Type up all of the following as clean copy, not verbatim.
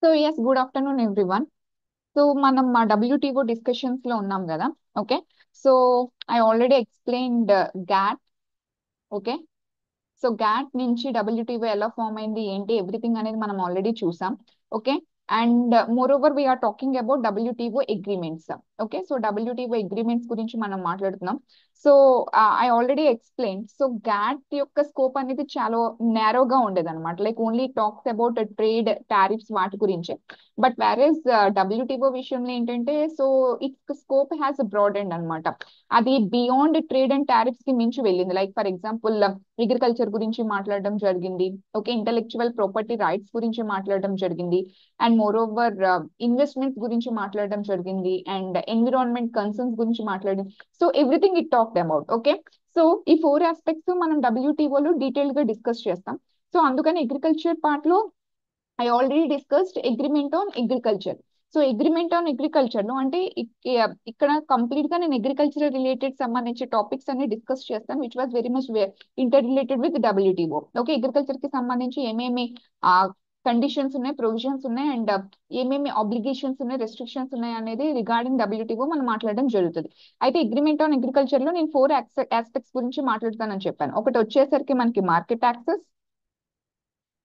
So yes good afternoon everyone. So మనం మా WTO discussions లో ఉన్నాం కదా. Okay. So I already explained GATT. Okay. So GATT నుంచి WTO ఎలా ఫామ్ అయింది ఏంటి ఎవ్రీథింగ్ అనేది మనం ఆల్రెడీ చూసాం. Okay. And more over we're talking about WTO agreements. Okay. So WTO agreements గురించి మనం మాట్లాడుతున్నాం. So I already explain. So GATT యొక్క స్కోప్ అనేది చాలా నేరోగా ఉండేది అనమాట. Like only talks about trade tariffs వాటి గురించి. బట్ వేరేస్ WTO విషయంలో ఏంటంటే so it's scope has broadened అనమాట. అది బియాండ్ ట్రేడ్ అండ్ టారిఫ్స్ కి మించి వెళ్ళింది. లైక్ ఫర్ ఎగ్జాంపుల్ అగ్రికల్చర్ గురించి మాట్లాడడం జరిగింది. ఓకే. ఇంటెలెక్చువల్ ప్రాపర్టీ రైట్స్ గురించి మాట్లాడడం జరిగింది. అండ్ మోర్ ఓవర్ ఇన్వెస్ట్మెంట్స్ గురించి మాట్లాడడం జరిగింది. అండ్ ఎన్విరాన్మెంట్ కన్సర్న్స్ గురించి మాట్లాడింది. So everything it talked about. Okay. So ఈ ఫోర్ ఆస్పెక్ట్స్ మనం WTO డీటెయిల్ గా డిస్కస్ చేస్తాం. సో అందుకని అగ్రికల్చర్ పార్ట్ లో I already discussed agreement on agriculture. So agreement on agriculture లో అంటే ఇక్కడ కంప్లీట్ గా నేను అగ్రికల్చర్ రిలేటెడ్ సంబంధించి టాపిక్స్ అన్ని డిస్కస్ చేస్తాను which was very much inter related with WTO. Okay. Agriculture కి సంబంధించి ఏమేమి కండిషన్స్ ఉన్నాయి, ప్రొవిజన్స్ ఉన్నాయి, అండ్ ఏమేమి ఆబ్లిగేషన్స్ ఉన్నాయి, రెస్ట్రిక్షన్స్ ఉన్నాయి అనేది రిగార్డింగ్ WTO మనం మాట్లాడడం జరుగుతుంది. అయితే అగ్రిమెంట్ ఆన్ అగ్రికల్చర్ లో నేను ఫోర్ ఆస్పెక్ట్స్ గురించి మాట్లాడతానని చెప్పాను. ఒకటి వచ్చేసరికి మనకి market access,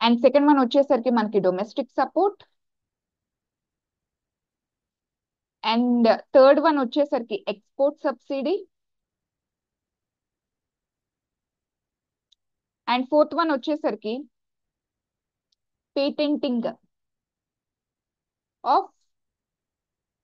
and second one వచ్చేసరికి మనకి domestic support, and third one వచ్చేసరికి export subsidy, and fourth one వచ్చేసరికి పేటెంటింగ్ ఆఫ్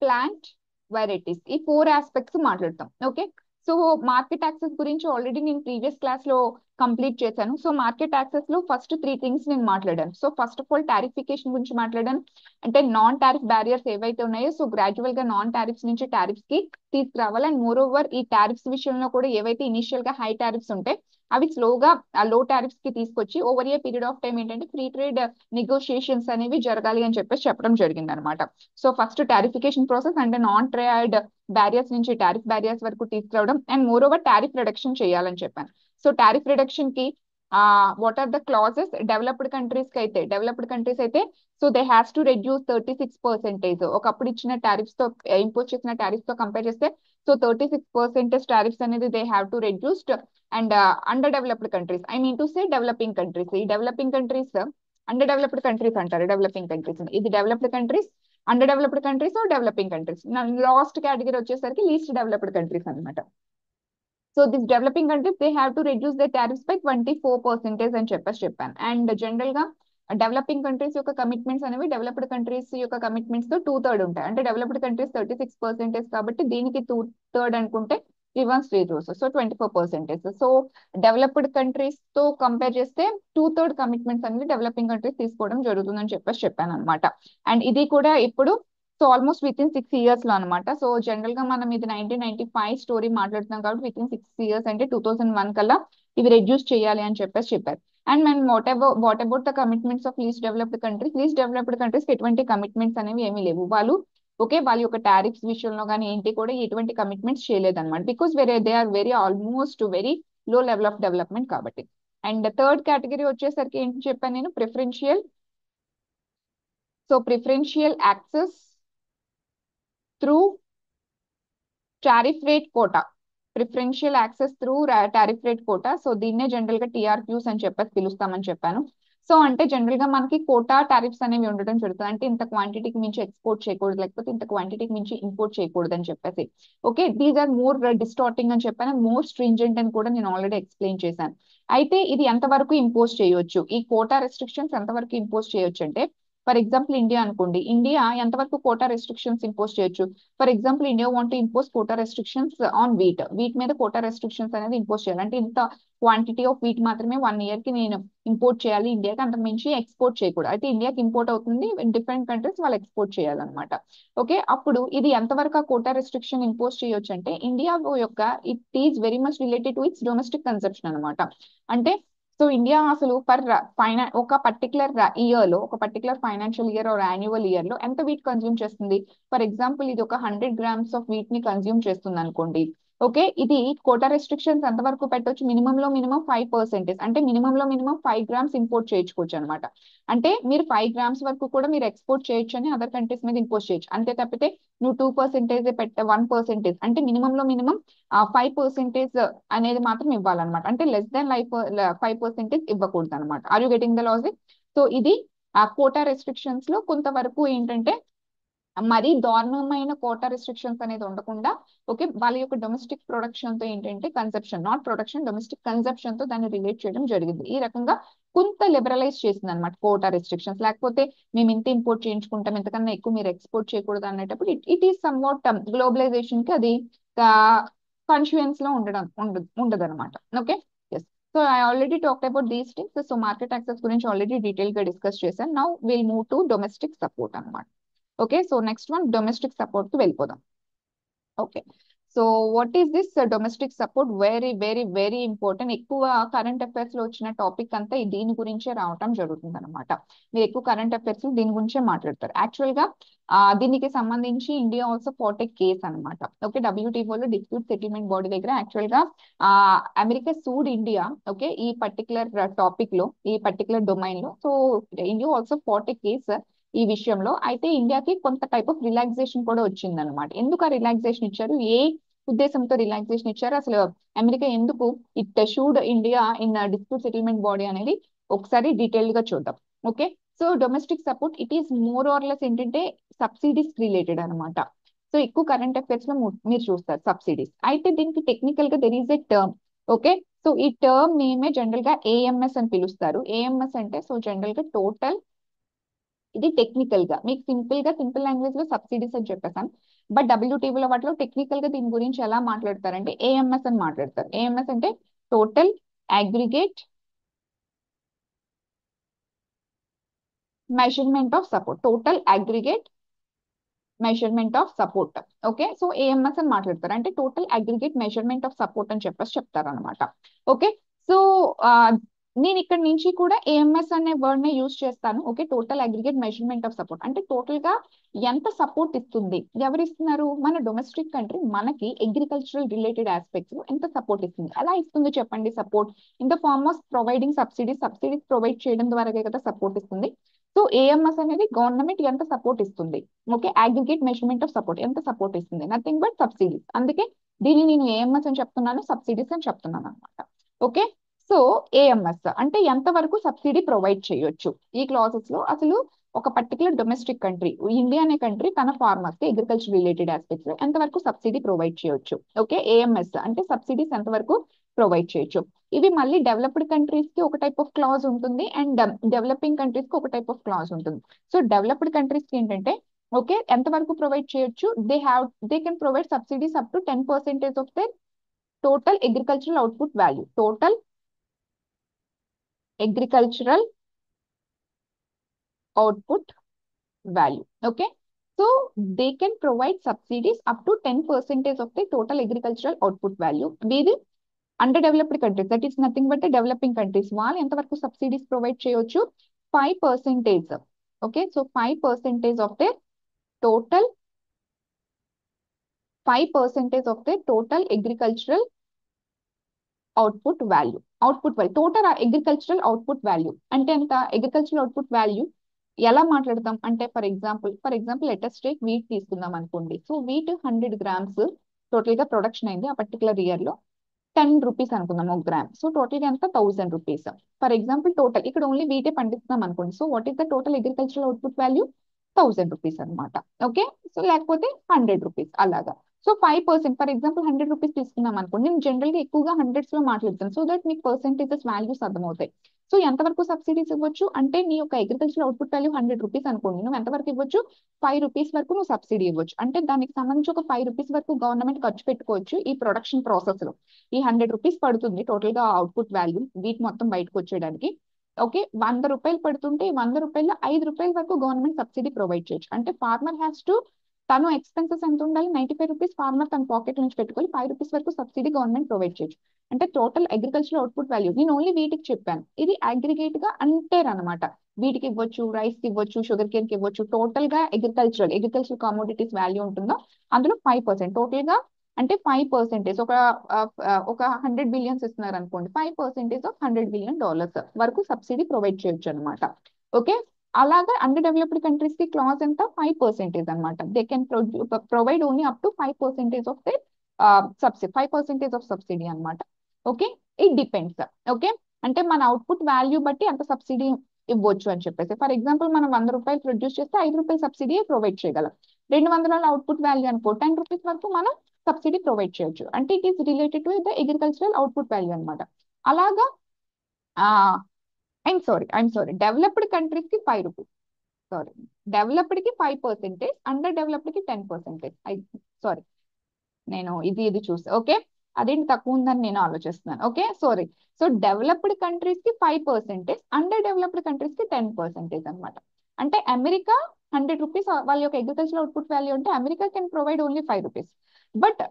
ప్లాంట్ వెరైటీస్. ఈ ఫోర్ ఆస్పెక్ట్స్ మాట్లాడతాం. ఓకే. సో మార్కెట్ యాక్సెస్ గురించి ఆల్రెడీ నేను ప్రీవియస్ క్లాస్ లో కంప్లీట్ చేశాను. సో మార్కెట్ యాక్సెస్ లో ఫస్ట్ త్రీ థింగ్స్ నేను మాట్లాడాను. So first of all tariffication గురించి మాట్లాడాను. అంటే నాన్ టారిఫ్ బ్యారియర్స్ ఏవైతే ఉన్నాయో సో గ్రాడ్యువల్ గా నాన్ టారిఫ్స్ నుంచి టారిఫ్స్ కి తీసుకురావాలి. అండ్ మోర్ ఓవర్ ఈ టారిఫ్స్ విషయంలో కూడా ఏవైతే ఇనిషియల్ గా హై టారిఫ్స్ ఉంటాయి అవి స్లోగా ఆ లో టారిఫ్స్ కి తీసుకొచ్చి over a period of time ఏంటంటే ఫ్రీ ట్రేడ్ నెగోషియేషన్స్ అనేవి జరగాలి అని చెప్పేసి చెప్పడం జరిగింది అనమాట. సో ఫస్ట్ టారిఫికేషన్ ప్రాసెస్ అంటే నాన్ ట్రేడ్ బ్యారియర్స్ నుంచి టారిఫ్ బ్యారియర్స్ వరకు తీసుకురావడం and more over tariff reduction చేయాలని చెప్పాను. సో టారిఫ్ రిడక్షన్ కి what are the clauses developed countries అయితే so they has to reduce 36%. ఒకప్పుడు ఇచ్చిన టారిఫ్స్ తో ఇంపోజ్ చేసిన టారిఫ్స్ తో కంపేర్ చేస్తే సో 36% టారిఫ్స్ అనేది they have to reduced. And under developed countries I mean to say developing countries, ఈ developing countries under developed countries అంటారు. డెవలపింగ్ కంట్రీస్ ఇది developed countries, under developed countries, developing countries. Last category వచ్చేసరికి least developed countries అనమాట. So this developing countries they have to reduce the tariffs by 24% అని చెప్పాను. And general గా developing countries యొక్క commitments అనేవి developed countries యొక్క commitments తో 2/3 ఉంటాయి. అంటే డెవలప్డ్ కంట్రీస్ 36% కాబట్టి దీనికి 2/3 అనుకుంటే reverse resource so 24%. So developed countries తో కంపేర్ చేస్తే 2/3 కమిట్మెంట్స్ అనేవి డెవలపింగ్ కంట్రీస్ తీసుకోవడం జరుగుతుందని చెప్పాను అనమాట. అండ్ ఇది కూడా ఇప్పుడు so almost with in 6 years లో అనమాట. సో జనరల్ గా మనం ఇది 1995 స్టోరీ మాట్లాడుతున్నాం కాబట్టి విత్ ఇన్ 6 years అంటే 2001 కల్లా ఇవి రెడ్యూస్ చేయాలి అని చెప్పారు. అండ్ మనం what about the commitments of least developed countries ఎటువంటి కమిట్మెంట్స్ అనేవి ఏమీ లేవు. వాళ్ళ యొక్క టారిఫ్స్ విషయంలో కానీ ఏంటి కూడా ఎటువంటి కమిట్మెంట్స్ చేయలేదన్నమాట. Because they are very almost very low level of development కాబట్టి. అండ్ థర్డ్ కేటగిరీ వచ్చేసరికి ఏంటి చెప్పాను నేను preferential. So preferential access through tariff rate quota, preferential access through tariff rate quota. So దీన్నే జనరల్ గా TRQs అని చెప్పేసి పిలుస్తామని చెప్పాను. సో అంటే జనరల్ గా మనకి కోటా టారిఫ్స్ అనేవి ఉండడం జరుగుతుంది. అంటే ఇంత క్వాంటిటీకి మించి ఎక్స్పోర్ట్ చేయకూడదు, లేకపోతే ఇంత క్వాంటిటీకి మించి ఇంపోర్ట్ చేయకూడదు అని చెప్పేసి. ఓకే. దీస్ ఆర్ మోర్ డిస్టార్టింగ్ అని చెప్పాను, మోర్ స్ట్రింజెంట్ అని కూడా నేను ఆల్రెడీ ఎక్స్ప్లెయిన్ చేశాను. అయితే ఇది ఎంతవరకు ఇంపోజ్ చేయొచ్చు, ఈ కోటా రెస్ట్రిక్షన్స్ ఎంతవరకు ఇంపోజ్ చేయొచ్చు అంటే ఫర్ ఎగ్జాంపుల్ ఇండియా అనుకోండి. ఇండియా ఎంతవరకు కోటా రెస్ట్రిక్షన్స్ ఇంపోజ్ చేయొచ్చు. For example India want impose quota restrictions on wheat మీద కోటా రెస్ట్రిక్షన్స్ అనేది ఇంపోజ్ చేయాలి. అంటే ఇంత క్వాంటిటీ ఆఫ్ వీట్ మాత్రమే 1 year కి నేను ఇంపోర్ట్ చేయాలి, ఇండియాకి అంత మించి ఎక్స్పోర్ట్ చేయకూడదు. అయితే ఇండియాకి ఇంపోర్ట్ అవుతుంది, డిఫరెంట్ కంట్రీస్ వాళ్ళు ఎక్స్పోర్ట్ చేయాలన్నమాట. ఓకే. అప్పుడు ఇది ఎంతవరకు ఆ కోటా రెస్ట్రిక్షన్ ఇంపోజ్ చేయొచ్చు అంటే ఇండియా యొక్క it is very much related to it's domestic consumption అనమాట. అంటే సో ఇండియా అసలు ఒక particular financial year are annual year లో ఎంత వీట్ కన్జ్యూమ్ చేస్తుంది. ఫర్ ఎగ్జాంపుల్ ఇది ఒక 100 grams ఆఫ్ వీట్ ని కన్జ్యూమ్ చేస్తుంది అనుకోండి. ఓకే, ఇది కోటా రెస్ట్రిక్షన్స్ ఎంత వరకు పెట్టొచ్చు, మినిమం లో మినిమం 5%, అంటే మినిమం లో మినిమం 5 గ్రామ్స్ ఇంపోర్ట్ చేయించుకోవచ్చు అనమాట. అంటే మీరు 5 గ్రామ్స్ వరకు కూడా మీరు ఎక్స్పోర్ట్ చేయొచ్చు అని అదర్ కంట్రీస్ మీద ఇంపోజ్ చేయొచ్చు. అంతే తప్పితే నువ్వు 2% పెట్ట 1%, అంటే మినిమం లో మినిమం 5% అనేది మాత్రం ఇవ్వాలన్నమాట. అంటే లెస్ దాన్ 5% ఇవ్వకూడదు అనమాట. Are you getting the logic? So ఇది ఆ కోటా రెస్ట్రిక్షన్స్ లో కొంతవరకు ఏంటంటే మరీ దారుణమైన కోటా రెస్ట్రిక్షన్స్ అనేది ఉండకుండా, ఓకే, వాళ్ళ యొక్క డొమెస్టిక్ ప్రొడక్షన్ తో ఏంటంటే consumption, not production, domestic consumption తో దాన్ని రిలేట్ చేయడం జరిగింది. ఈ రకంగా కొంత లిబరలైజ్ చేసింది అనమాట కోటా రెస్ట్రిక్షన్స్. లేకపోతే మేము ఇంత ఇంపోర్ట్ చేయించుకుంటాం, ఇంతకన్నా ఎక్కువ మీరు ఎక్స్పోర్ట్ చేయకూడదు అనేటప్పుడు it is somewhat globalization కి అది కాన్షియన్స్ లో ఉండదు అనమాట. Okay, yes. So I already talked about these things. So market access గురించి ఆల్రెడీ డీటెయిల్ గా డిస్కస్ చేశాను. Now will move to domestic support అనమాట. Okay, so next one domestic support కి వెళ్ళిపోదాం. Okay, so what is this domestic support? Very very very important. ఎక్కువ current affairs లో వచ్చిన topic అంతా దీని గురించే రావటం జరుగుతుంది అనమాట. మీరు ఎక్కువ కరెంట్ అఫైర్స్ లో దీని గురించే మాట్లాడతారు. యాక్చువల్ గా దీనికి సంబంధించి ఇండియా ఆల్సో ఫాట్ ఏ కేస్ అనమాట. ఓకే, డబ్ల్యూటీఓలో డిస్ప్యూట్ సెటిల్మెంట్ బాడీ దగ్గర యాక్చువల్ గా అమెరికా సూడ్ ఇండియా, ఓకే, ఈ పర్టికులర్ టాపిక్ లో, ఈ పర్టికులర్ డొమైన్ లో. సో ఇండియా ఆల్సో ఫాట్ ఏ కేస్ ఈ విషయంలో. అయితే ఇండియాకి కొంత టైప్ ఆఫ్ రిలాక్సేషన్ కూడా వచ్చింది అనమాట. ఎందుకు ఆ రిలాక్సేషన్ ఇచ్చారు, ఏ ఉద్దేశంతో రిలాక్సేషన్ ఇచ్చారు, అసలు అమెరికా ఎందుకు it sued India in dispute settlement body అనేది ఒకసారి డీటెయిల్డ్ గా చూద్దాం. Okay, so domestic support it is more or less ఏంటంటే సబ్సిడీస్ రిలేటెడ్ అనమాట. సో ఎక్కువ కరెంట్ అఫైర్స్ లో మీరు చూస్తారు సబ్సిడీస్. అయితే దీనికి టెక్నికల్ గా there is a term. Okay, so ఈ టర్మ్ నేమే జనరల్ గా ఏఎంఎస్ అని పిలుస్తారు. ఏఎంఎస్ అంటే సో జనరల్ గా టోటల్, ఇది టెక్నికల్ గా మీకు సింపుల్ లాంగ్వేజ్ లో సబ్సిడీస్ అని చెప్పేసాను. బట్ డబ్ల్యూటీవీలో వాటిలో టెక్నికల్ గా దీని గురించి ఎలా మాట్లాడతారంటే ఏఎంఎస్ అని మాట్లాడతారు. ఏఎంఎస్ అంటే total aggregate measurement of support. Total aggregate measurement of support. Okay, so AMS అని మాట్లాడతారు, అంటే total aggregate measurement of support అని చెప్పేసి చెప్తారు అనమాట. ఓకే, సో నేను ఇక్కడ నుంచి కూడా ఏఎంఎస్ అనే వర్డ్ నే యూజ్ చేస్తాను. Okay, total aggregate measurement of support అంటే టోటల్ గా ఎంత సపోర్ట్ ఇస్తుంది, ఎవరు ఇస్తున్నారు, మన డొమెస్టిక్ కంట్రీ మనకి అగ్రికల్చరల్ రిలేటెడ్ ఆస్పెక్ట్స్ లో ఎంత సపోర్ట్ ఇస్తుంది. ఎలా ఇస్తుంది చెప్పండి support? In the form of providing subsidies provide చేయడం ద్వారా కదా సపోర్ట్ ఇస్తుంది. సో ఏఎంఎస్ అనేది గవర్నమెంట్ ఎంత సపోర్ట్ ఇస్తుంది, okay, aggregate measurement of support ఎంత సపోర్ట్ ఇస్తుంది, నథింగ్ బట్ సబ్సిడీస్. అందుకే దీన్ని నేను ఏఎంఎస్ అని చెప్తున్నాను, సబ్సిడీస్ అని చెప్తున్నాను అనమాట. ఓకే, సో ఏఎంఎస్ అంటే ఎంత వరకు సబ్సిడీ ప్రొవైడ్ చేయొచ్చు. ఈ క్లాసెస్ లో అసలు ఒక పర్టికులర్ డొమెస్టిక్ కంట్రీ, ఇండియా అనే కంట్రీ తన ఫార్మర్స్ కి అగ్రికల్చర్ రిలేటెడ్ ఆస్పెక్ట్స్ లో ఎంత వరకు సబ్సిడీ ప్రొవైడ్ చేయొచ్చు. ఓకే, ఏఎంఎస్ అంటే సబ్సిడీస్ ఎంత వరకు ప్రొవైడ్ చేయొచ్చు. ఇవి మళ్ళీ డెవలప్డ్ కంట్రీస్ కి ఒక టైప్ ఆఫ్ క్లాజ్ ఉంటుంది, అండ్ డెవలపింగ్ కంట్రీస్ కి ఒక టైప్ ఆఫ్ క్లాజ్ ఉంటుంది. సో డెవలప్డ్ కంట్రీస్ కి ఏంటంటే ఓకే ఎంత వరకు ప్రొవైడ్ చేయొచ్చు, they can provide subsidies up to 10% of the total agricultural output value. Total agricultural output value. Okay, so they can provide subsidies up to 10% of the total agricultural output value. ఇది under developed countries, that is nothing but developing countries. వాళ్ళు ఎంతవరకు subsidies provide చేయొచ్చు, 5%. Okay, so 5% of the total 5% of the total agricultural output value total agricultural output value అంటే ఎంత, agricultural output value ఎలా మాట్లాడతాం అంటే for example latest take wheat తీసుకుందాం అనుకోండి. సో వీట్ 100 గ్రామ్స్ టోటల్ గా ప్రొడక్షన్ అయింది ఆ పర్టికులర్ ఇయర్ లో, 10 రూపీస్ అనుకుందాం ఒక గ్రామ్. సో టోటల్ గా ఎంత, 1000 రూపీస్. ఫర్ ఎగ్జాంపుల్ టోటల్ ఇక్కడ ఓన్లీ వీటే పండిస్తున్నాం అనుకోండి. So what is the total agricultural output value, 1000 rupees అనమాట. ఓకే, సో లేకపోతే 100 రూపీస్ అలాగా. సో 5%, ఫర్ ఎగ్జాంపుల్ 100 రూపీస్ తీసుకున్నాం అనుకోండి. నేను జనరల్ గా ఎక్కువగా హండ్రెడ్స్ లో మాట్లాడుతాను, సో దట్ మీకు పర్సెంటేజెస్ వాల్యూస్ అర్థమవుతాయి. సో ఎంతవరకు సబ్సిడీస్ ఇవ్వచ్చు అంటే నీ యొక్క అగ్రికల్చర్ అవుట్పుట్ వాల్యూ 100 రూపీస్ అనుకోండి, నువ్వు ఎంతవరకు ఇవ్వచ్చు, 5 రూపీస్ వరకు నువ్వు సబ్సిడీ ఇవ్వచ్చు. అంటే దానికి సంబంధించి ఒక 5 రూపీస్ వరకు గవర్నమెంట్ ఖర్చు పెట్టుకోవచ్చు ఈ ప్రొడక్షన్ ప్రాసెస్ లో. ఈ 100 రూపీస్ పడుతుంది టోటల్ గా అవుట్పుట్ వాల్యూ వీటి మొత్తం బయటకు వచ్చేయడానికి. ఓకే, 100 రూపాయలు పడుతుంటే 100 రూపాయలు 5 రూపాయల వరకు గవర్నమెంట్ సబ్సిడీ ప్రొవైడ్ చేయొచ్చు. అంటే ఫార్మర్ హ్యాస్ టు, తను ఎక్స్పెన్సెస్ ఎంత ఉండాలి, 95 రూపీస్ ఫార్మర్ తన పాకెట్ నుంచి పెట్టుకొని 5 రూపీస్ వరకు సబ్సిడీ గవర్నమెంట్ ప్రొవైడ్ చేయొచ్చు. అంటే టోటల్ అగ్రికల్చర్ అవుట్పుట్ వాల్యూ నేను ఓన్లీ వీటికి చెప్పాను, ఇది అగ్రిగేట్ గా అంటారు అనమాట. వీటికి ఇవ్వచ్చు, రైస్ కి ఇవ్వచ్చు, షుగర్ కేన్ కి ఇవ్వచ్చు. టోటల్ గా అగ్రికల్చరల్ కామోడిటీస్ వాల్యూ ఉంటుందో అందులో 5% టోటల్ గా, అంటే 5% ఒక 100 బిలియన్స్ ఇస్తున్నారు అనుకోండి, 5% ఆఫ్ $100 బిలియన్ వరకు సబ్సిడీ ప్రొవైడ్ చేయొచ్చు అనమాట. ఓకే, అలాగా అండర్ డెవలప్డ్ కంట్రీస్ కి క్లాజ్ ఎంత 5% అనమాట. They can provide only up to 5% of they subsidy, 5% of subsidy అనమాట. Okay, it depends. ఓకే, అంటే మన అవుట్పుట్ వాల్యూ బట్టి అంత సబ్సిడీ ఇవ్వచ్చు అని చెప్పేసి. ఫర్ ఎగ్జాంపుల్ మనం ₹100 ప్రొడ్యూస్ చేస్తే ₹5 సబ్సిడీ ప్రొవైడ్ చేయగలం. 200 అవుట్పుట్ వాల్యూ అనుకో, ₹10 వరకు మనం సబ్సిడీ ప్రొవైడ్ చేయొచ్చు. అంటే it is related to the agricultural output value అనమాట. అలాగా ఐఎమ్ సారీ డెవలప్డ్ కంట్రీస్ కి ₹5. సారీ, డెవలప్డ్ కి 5%, అండర్ డెవలప్డ్ కి 10%. సారీ, నేను ఇది చూసా. ఓకే, అదేంటి తక్కువ ఉందని నేను ఆలోచిస్తున్నాను. Okay, sorry. So developed countries కి 5%, అండర్ డెవలప్డ్ కంట్రీస్ కి 10% అనమాట. అంటే అమెరికా ₹100 వాళ్ళ యొక్క అగ్రికల్చర్ అవుట్పుట్ వాల్యూ అంటే America can provide only ₹5. But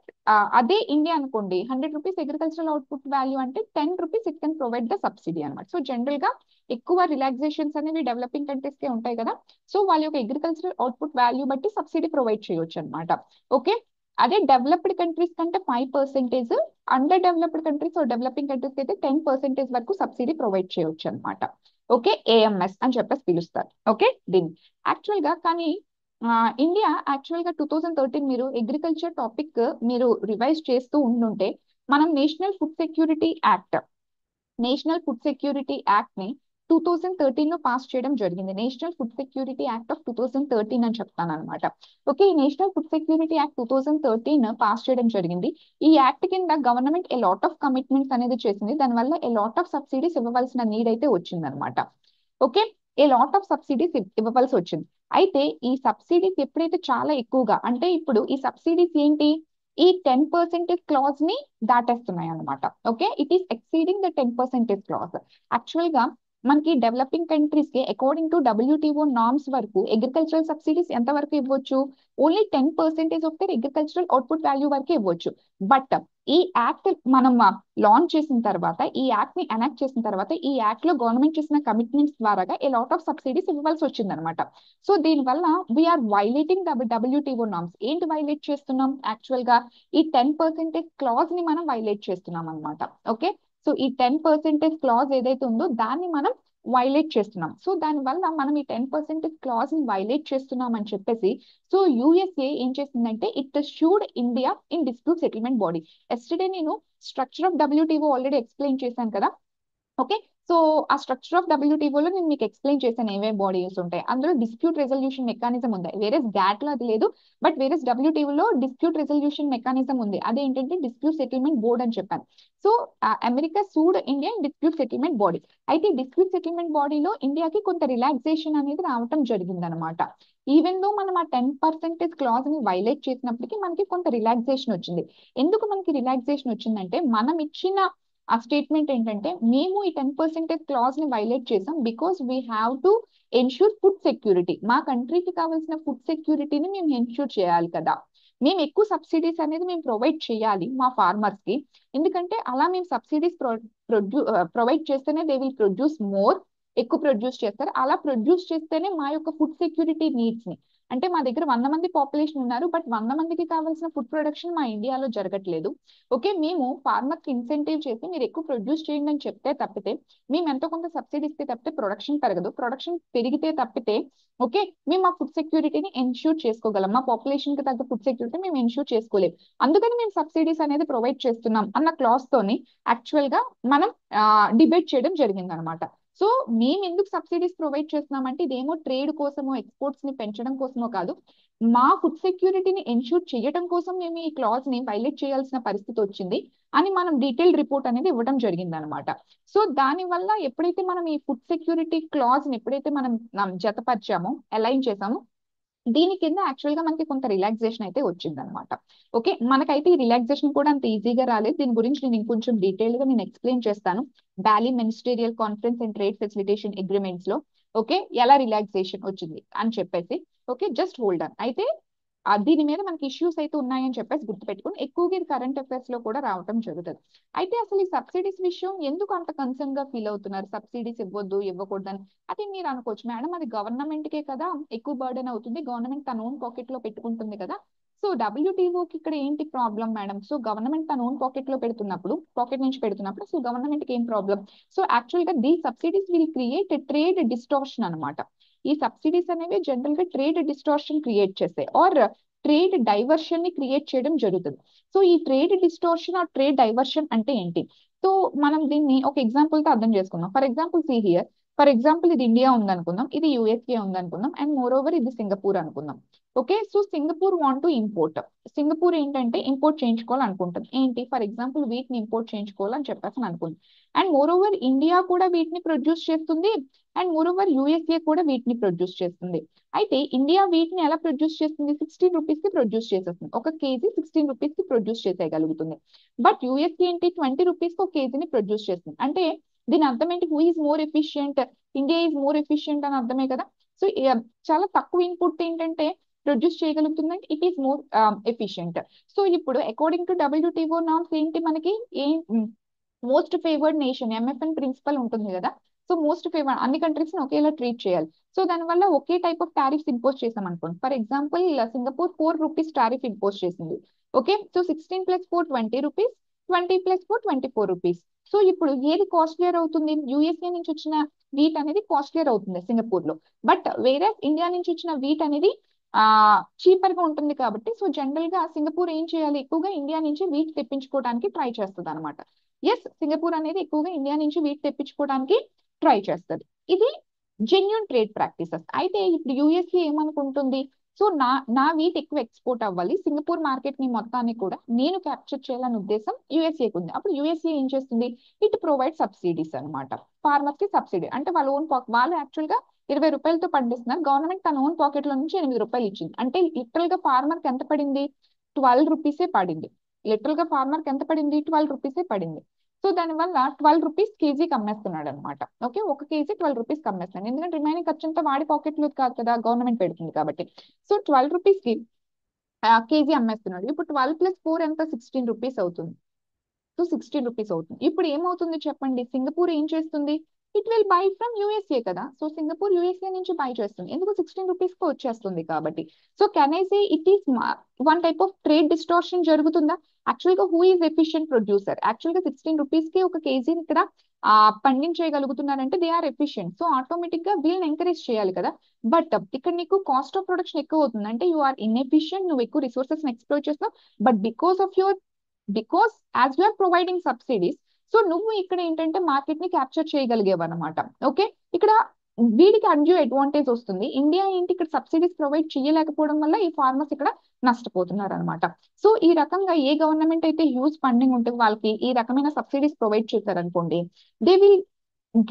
అదే ఇండియా అనుకోండి, ₹100 అగ్రికల్చరల్ అవుట్పుట్ వాల్యూ అంటే ₹10 it can provide the subsidy అనమాట. సో జనరల్ గా ఎక్కువ రిలాక్సేషన్స్ అనేవి డెవలపింగ్ కంట్రీస్ కే ఉంటాయి కదా. సో వాళ్ళ యొక్క అగ్రికల్చరల్ అవుట్పుట్ వాల్యూ బట్టి సబ్సిడీ ప్రొవైడ్ చేయొచ్చు అనమాట. ఓకే, అదే డెవలప్డ్ కంట్రీస్ కంటే 5%, under developed countries developing countries అయితే 10% వరకు సబ్సిడీ ప్రొవైడ్ చేయొచ్చు అనమాట. ఓకే, ఏఎంఎస్ అని చెప్పేసి పిలుస్తారు. ఓకే, దీన్ని యాక్చువల్ గా కానీ ఇండియా యాక్చువల్ గా 2013 మీరు అగ్రికల్చర్ టాపిక్ మీరు రివైజ్ చేస్తూ ఉండుంటే, మనం నేషనల్ ఫుడ్ సెక్యూరిటీ యాక్ట్ ని 2013 లో పాస్ చేయడం జరిగింది. National food security act of 2013 అని చెప్తాను అనమాట. ఓకే, ఈ national food security act 2013 pass చేయడం జరిగింది. ఈ యాక్ట్ కింద government A lot of commitments అనేది చేసింది. దానివల్ల ఏ లాట్ ఆఫ్ సబ్సిడీస్ ఇవ్వవలసిన నీడ్ అయితే వచ్చింది అనమాట. Okay, A lot of subsidies ఇవ్వవలసి వచ్చింది. అయితే ఈ సబ్సిడీస్ ఎప్పుడైతే చాలా ఎక్కువగా, అంటే ఇప్పుడు ఈ సబ్సిడీస్ ఏంటి, ఈ 10% క్లాజ్ ని దాటేస్తున్నాయి అనమాట. Okay, it is exceeding the 10% clause. Actual గా మనకి డెవలపింగ్ కంట్రీస్ కి అకార్డింగ్ టు WTO నార్మ్స్ వరకు అగ్రికల్చరల్ సబ్సిడీస్ ఎంత వరకు ఇవ్వచ్చు, only 10% of their agricultural output value వరకు ఇవ్వచ్చు. బట్ ఈ యాక్ట్ మనం లాంచ్ చేసిన తర్వాత, ఈ యాక్ట్ ని ఎనాక్ట్ చేసిన తర్వాత, ఈ యాక్ట్ లో గవర్నమెంట్ చేసిన కమిట్మెంట్స్ ద్వారా ఏ లాట్ ఆఫ్ సబ్సిడీస్ ఇవ్వాల్సి వచ్చింది అనమాట. సో దీనివల్ల వీఆర్ వైలేటింగ్ WTO నార్మ్స్. ఏంటి వైలేట్ చేస్తున్నాం, యాక్చువల్ గా ఈ 10% క్లాజ్ ని మనం వైలేట్ చేస్తున్నాం అనమాట. ఓకే, సో ఈ 10% క్లాజ్ ఏదైతే ఉందో దాన్ని మనం వైలేట్ చేస్తున్నాం. సో దానివల్ల మనం ఈ 10% క్లాజ్ ని వైలేట్ చేస్తున్నాం అని చెప్పేసి, సో యుఎస్ఏ ఏం చేసిందంటే it sued India in dispute settlement body. Yesterday నేను structure of WTO already explain చేశాను కదా. ఓకే, సో ఆ స్ట్రక్చర్ ఆఫ్ WTO లో నేను మీకు ఎక్స్ప్లెయిన్ చేశాను ఏమేమి బాడీస్ ఉంటాయి. అందులో డిస్ప్యూట్ రెజల్యూషన్ మెకానిజం ఉంది. వేరే గ్యాట్ లో అది లేదు, బట్ వేరే WTO లో డిస్ప్యూట్ రెజల్యూషన్ మెకానిజం ఉంది. అదేంటంటే డిస్ప్యూట్ సెటిల్మెంట్ బోర్డ్ అని చెప్పాను. So America sued India dispute settlement body. అయితే డిస్ప్యూట్ సెటిల్మెంట్ బాడీలో ఇండియాకి కొంత రిలాక్సేషన్ అనేది రావటం జరిగింది అనమాట. ఈవెన్ దో మనం ఆ 10% క్లాజ్ ని వైలేట్ చేసినప్పటికీ మనకి కొంత రిలాక్సేషన్ వచ్చింది. ఎందుకు మనకి రిలాక్సేషన్ వచ్చిందంటే, మనం ఇచ్చిన ఆ స్టేట్మెంట్ ఏంటంటే, మేము ఈ 10% క్లాజ్ ని వైలేట్ చేసాం because we have to ensure food security. మా కంట్రీకి కావాల్సిన ఫుడ్ సెక్యూరిటీని మేము ఎన్ష్యూర్ చేయాలి కదా. మేము ఎక్కువ సబ్సిడీస్ అనేది మేము ప్రొవైడ్ చేయాలి మా ఫార్మర్స్ కి. ఎందుకంటే అలా మేము సబ్సిడీస్ ప్రొవైడ్ చేస్తేనే దే విల్ ప్రొడ్యూస్ మోర్, ఎక్కువ ప్రొడ్యూస్ చేస్తారు. అలా ప్రొడ్యూస్ చేస్తేనే మా యొక్క ఫుడ్ సెక్యూరిటీ నీడ్స్ ని, అంటే మా దగ్గర 100 మంది పాపులేషన్ ఉన్నారు, బట్ 100 మందికి కావాల్సిన ఫుడ్ ప్రొడక్షన్ మా ఇండియాలో జరగట్లేదు. ఓకే, మేము ఫార్మర్ కి ఇన్సెంటివ్ చేసి మీరు ఎక్కువ ప్రొడ్యూస్ చేయండి అని చెప్తే తప్పితే, మేము ఎంతో కొంత సబ్సిడీ ఇస్తే తప్పితే ప్రొడక్షన్ పెరగదు. ప్రొడక్షన్ పెరిగితే తప్పితే ఓకే మేము మా ఫుడ్ సెక్యూరిటీని ఎన్ష్యూర్ చేసుకోగలం. మా పాపులేషన్ కి తగ్గ ఫుడ్ సెక్యూరిటీ మేము ఎన్ష్యూర్ చేసుకోలేము. అందుకని మేము సబ్సిడీస్ అనేది ప్రొవైడ్ చేస్తున్నాం అన్న క్లాస్ తోని యాక్చువల్ గా మనం డిబేట్ చేయడం జరిగింది అనమాట. సో మేము ఎందుకు సబ్సిడీస్ ప్రొవైడ్ చేస్తున్నామంటే, ఇదేమో ట్రేడ్ కోసమో ఎక్స్పోర్ట్స్ ని పెంచడం కోసమో కాదు, మా ఫుడ్ సెక్యూరిటీని ఎన్ష్యూర్ చేయడం కోసం మేము ఈ క్లాజ్ ని వైలేట్ చేయాల్సిన పరిస్థితి వచ్చింది అని మనం డీటెయిల్డ్ రిపోర్ట్ అనేది ఇవ్వడం జరిగింది అనమాట. సో దాని వల్ల ఎప్పుడైతే మనం ఈ ఫుడ్ సెక్యూరిటీ క్లాజ్ ని ఎప్పుడైతే మనం జతపరిచామో, అలైన్ చేసామో, దీని కింద యాక్చువల్ గా మనకి కొంత రిలాక్సేషన్ అయితే వచ్చింది అనమాట. ఓకే, మనకైతే ఈ రిలాక్సేషన్ కూడా అంత ఈజీగా రాలేదు. దీని గురించి నేను ఇంకొంచెం డీటెయిల్ గా నేను ఎక్స్ప్లెయిన్ చేస్తాను Bali ministerial conference and trade facilitation agreements లో. ఓకే, ఎలా రిలాక్సేషన్ వచ్చింది అని చెప్పేసి. Okay, just hold on. అయితే దీని మీద మనకి ఇష్యూస్ అయితే ఉన్నాయని చెప్పేసి గుర్తుపెట్టుకుని, ఎక్కువగా ఇది కరెంట్ అఫైర్స్ లో కూడా రావడం జరుగుతుంది. అయితే అసలు ఈ సబ్సిడీస్ విషయం ఎందుకు అంత కన్సర్న్ గా ఫీల్ అవుతున్నారు, సబ్సిడీస్ ఇవ్వద్దు ఇవ్వకూడదని. అది మీరు అనుకోవచ్చు, మేడం అది గవర్నమెంట్ కే కదా ఎక్కువ బర్డెన్ అవుతుంది, గవర్నమెంట్ తన ఓన్ పాకెట్ లో పెట్టుకుంటుంది కదా, సో డబ్ల్యూటీఓకి ఇక్కడ ఏంటి ప్రాబ్లం మేడం? సో గవర్నమెంట్ తన ఓన్ పాకెట్ లో పెడుతున్నప్పుడు, పాకెట్ నుంచి పెడుతున్నప్పుడు, సో గవర్నమెంట్ కి ఏం ప్రాబ్లం? సో యాక్చువల్ గా దీ subsidies will create trade distortion అనమాట. ఈ సబ్సిడీస్ అనేవి జనరల్ గా ట్రేడ్ డిస్టార్షన్ క్రియేట్ చేస్తాయి, ఆర్ ట్రేడ్ డైవర్షన్ ని క్రియేట్ చేయడం జరుగుతుంది. సో ఈ trade distortion are trade diversion అంటే ఏంటి? సో మనం దీన్ని ఒక ఎగ్జాంపుల్ తో అర్థం చేసుకుందాం. For example see here, for example ఇది ఇండియా ఉందనుకుందాం, ఇది యుఎస్ఏ ఉందనుకుందాం, అండ్ మోర్ ఓవర్ ఇది సింగపూర్ అనుకుందాం. Okay, so Singapore want to import. Singapore ఏంటంటే ఇంపోర్ట్ చేయించుకోవాలనుకుంటుంది. ఏంటి? ఫర్ ఎగ్జాంపుల్ వీటిని ఇంపోర్ట్ చేయించుకోవాలని చెప్పేసి అనుకుంది. అండ్ మోర్ ఓవర్ ఇండియా కూడా వీటిని ప్రొడ్యూస్ చేస్తుంది, అండ్ మోర్ ఓవర్ యుఎస్ఏ కూడా వీటిని ప్రొడ్యూస్ చేస్తుంది. అయితే ఇండియా వీటిని ఎలా ప్రొడ్యూస్ చేస్తుంది? 16 రూపీస్ కి ప్రొడ్యూస్ చేసేస్తుంది. ఒక కేజీ 16 రూపీస్ కి ప్రొడ్యూస్ చేసేయగలుగుతుంది. బట్ యుఎస్ఏ ఏంటి? 20 రూపీస్ కి ఒక కేజీని ప్రొడ్యూస్ చేస్తుంది. అంటే దీని అర్థం ఏంటి? Who is more efficient? India is more efficient అని అర్థమే కదా. సో చాలా తక్కువ ఇన్పుట్ ఏంటంటే ప్రొడ్యూస్ చేయగలుగుతుందంటే it is more efficient. So ఇప్పుడు అకార్డింగ్ టు డబ్ల్యూటీఓ నామ్స్ ఏంటి మనకి? Most favoured nation, MFN principle ఉంటుంది కదా. సో మోస్ట్ ఫేవర్డ్ అన్ని కంట్రీస్ ని ఒకేలా ట్రీట్ చేయాలి. సో దానివల్ల ఒకే టైప్ ఆఫ్ టారిఫ్స్ ఇంపోజ్ చేసాం అనుకోండి. For example Singapore 4 rupees tariff impose చేసింది. Okay, so 16 + 4 20 rupees, 20 + 4 24 rupees. So ఇప్పుడు ఏది కాస్ట్లియర్ అవుతుంది? యుఎస్ఏ నుంచి వచ్చిన వీట్ అనేది కాస్ట్లియర్ అవుతుంది సింగపూర్ లో. బట్ వేరే ఇండియా నుంచి వచ్చిన వీట్ అనేది ఆ చీపర్ గా ఉంటుంది కాబట్టి, సో జనరల్ గా సింగపూర్ ఏం చేయాలి? ఎక్కువగా ఇండియా నుంచి వీట్ తెప్పించుకోవడానికి ట్రై చేస్తుంది అనమాట. ఎస్, సింగపూర్ అనేది ఎక్కువగా ఇండియా నుంచి వీట్ తెప్పించుకోవడానికి ట్రై చేస్తుంది. ఇది జెన్యున్ ట్రేడ్ ప్రాక్టీసెస్. అయితే ఇప్పుడు యుఎస్ఏ ఏమనుకుంటుంది? సో నా వీట్ ఎక్కువ ఎక్స్పోర్ట్ అవ్వాలి, సింగపూర్ మార్కెట్ ని మొత్తాన్ని కూడా నేను క్యాప్చర్ చేయాలని ఉద్దేశం యుఎస్ఏకి ఉంది. అప్పుడు యుఎస్ఏ ఏం చేస్తుంది? ఇట్ ప్రొవైడ్ సబ్సిడీస్ అనమాట. ఫార్మర్స్ కి సబ్సిడీ అంటే వాళ్ళ ఓన్ వాళ్ళు యాక్చువల్ గా 20 రూపాయలతో పండిస్తున్నారు, గవర్నమెంట్ తన ఓన్ పాకెట్ లో నుంచి 8 రూపాయలు ఇచ్చింది. అంటే లిటరల్ గా ఫార్మర్ కి ఎంత పడింది? 12 రూపీసే పడింది. లిటరల్ గా ఫార్మర్ కి ఎంత పడింది? 12 రూపీసే పడింది. సో దానివల్ల 12 రూపీస్ కేజీకి అమ్మేస్తున్నాడు అనమాట. ఓకే, ఒక కేజీ 12 రూపీస్ అమ్మేస్తున్నాడు, ఎందుకంటే రిమైనింగ్ ఖర్చు అంతా వాడి పాకెట్ లో కాదు కదా, గవర్నమెంట్ పెడుతుంది కాబట్టి. సో 12 రూపీస్ కి కేజీ అమ్మేస్తున్నాడు. ఇప్పుడు 12 + 4 ఎంత? 16 రూపీస్ అవుతుంది. సో 16 రూపీస్ అవుతుంది. ఇప్పుడు ఏమవుతుంది చెప్పండి? సింగపూర్ ఏం చేస్తుంది? It will buy from USA కదా. సో సింగపూర్ యుఎస్ఏ నుంచి బై చేస్తుంది, ఎందుకు? 16 రూపీస్ కి వచ్చేస్తుంది కాబట్టి. So can I say it is one type of trade distortion జరుగుతుందా? యాక్చువల్ గా who is efficient producer? Actual గా 16 రూపీస్ కి ఒక కేజీని ఇక్కడ పండించేయగలుగుతున్నారంటే they are efficient. So automatic గా వీళ్ళని ఎంకరేజ్ చేయాలి కదా. బట్ ఇక్కడ నీకు కాస్ట్ ఆఫ్ ప్రొడక్షన్ ఎక్కువ అవుతుంది, అంటే యు ఆర్ ఇన్ఎఫిషియెంట్, నువ్వు ఎక్కువ రిసోర్సెస్ ఎక్స్ప్లోర్ చేస్తావు. But because as you are providing subsidies, so నువ్వు ఇక్కడ ఏంటంటే మార్కెట్ ని క్యాప్చర్ చేయగలిగేవు అనమాట. ఓకే, ఇక్కడ వీడికి అన్డ్యూ అడ్వాంటేజ్ వస్తుంది. ఇండియా ఏంటి? ఇక్కడ సబ్సిడీస్ ప్రొవైడ్ చేయలేకపోవడం వల్ల ఈ ఫార్మర్స్ ఇక్కడ నష్టపోతున్నారు అనమాట. సో ఈ రకంగా ఏ గవర్నమెంట్ అయితే హ్యూజ్ ఫండింగ్ ఉంటే వాళ్ళకి ఈ రకమైన సబ్సిడీస్ ప్రొవైడ్ చేశారనుకోండి, they will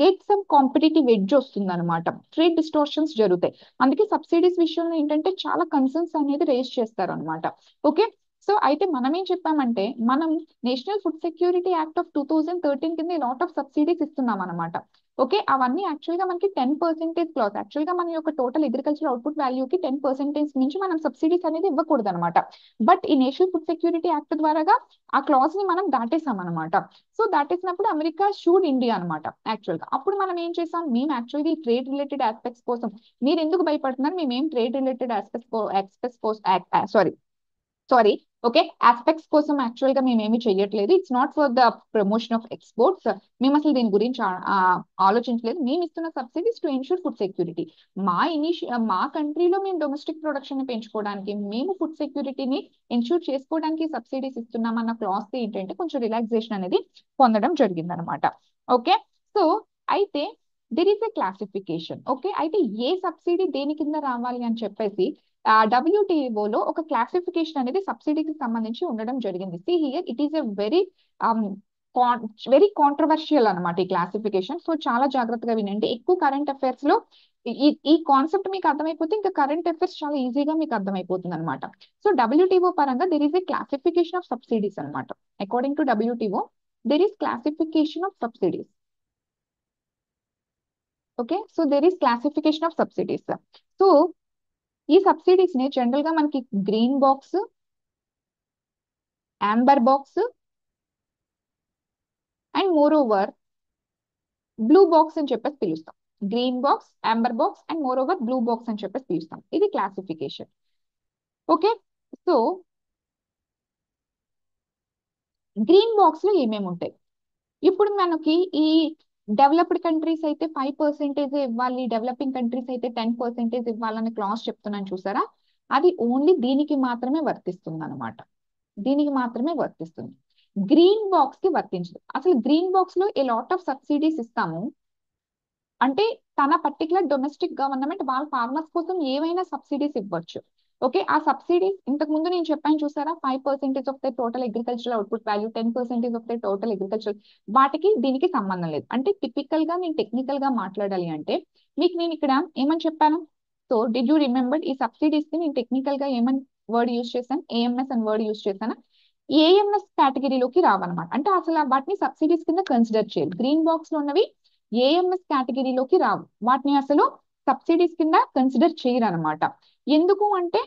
get some competitive edge వస్తుంది అనమాట. ట్రేడ్ డిస్టార్షన్స్ జరుగుతాయి. అందుకే సబ్సిడీస్ విషయంలో ఏంటంటే చాలా కన్సర్న్స్ అనేది రేస్ చేస్తారు అనమాట. ఓకే, సో అయితే మనం ఏం చెప్పామంటే, మనం national food security act of 2013 కింద లాట్ ఆఫ్ సబ్సిడీస్ ఇస్తున్నాం అనమాట. ఓకే, అవన్నీ యాక్చువల్ గా మనకి 10% క్లాస్. యాక్చువల్ గా మన యొక్క టోటల్ అగ్రికల్చర్ అవుట్పుట్ వాల్యూకి 10% నుంచి మనం సబ్సిడీస్ అనేది ఇవ్వకూడదు అనమాట. బట్ ఈ నేషనల్ ఫుడ్ సెక్యూరిటీ యాక్ట్ ద్వారాగా ఆ క్లాజ్ ని మనం దాటేసాం అనమాట. సో దాటేసినప్పుడు అమెరికా షూడ్ ఇండియా అనమాట. యాక్చువల్ గా అప్పుడు మనం ఏం చేసాం? మేము యాక్చువల్గా ఈ ట్రేడ్ రిలేటెడ్ ఆస్పెక్ట్స్ కోసం మీరు ఎందుకు భయపడుతున్నారు? మేమేం trade related sorry okay, aspects కోసం యాక్చువల్ గా మేము ఏమి చెయ్యట్లేదు. It's not for the promotion of exports. మేము అసలు దీని గురించి ఆలోచించలేదు. మేము ఇస్తున్న subsidies to ensure food security. మా కంట్రీలో మేము డొమెస్టిక్ ప్రొడక్షన్ ని పెంచుకోవడానికి, మేము ఫుడ్ సెక్యూరిటీని ఎన్షూర్ చేసుకోవడానికి సబ్సిడీస్ ఇస్తున్నాం అన్న క్లాస్ ఏంటంటే కొంచెం రిలాక్సేషన్ అనేది పొందడం జరిగింది అనమాట. ఓకే, సో అయితే there is a classification. Okay, అయితే ఏ సబ్సిడీ దేని కింద రావాలి అని చెప్పేసి డబ్ల్యూటీఓలో ఒక క్లాసిఫికేషన్ అనేది సబ్సిడీకి సంబంధించి ఉండడం జరిగింది. See here it is a very controversial అనమాట ఈ క్లాసిఫికేషన్. సో చాలా జాగ్రత్తగా వినండి. ఎక్కువ కరెంట్ అఫైర్స్ లో ఈ కాన్సెప్ట్ మీకు అర్థమైపోతే ఇంకా కరెంట్ అఫైర్స్ చాలా ఈజీగా మీకు అర్థమైపోతుంది అనమాట. సో డబ్ల్యూటీఓ పరంగా there is a classification of subsidies అనమాట. According to WTO there is classification of subsidies. Okay, so there is classification of subsidies. So ఈ సబ్సిడీస్ ని జనరల్ గా మనకి green box, amber box and more over blue box అని చెప్పేసి పిలుస్తాం. Green box, amber box and more over blue box అని చెప్పేసి పిలుస్తాం. ఇది classification. Okay, so green box లో ఏమేమి ఉంటాయి? ఇప్పుడు మనకి ఈ డెవలప్డ్ కంట్రీస్ అయితే 5% ఇవ్వాలి, డెవలపింగ్ కంట్రీస్ అయితే 10% ఇవ్వాలని క్లాస్ చెప్తున్నాను చూసారా, అది ఓన్లీ దీనికి మాత్రమే వర్తిస్తుంది అనమాట. దీనికి మాత్రమే వర్తిస్తుంది, గ్రీన్ బాక్స్ కి వర్తించదు. అసలు గ్రీన్ బాక్స్ లో ఏ లాట్ ఆఫ్ సబ్సిడీస్ ఇస్తాము, అంటే తన పర్టికులర్ డొమెస్టిక్ గవర్నమెంట్ వాళ్ళ ఫార్మర్స్ కోసం ఏవైనా సబ్సిడీస్ ఇవ్వచ్చు. ఓకే, ఆ సబ్సిడీస్ ఇంతకు ముందు నేను చెప్పాను చూసారా, 5% of the total agricultural output value, 10% of the total agricultural, వాటికి దీనికి సంబంధం లేదు. అంటే టిపికల్ గా నేను టెక్నికల్ గా మాట్లాడాలి అంటే మీకు నేను ఇక్కడ ఏమని చెప్పాను? సో డిడ్ యూ రిమెంబర్ ఈ సబ్సిడీస్ కి నేను టెక్నికల్ గా ఏమని వర్డ్ యూస్ చేశాను? ఏఎంఎస్ అని వర్డ్ యూస్ చేశాను. ఏఎంఎస్ కేటగిరీలోకి రావన్నమాట, అంటే అసలు వాటిని సబ్సిడీస్ కింద కన్సిడర్ చేయాలి. గ్రీన్ బాక్స్ లో ఉన్నవి ఏఎంఎస్ కేటగిరీలోకి రావు, వాటిని అసలు సబ్సిడీస్ కింద కన్సిడర్ చేయరు అనమాట. ఎందుకు అంటే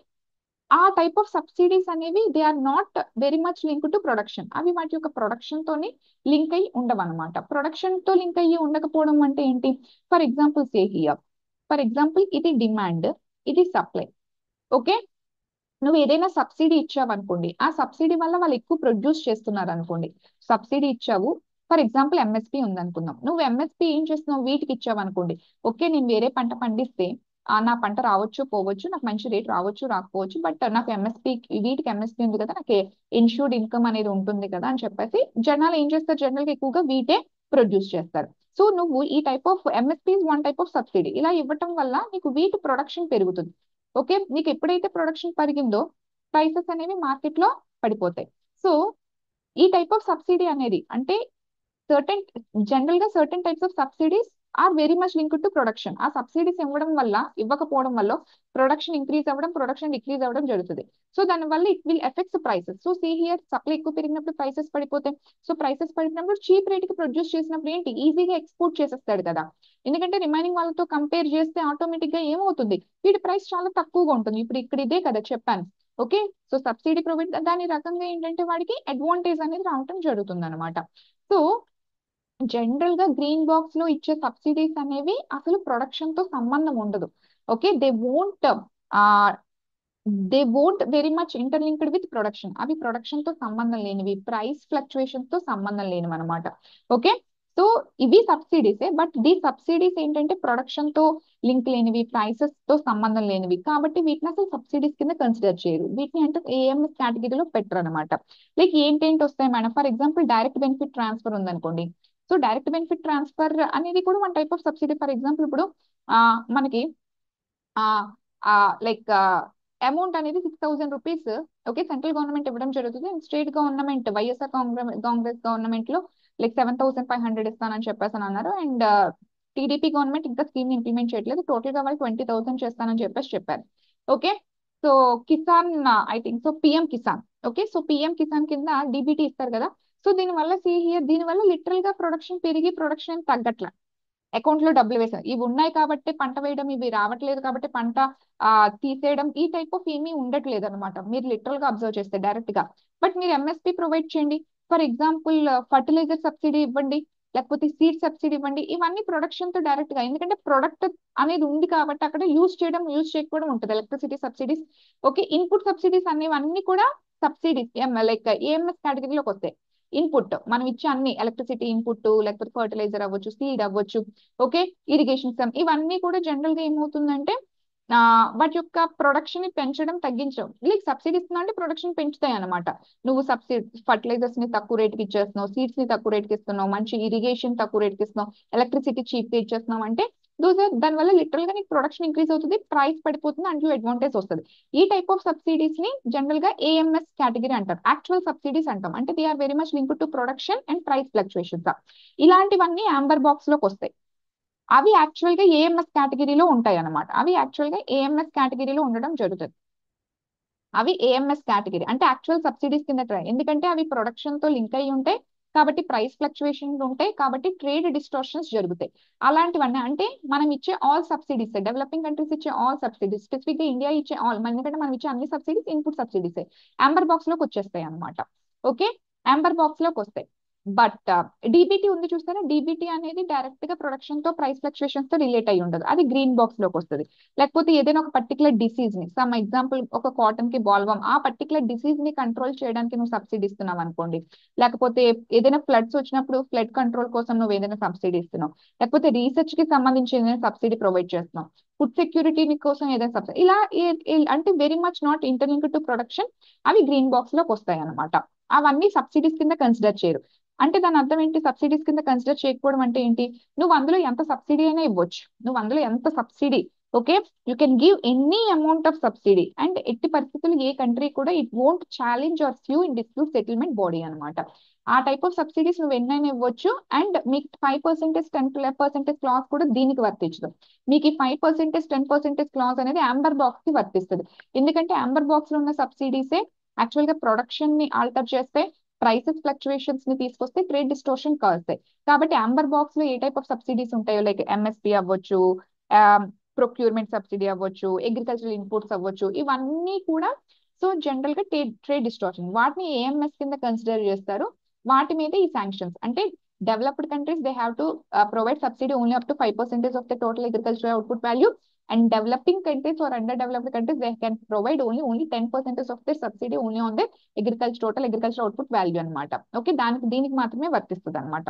ఆ టైప్ ఆఫ్ సబ్సిడీస్ అనేవి they are not very much link to production, అవి వాటి యొక్క ప్రొడక్షన్ తోని లింక్ అయ్యి ఉండవు అనమాట. ప్రొడక్షన్ తో లింక్ అయ్యి ఉండకపోవడం అంటే ఏంటి? For example say here, for example ఇది డిమాండ్, ఇది సప్లై. ఓకే, నువ్వు ఏదైనా సబ్సిడీ ఇచ్చావు అనుకోండి, ఆ సబ్సిడీ వల్ల వాళ్ళు ఎక్కువ ప్రొడ్యూస్ చేస్తున్నారు అనుకోండి, సబ్సిడీ ఇచ్చావు, ఫర్ ఎగ్జాంపుల్ ఎంఎస్పి ఉంది అనుకుందాం, నువ్వు ఎంఎస్పి ఏం చేస్తున్నావు, వీటికి ఇచ్చావు అనుకోండి. ఓకే, నేను వేరే పంట పండిస్తే నా పంట రావచ్చు పోవచ్చు, నాకు మంచి రేట్ రావచ్చు రాకపోవచ్చు, బట్ నాకు ఎంఎస్పి, వీటికి ఎంఎస్పి ఉంది కదా, నాకు ఇన్షూర్డ్ ఇన్కమ్ అనేది ఉంటుంది కదా అని చెప్పేసి జనాలు ఏం చేస్తారు, జనరల్ గా ఎక్కువగా వీటే ప్రొడ్యూస్ చేస్తారు. సో నువ్వు ఈ type of MSP one type of subsidy ఇలా ఇవ్వటం వల్ల నీకు వీటి ప్రొడక్షన్ పెరుగుతుంది. ఓకే, నీకు ఎప్పుడైతే ప్రొడక్షన్ పెరిగిందో ప్రైసెస్ అనేవి మార్కెట్ లో పడిపోతాయి. సో ఈ టైప్ ఆఫ్ సబ్సిడీ అనేది అంటే సర్టెన్, జనరల్ గా certain types of subsidies are very much link to production. ఆ సబ్సిడీస్ ఇవ్వడం వల్ల ఇవ్వకపోవడం వల్ల ప్రొడక్షన్ ఇంక్రీజ్ అవ్వడం, ప్రొడక్షన్ డిక్రీజ్ అవ్వడం జరుగుతుంది. సో దాని వల్ల it will effects prices. So see here, supply ఎక్కువ పెరిగినప్పుడు ప్రైసెస్ పడిపోతాయి. సో ప్రైసెస్ పడినప్పుడు చీప్ రేట్ కి ప్రొడ్యూస్ చేసినప్పుడు ఏంటి, ఈజీగా ఎక్స్పోర్ట్ చేసేస్తాడు కదా, ఎందుకంటే రిమైనింగ్ వాళ్ళతో కంపేర్ చేస్తే ఆటోమేటిక్ గా ఏమవుతుంది, వీటి ప్రైస్ చాలా తక్కువగా ఉంటుంది. ఇప్పుడు ఇక్కడ ఇదే కదా చెప్పాను. ఓకే, సో సబ్సిడీ ప్రొవైడ్ దాని రకంగా ఏంటంటే వాడికి అడ్వాంటేజ్ అనేది రావటం జరుగుతుంది అనమాట. సో జనరల్ గా గ్రీన్ బాక్స్ లో ఇచ్చే సబ్సిడీస్ అనేవి అసలు ప్రొడక్షన్ తో సంబంధం ఉండదు. ఓకే, ఆ they won't very much interlinked with production, అవి ప్రొడక్షన్ తో సంబంధం లేనివి, ప్రైస్ ఫ్లక్చుయేషన్ తో సంబంధం లేనివి అనమాట. ఓకే, సో ఇవి సబ్సిడీసే, బట్ దీ సబ్సిడీస్ ఏంటంటే ప్రొడక్షన్ తో లింక్ లేనివి, ప్రైసెస్ తో సంబంధం లేనివి, కాబట్టి వీటిని అసలు సబ్సిడీస్ కింద కన్సిడర్ చేయరు, వీటిని అంటే ఏఎంఎస్ కేటగిరీలో పెట్టరు అనమాట. లైక్ ఏంటేంటి వస్తాయి madam, for example direct benefit transfer ఉందనుకోండి. సో డైరెక్ట్ బెనిఫిట్ ట్రాన్స్ఫర్ అనేది కూడా one type of subsidy. For example ఇప్పుడు మనకి ఆ లైక్ అమౌంట్ అనేది 6,000 రూపీస్, ఓకే, సెంట్రల్ గవర్నమెంట్ ఇవ్వడం జరుగుతుంది, and state government YSR Congress government లో లైక్ 7,500 ఇస్తానని చెప్పేసి అని అన్నారు. అండ్ టీడీపీ గవర్నమెంట్ ఇంకా స్కీమ్ ఇంప్లిమెంట్ చేయట్లేదు, టోటల్ గా వాళ్ళు 20,000 చేస్తానని చెప్పేసి చెప్పారు. Okay, so Kisan, I think so PM Kisan. Okay, so PM Kisan కింద డిబిటీ ఇస్తారు కదా. సో దీని వల్ల సి హియర్, దీని వల్ల లిటరల్ గా ప్రొడక్షన్ పెరిగి ప్రొడక్షన్ తగ్గట్ల, అకౌంట్ లో డబ్బులు వేసారు, ఇవి ఉన్నాయి కాబట్టి పంట వేయడం, ఇవి రావట్లేదు కాబట్టి పంట తీసేయడం, ఈ టైప్ ఆఫ్ ఏమీ ఉండట్లేదు అనమాట, మీరు లిటరల్ గా అబ్జర్వ్ చేస్తే డైరెక్ట్ గా. బట్ మీరు ఎంఎస్పి ప్రొవైడ్ చేయండి, ఫర్ ఎగ్జాంపుల్ ఫర్టిలైజర్ సబ్సిడీ ఇవ్వండి, లేకపోతే సీడ్ సబ్సిడీ ఇవ్వండి, ఇవన్నీ ప్రొడక్షన్ తో డైరెక్ట్ గా, ఎందుకంటే ప్రొడక్ట్ అనేది ఉంది కాబట్టి అక్కడ యూజ్ చేయడం యూజ్ చేయకపోవడం ఉంటుంది. Electricity subsidies, okay, input subsidies అనేవి అన్ని కూడా సబ్సిడీస్ లైక్ ఏఎంఎస్ కేటగిరీలోకి వస్తాయి. ఇన్పుట్ మనం ఇచ్చే అన్ని ఎలక్ట్రిసిటీ ఇన్పుట్, లేకపోతే ఫర్టిలైజర్ అవ్వచ్చు, సీడ్ అవ్వచ్చు, ఓకే, ఇరిగేషన్ సమ్, ఇవన్నీ కూడా జనరల్ గా ఏమవుతుందంటే వాటి యొక్క ప్రొడక్షన్ ని పెంచడం తగ్గించడం, లైక్ సబ్సిడీ ఇస్తున్నా అంటే ప్రొడక్షన్ పెంచుతాయి అనమాట. నువ్వు సబ్సిడీ ఫర్టిలైజర్స్ ని తక్కువ రేట్ కి ఇచ్చేస్తున్నావు, సీడ్స్ ని తక్కువ రేట్ కి ఇస్తున్నావు, మంచి ఇరిగేషన్ తక్కువ రేట్ కి ఇస్తున్నావు, ఎలక్ట్రిసిటీ చీప్ గా ఇచ్చేస్తున్నావు అంటే దాని వల్ల లిటరల్ గా నీకు ప్రొడక్షన్ ఇంక్రీజ్ అవుతుంది, ప్రైస్ పడిపోతుంది, అంటూ అడ్వాంటేజ్ వస్తుంది. ఈ టైప్ ఆఫ్ సబ్సిడీస్ ని జనరల్ గా ఏఎంఎస్ కేటగిరీ అంటారు, యాక్చువల్ సబ్సిడీస్ అంటాం, అంటే they are very much link to production and price fluctuations. ఇలాంటివన్నీ ఆంబర్ బాక్స్ లోకి వస్తాయి, అవి యాక్చువల్ గా ఏఎంఎస్ కేటగిరీలో ఉంటాయి అనమాట, అవి యాక్చువల్ గా ఏఎంఎస్ కేటగిరీలో ఉండడం జరుగుతుంది. అవి ఏఎంఎస్ కేటగిరీ అంటే యాక్చువల్ సబ్సిడీస్ కింద ఎందుకంటే అవి ప్రొడక్షన్ తో లింక్ అయి ఉంటాయి కాబట్టి, ప్రైస్ ఫ్లక్చుయేషన్ ఉంటాయి కాబట్టి, ట్రేడ్ డిస్టార్షన్స్ జరుగుతాయి. అలాంటివన్నీ అంటే మనం ఇచ్చే ఆల్ సబ్సిడీస్, డెవలపింగ్ కంట్రీస్ ఇచ్చే ఆల్ సబ్సిడీస్, స్పెసిఫిక్ గా ఇండియా ఇచ్చే ఆల్, ఎందుకంటే మనం ఇచ్చే అన్ని subsidies input subsidies amber box లోకి వచ్చేస్తాయి అనమాట. ఓకే, ఆంబర్ బాక్స్ లోకి వస్తాయి. బట్ డీబీటీ ఉంది చూస్తారా, డీబీటీ అనేది డైరెక్ట్ గా ప్రొడక్షన్ తో ప్రైస్ ఫ్లక్చుయేషన్స్ తో రిలేట్ అయి ఉండదు, అది గ్రీన్ బాక్స్ లోకి వస్తుంది. లేకపోతే ఏదైనా ఒక పర్టికులర్ డిసీజ్ ని, సమ్ ఎగ్జాంపుల్ ఒక కాటన్ కి బాల్వమ్, ఆ పర్టికులర్ డిసీజ్ ని కంట్రోల్ చేయడానికి నువ్వు సబ్సిడీ ఇస్తున్నావు అనుకోండి, లేకపోతే ఏదైనా ఫ్లడ్స్ వచ్చినప్పుడు ఫ్లడ్ కంట్రోల్ కోసం నువ్వు ఏదైనా సబ్సిడీ ఇస్తున్నావు, లేకపోతే రీసెర్చ్ కి సంబంధించి ఏదైనా సబ్సిడీ ప్రొవైడ్ చేస్తున్నావు, ఫుడ్ సెక్యూరిటీ కోసం ఏదైనా సబ్సిడీ, ఇలా అంటే very much not interlink to production, అవి గ్రీన్ బాక్స్ లోకి వస్తాయి అనమాట. అవన్నీ సబ్సిడీస్ కింద కన్సిడర్ చేయరు. అంటే దాని అర్థం ఏంటి, సబ్సిడీస్ కింద కన్సిడర్ చేయకపోవడం అంటే ఏంటి, నువ్వు అందులో ఎంత సబ్సిడీ అయినా ఇవ్వచ్చు, నువ్వు అందులో ఎంత subsidy, okay, you can give any amount of subsidy, and ఎట్టి పరిస్థితులు ఏ కంట్రీ కూడా it won't challenge or sue in dispute settlement body అనమాట. ఆ టైప్ ఆఫ్ సబ్సిడీస్ నువ్వు ఎన్నైనా ఇవ్వచ్చు. అండ్ మీకు 5% 10% క్లాస్ కూడా దీనికి వర్తించదు. మీకు ఈ 5% 10% క్లాస్ అనేది ఆంబర్ బాక్స్ కి వర్తిస్తుంది. ఎందుకంటే ఆంబర్ బాక్స్ లో ఉన్న సబ్సిడీసే యాక్చువల్ గా ప్రొడక్షన్ ని ఆల్టర్ చేస్తే, ప్రైసెస్ ఫ్లక్చుయేషన్స్ ని తీసుకొస్తే, ట్రేడ్ డిస్టోర్షన్ కాస్తాయి. కాబట్టి అంబర్ బాక్స్ లో ఏ టైప్ ఆఫ్ సబ్సిడీస్ ఉంటాయో, లైక్ ఎంఎస్పి అవ్వచ్చు, ప్రొక్యూర్మెంట్ సబ్సిడీ అవ్వచ్చు, అగ్రికల్చరల్ ఇన్పుట్స్ అవ్వచ్చు, ఇవన్నీ కూడా సో జనరల్ గా ట్రేడ్ డిస్టార్షన్, వాటిని ఏఎంఎస్ కింద కన్సిడర్ చేస్తారు. వాటి మీద ఈ శాంక్షన్స్ అంటే, developed countries they have to provide subsidy only up to 5% of the total agricultural output value, and developing countries or underdeveloped countries they can provide only 10% of their subsidy only on the total agricultural output value అన్నమాట. Okay, దీనికి మాత్రమే వర్తిస్తుంది అనమాట.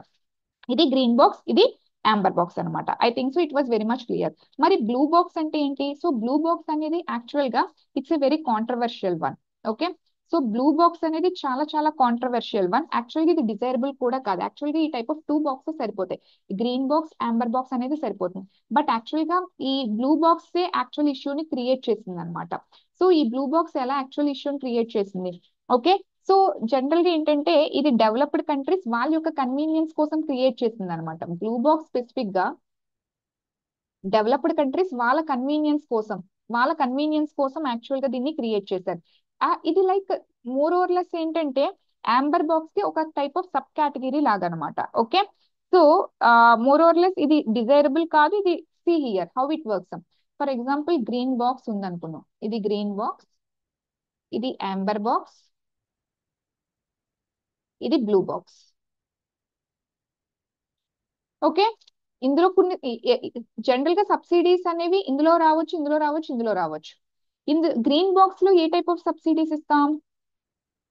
ఇది green box, ఇది amber box అనమాట. I think so it was very much clear. మరి blue box అంటే ఏంటి? సో బ్లూ బాక్స్ అనేది యాక్చువల్ గా it's a very controversial one. Okay, so blue box అనేది చాలా చాలా కాంట్రవర్షియల్ వన్. యాక్చువల్గా ఇది డిజైరబుల్ కూడా కాదు. యాక్చువల్గా ఈ టైప్ ఆఫ్ 2 బాక్సెస్ సరిపోతాయి, గ్రీన్ బాక్స్, ఆంబర్ బాక్స్ అనేది సరిపోతుంది. బట్ యాక్చువల్ గా ఈ బ్లూ బాక్స్ యాక్చువల్ ఇష్యూని క్రియేట్ చేసింది అనమాట. సో ఈ బ్లూ బాక్స్ ఎలా యాక్చువల్ ఇష్యూని క్రియేట్ చేసింది? ఓకే, సో జనరల్ గా ఏంటంటే ఇది డెవలప్డ్ కంట్రీస్ వాళ్ళ యొక్క కన్వీనియన్స్ కోసం క్రియేట్ చేసింది అనమాట. బ్లూ బాక్స్ స్పెసిఫిక్ గా డెవలప్డ్ కంట్రీస్ వాళ్ళ కన్వీనియన్స్ కోసం యాక్చువల్ గా దీన్ని క్రియేట్ చేశారు. ఇది లైక్ మోర్ ఓవర్ లెస్ ఏంటంటే ఆంబర్ బాక్స్ కి ఒక టైప్ ఆఫ్ సబ్ కేటగిరీ లాగా అనమాట. Okay, so more over less ఇది డిజైరబుల్ కాదు. ఇది see here how it works. For example green box ఉందనుకున్నాం, ఇది గ్రీన్ బాక్స్, ఇది ఆంబర్ బాక్స్, ఇది బ్లూ బాక్స్. ఓకే, ఇందులో కొన్ని జనరల్ గా సబ్సిడీస్ అనేవి ఇందులో రావచ్చు, ఇందులో రావచ్చు, ఇందులో రావచ్చు. గ్రీన్ బాక్స్ లో ఏ టైప్ ఆఫ్ సబ్సిడీస్ ఇస్తాం?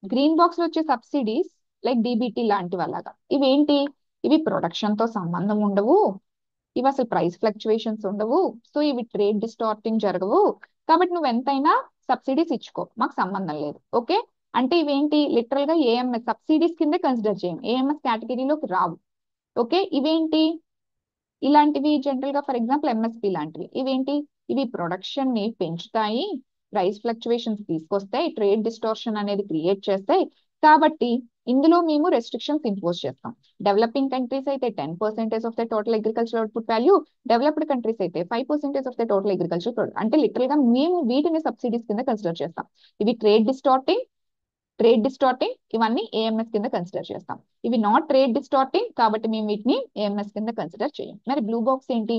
గ్రీన్ బాక్స్ లో వచ్చే సబ్సిడీస్ లైక్ డిబిటీ లాంటివి అలాగా. ఇవేంటి? ఇవి ప్రొడక్షన్ తో సంబంధం ఉండవు, ఇవి అసలు ప్రైస్ ఫ్లక్చుయేషన్స్ ఉండవు, సో ఇవి ట్రేడ్ డిస్టార్టింగ్ జరగవు. కాబట్టి నువ్వు ఎంతైనా సబ్సిడీస్ ఇచ్చుకో, మాకు సంబంధం లేదు. ఓకే, అంటే ఇవేంటి లిటరల్ గా ఏఎంఎస్ సబ్సిడీస్ కిందే కన్సిడర్ చేయం, ఏఎంఎస్ కేటగిరీలోకి రావు. ఓకే, ఇవేంటి? ఇలాంటివి జనరల్ గా ఫర్ ఎగ్జాంపుల్ ఎంఎస్పి లాంటివి, ఇవేంటి? ఇవి ప్రొడక్షన్ ని పెంచుతాయి, ప్రైస్ ఫ్లక్చుయేషన్స్ తీసుకొస్తాయి, ట్రేడ్ డిస్టార్షన్ అనేది క్రియేట్ చేస్తాయి. కాబట్టి ఇందులో మేము రెస్ట్రిక్షన్స్ ఇంపోజ్ చేస్తాం. డెవలపింగ్ కంట్రీస్ అయితే 10% of the total agriculture output value, developed countries అయితే 5% of the total agriculture product. అంటే లిటరల్ గా మేము వీటిని సబ్సిడీస్ కింద కన్సిడర్ చేస్తాం. ఇవి ట్రేడ్ డిస్టార్టింగ్ ఇవన్నీ ఏఎంఎస్ కింద కన్సిడర్ చేస్తాం. ఇవి నాట్ ట్రేడ్ డిస్టార్టింగ్, కాబట్టి మేము వీటిని ఏఎంఎస్ కింద కన్సిడర్ చేయం. మరి బ్లూ బాక్స్ ఏంటి?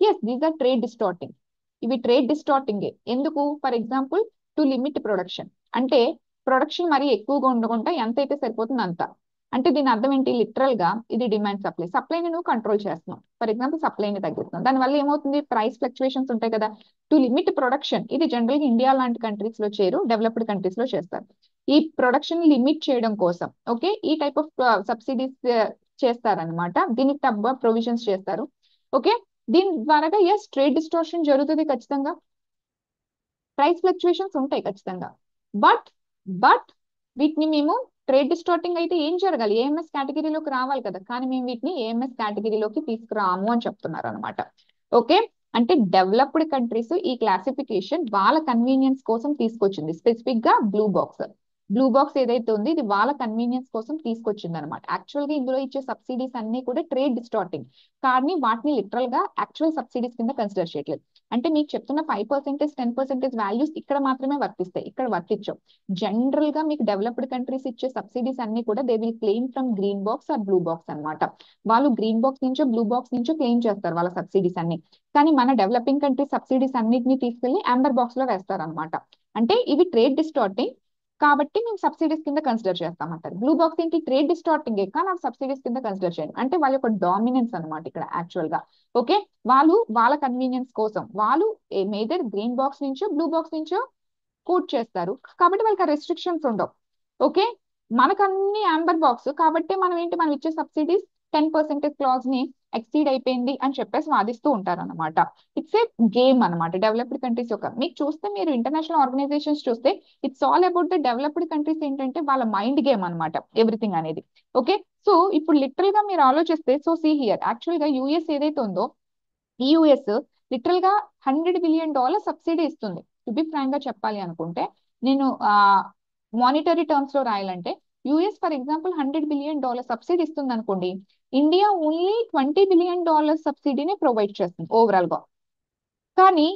Yes, these are trade డిస్టార్టింగ్. ఇవి ట్రేడ్ డిస్టార్టింగ్. ఎందుకు? For example to limit production, అంటే ప్రొడక్షన్ మరి ఎక్కువగా ఉండకుండా ఎంత అయితే సరిపోతుంది అంత. అంటే దీని అర్థం ఏంటి? లిటరల్ గా ఇది డిమాండ్ సప్లైని నువ్వు కంట్రోల్ చేస్తున్నావు. ఫర్ ఎగ్జాంపుల్ సప్లైని తగ్గిస్తున్నావు, దానివల్ల ఏమవుతుంది? ప్రైస్ ఫ్లక్చుయేషన్స్ ఉంటాయి కదా. టు లిమిట్ ప్రొడక్షన్, ఇది జనరల్ గా ఇండియా లాంటి కంట్రీస్ లో చేయరు, డెవలప్డ్ కంట్రీస్ లో చేస్తారు. ఈ ప్రొడక్షన్ లిమిట్ చేయడం కోసం ఓకే ఈ టైప్ ఆఫ్ సబ్సిడీస్ చేస్తారనమాట. దీనికి తగ్గ ప్రొవిజన్స్ చేస్తారు. ఓకే, దీని ద్వారా ఎస్ ట్రేడ్ డిస్టార్షన్ జరుగుతుంది ఖచ్చితంగా, ప్రైస్ ఫ్లక్చుయేషన్స్ ఉంటాయి ఖచ్చితంగా. బట్ బట్ వీటిని మేము ట్రేడ్ డిస్టార్టింగ్ అయితే ఏం జరగాలి? ఏఎంఎస్ కేటగిరీలోకి రావాలి కదా, కానీ మేము వీటిని ఏఎంఎస్ కేటగిరీలోకి తీసుకురాము అని చెప్తున్నారు అనమాట. ఓకే, అంటే డెవలప్డ్ కంట్రీస్ ఈ క్లాసిఫికేషన్ వాళ్ళ కన్వీనియన్స్ కోసం తీసుకొచ్చింది. స్పెసిఫిక్ గా బ్లూ బాక్స్ ఏదైతే ఉంది ఇది వాళ్ళ కన్వీనియన్స్ కోసం తీసుకొచ్చింది అనమాట. యాక్చువల్ గా ఇందులో ఇచ్చే సబ్సిడీస్ అన్ని కూడా ట్రేడ్ డిస్టార్టింగ్, కానీ వాటిని లిటరల్ గా యాక్చువల్ సబ్సిడీస్ కింద కన్సిడర్ చేయట్లేదు. అంటే మీకు చెప్తున్న 5% 10% వాల్యూస్ ఇక్కడ మాత్రమే వర్తిస్తాయి, ఇక్కడ వర్తించవు. జనరల్ గా మీకు డెవలప్డ్ కంట్రీస్ ఇచ్చే సబ్సిడీస్ అన్ని కూడా they will claim from green box or blue box అనమాట. వాళ్ళు గ్రీన్ బాక్స్ నుంచో బ్లూ బాక్స్ నుంచో క్లెయిమ్ చేస్తారు వాళ్ళ సబ్సిడీస్ అన్ని. కానీ మన డెవలపింగ్ కంట్రీస్ సబ్సిడీస్ అన్నిటిని తీసుకెళ్లి ఆంబర్ బాక్స్ లో వేస్తారు అనమాట. అంటే ఇవి ట్రేడ్ డిస్టార్టింగ్, కాబట్టి మేము సబ్సిడీస్ కింద కన్సిడర్ చేస్తామంటారు. బ్లూ బాక్స్ ఏంటి, ట్రేడ్ డిస్టార్టింగ్ కానీ నాకు సబ్సిడీస్ కింద కన్సిడర్ చేయండి అంటే వాళ్ళ యొక్క డామినెన్స్ అనమాట ఇక్కడ యాక్చువల్ గా. ఓకే, వాళ్ళు వాళ్ళ కన్వీనియన్స్ కోసం వాళ్ళు మేజర్ గ్రీన్ బాక్స్ నుంచో బ్లూ బాక్స్ నుంచో కోట్ చేస్తారు కాబట్టి వాళ్ళకి రెస్ట్రిక్షన్స్ ఉండవు. ఓకే, మనకు అన్ని యాంబర్ బాక్స్ కాబట్టి మనం ఏంటి, మనం ఇచ్చే సబ్సిడీస్ 10% క్లాజ్ ని ఎక్సీడ్ అయిపోయింది అని చెప్పేసి వాదిస్తూ ఉంటారు అనమాట. ఇట్స్ ఏ గేమ్ అనమాట డెవలప్డ్ కంట్రీస్ యొక్క. మీకు చూస్తే మీరు ఇంటర్నేషనల్ ఆర్గనైజేషన్స్ చూస్తే it's all about the developed countries ఏంటంటే వాళ్ళ మైండ్ గేమ్ అనమాట ఎవ్రీథింగ్ అనేది. ఓకే, సో ఇప్పుడు లిటరల్ గా మీరు ఆలోచిస్తే, సో సీ హియర్ యాక్చువల్ గా యూఎస్ ఏదైతే ఉందో ఈ యుఎస్ లిటరల్ గా $100 బిలియన్ సబ్సిడీ ఇస్తుంది. టు బి ఫ్రాంక్ గా చెప్పాలి అనుకుంటే, నేను మానిటరీ టర్మ్స్ లో రాయాలంటే US for example $100 billion subsidy ఇస్తుంది అనుకోండి, ఇండియా ఓన్లీ $20 బిలియన్ సబ్సిడీని ప్రొవైడ్ చేస్తుంది ఓవరాల్ గా. కానీ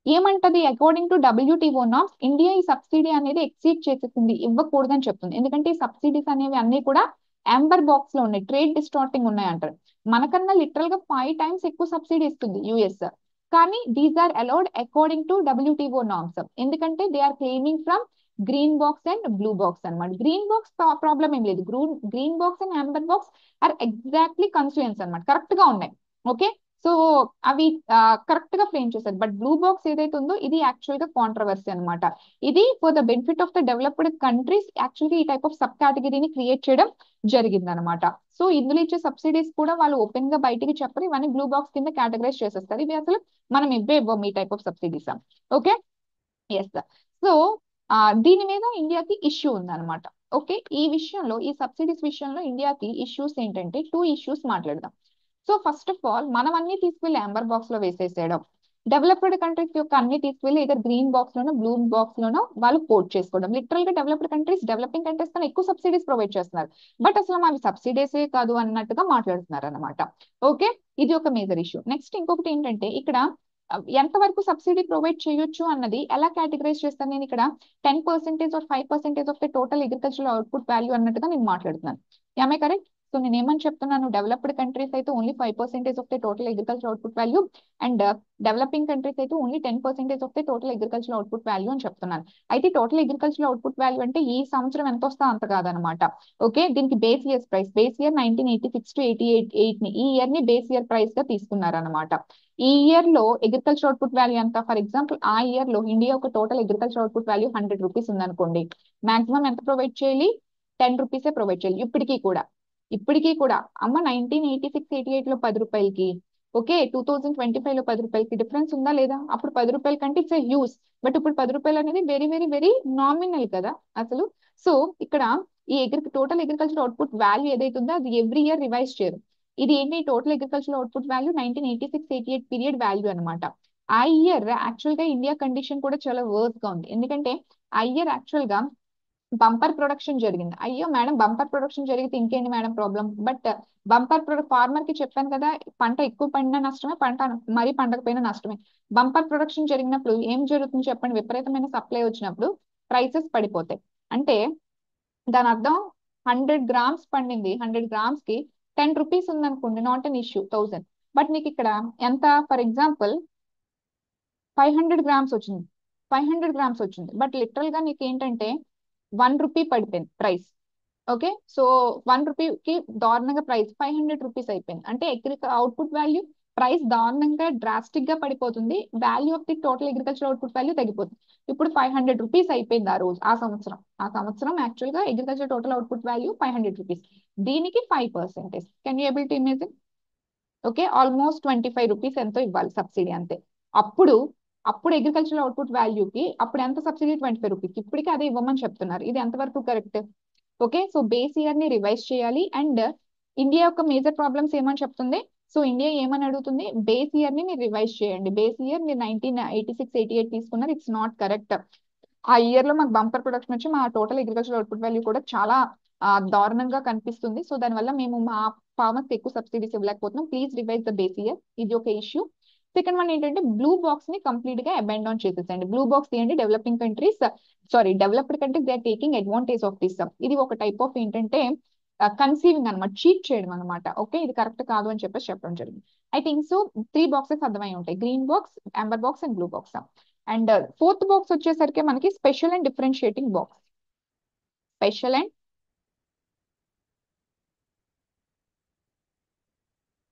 ఏమంటది, according to WTO norms India ఈ సబ్సిడీ అనేది ఎక్సీడ్ చేసేసింది, ఇవ్వకూడదని చెప్తుంది. ఎందుకంటే ఈ సబ్సిడీస్ అనేవి అన్ని కూడా అంబర్ బాక్స్ లో ఉన్నాయి, ట్రేడ్ డిస్టార్టింగ్ ఉన్నాయి అంటారు. మనకన్నా లిటరల్ గా 5 times ఎక్కువ సబ్సిడీ ఇస్తుంది యుఎస్. కానీ these are allowed according to WTO norms, ఎందుకంటే they are claiming from green box and blue box అనమాట. గ్రీన్ బాక్స్ ప్రాబ్లం ఏం లేదు, green box and amber box are exactly constituents అనమాట, correct గా ఉన్నాయి. ఓకే, సో అవి correct గా frame చేశారు. బట్ బ్లూ బాక్స్ ఏదైతే ఉందో ఇది యాక్చువల్ గా కాంట్రవర్సీ అనమాట. ఇది for the benefit of the developed countries యాక్చువల్గా ఈ టైప్ ఆఫ్ సబ్ కేటగిరీని క్రియేట్ చేయడం జరిగింది అనమాట. సో ఇందులో ఇచ్చే సబ్సిడీస్ కూడా వాళ్ళు ఓపెన్ గా బయటికి చెప్పరు, ఇవన్నీ బ్లూ బాక్స్ కింద కేటగరైజ్ చేసేస్తారు. ఇవి అసలు మనం ఇవ్వం ఈ type of subsidies. Okay, yes. So దీని మీద ఇండియాకి ఇష్యూ ఉందన్నమాట. ఓకే, ఈ విషయంలో ఈ సబ్సిడీస్ విషయంలో ఇండియాకి ఇష్యూస్ ఏంటంటే 2 ఇష్యూస్ మాట్లాడదాం. సో ఫస్ట్ ఆఫ్ ఆల్ మనం అన్ని తీసుకెళ్లి అంబర్ బాక్స్ లో వేసేసేయడం, డెవలప్డ్ కంట్రీస్ యొక్క అన్ని తీసుకెళ్లి ఇదర్ గ్రీన్ బాక్స్ లోనో బ్లూ బాక్స్ లోనో వాళ్ళు కోట్ చేసుకోవడం. లిటరల్ గా డెవలప్డ్ కంట్రీస్ డెవలపింగ్ కంట్రీస్ కన్నా ఎక్కువ సబ్సిడీస్ ప్రొవైడ్ చేస్తున్నారు, బట్ అసలు అవి సబ్సిడీసే కాదు అన్నట్టుగా మాట్లాడుతున్నారు అనమాట. ఓకే, ఇది ఒక మేజర్ ఇష్యూ. నెక్స్ట్ ఇంకొకటి ఏంటంటే ఇక్కడ ఎంత వరకు సబ్సిడీ ప్రొవైడ్ చేయొచ్చు అన్నది ఎలా కేటగరైజ్ చేస్తాను నేను ఇక్కడ, 10% or 5% of the total agricultural output value అన్నట్టుగా నేను మాట్లాడుతున్నాను. Am I correct? సో నేను ఏమని చెప్తున్నాను, డెవలప్డ్ కంట్రీస్ అయితే only 5% of the total agriculture output value and developing countries అయితే only 10% of the total agriculture output value అని చెప్తున్నాను. అయితే టోటల్ అగ్రికల్చర్ అవుట్పుట్ వాల్యూ అంటే ఈ సంవత్సరం ఎంత వస్తా అంత కాదనమాట. ఓకే, దీనికి base year price, base year 1986 to 88 ని ఈ ఇయర్ ని బేస్ ఇయర్ ప్రైస్ గా తీసుకున్నారనమాట. ఈ ఇయర్ లో అగ్రికల్చర్ అవుట్పుట్ వాల్యూ ఎంత, ఫర్ ఎగ్జాంపుల్ ఆ ఇయర్ లో ఇండియా ఒక total agriculture output value 100 rupees ఉందనుకోండి, మాక్సిమం ఎంత ప్రొవైడ్ చేయాలి, 10 రూపీసే ప్రొవైడ్ చేయాలి. ఇప్పటికీ కూడా అమ్మ 1986-88 లో 10 రూపాయలకి, ఓకే 2025 లో 10 రూపాయలకి డిఫరెన్స్ ఉందా లేదా? అప్పుడు 10 రూపాయల కంటే ఇట్స్ హ్యూజ్, బట్ ఇప్పుడు 10 రూపాయలు అనేది వెరీ వెరీ వెరీ నామినల్ కదా అసలు. సో ఇక్కడ ఈ టోటల్ అగ్రికల్చర్ అవుట్పుట్ వాల్యూ ఏదైతే ఉందో అది ఎవ్రీ ఇయర్ రివైజ్ చేయరు. ఇది ఏంటి, total agriculture output value 1986-88 period value అనమాట. ఆ ఇయర్ యాక్చువల్ గా ఇండియా కండిషన్ కూడా చాలా వర్స్ గా ఉంది, ఎందుకంటే ఆ ఇయర్ యాక్చువల్ గా బంపర్ ప్రొడక్షన్ జరిగింది. అయ్యో మేడం బంపర్ ప్రొడక్షన్ జరిగితే ఇంకేంటి madam problem, but bumper product farmer కి చెప్పాను కదా, పంట ఎక్కువ పండినా నష్టమే, పంట మరీ పండకపోయినా నష్టమే. బంపర్ ప్రొడక్షన్ జరిగినప్పుడు ఏం జరుగుతుంది చెప్పండి, విపరీతమైన సప్లై వచ్చినప్పుడు ప్రైసెస్ పడిపోతాయి. అంటే దాని అర్థం 100 గ్రామ్స్ పండింది, 100 గ్రామ్స్ కి 10 రూపీస్ ఉందనుకోండి, నాట్ అన్ ఇష్యూ 1000. బట్ నీకు ఇక్కడ ఎంత, ఫర్ ఎగ్జాంపుల్ 500 గ్రామ్స్ వచ్చింది, బట్ లిటరల్ గా నీకు ఏంటంటే 1 రూపీ పడిపోయింది ప్రైస్. ఓకే, సో 1 రూపీకి దారుణంగా ప్రైస్ 500 రూపీస్ అయిపోయింది. అంటే అవుట్పుట్ వాల్యూ ప్రైస్ దారుణంగా డ్రాస్టిక్ గా పడిపోతుంది, value of the total agriculture output value తగ్గిపోతుంది. ఇప్పుడు 500 రూపీస్ అయిపోయింది ఆ రోజు, ఆ సంవత్సరం యాక్చువల్ గా agriculture total output value 500 rupees, దీనికి 5%. Can you able to imagine? Okay, almost 25 rupees ఎంతో ఇవ్వాలి సబ్సిడీ అంతే. అప్పుడు అప్పుడు అగ్రికల్చర్ అవుట్పుట్ వాల్యూకి అప్పుడు ఎంత సబ్సిడీ, 25 రూపీస్, ఇప్పటికీ అదే ఇవ్వమని చెప్తున్నారు. ఇది ఎంతవరకు correct? Okay, so base year ని రివైజ్ చేయాలి. అండ్ ఇండియా యొక్క మేజర్ ప్రాబ్లమ్స్ ఏమని చెప్తుంది, సో ఇండియా ఏమని అడుగుతుంది, బేస్ ఇయర్ ని మీరు రివైజ్ చేయండి. బేస్ ఇయర్ మీరు 1986-88 తీసుకున్నారు, ఇట్స్ నాట్ కరెక్ట్. ఆ ఇయర్ లో మాకు బంపర్ ప్రొడక్షన్ వచ్చి మా టోటల్ అగ్రికల్చర్ అవుట్పుట్ వాల్యూ కూడా చాలా దారుణంగా కనిపిస్తుంది. సో దానివల్ల మేము మా ఫార్మర్స్ ఎక్కువ సబ్సిడీస్ ఇవ్వలేకపోతున్నాం, please revise the base year. ఇది ఒక ఇష్యూ. సెకండ్ వన్ ఏంటంటే బ్లూ బాక్స్ ని కంప్లీట్ గా అబాండాన్ చేసేసండి. బ్లూ బాక్స్ ఏంటి, developed countries they are taking advantage of this. ఇది ఒక టైప్ ఆఫ్ ఏంటంటే కన్సీవింగ్ అనమాట, చీట్ చేయడం అనమాట. ఓకే, ఇది కరెక్ట్ కాదు అని చెప్పేసి చెప్పడం జరిగింది. ఐ థింక్ సో 3 బాక్సెస్ అర్థమై ఉంటాయి, green box, amber box and blue box. And fourth box వచ్చేసరికి మనకి special and differentiating box. Special and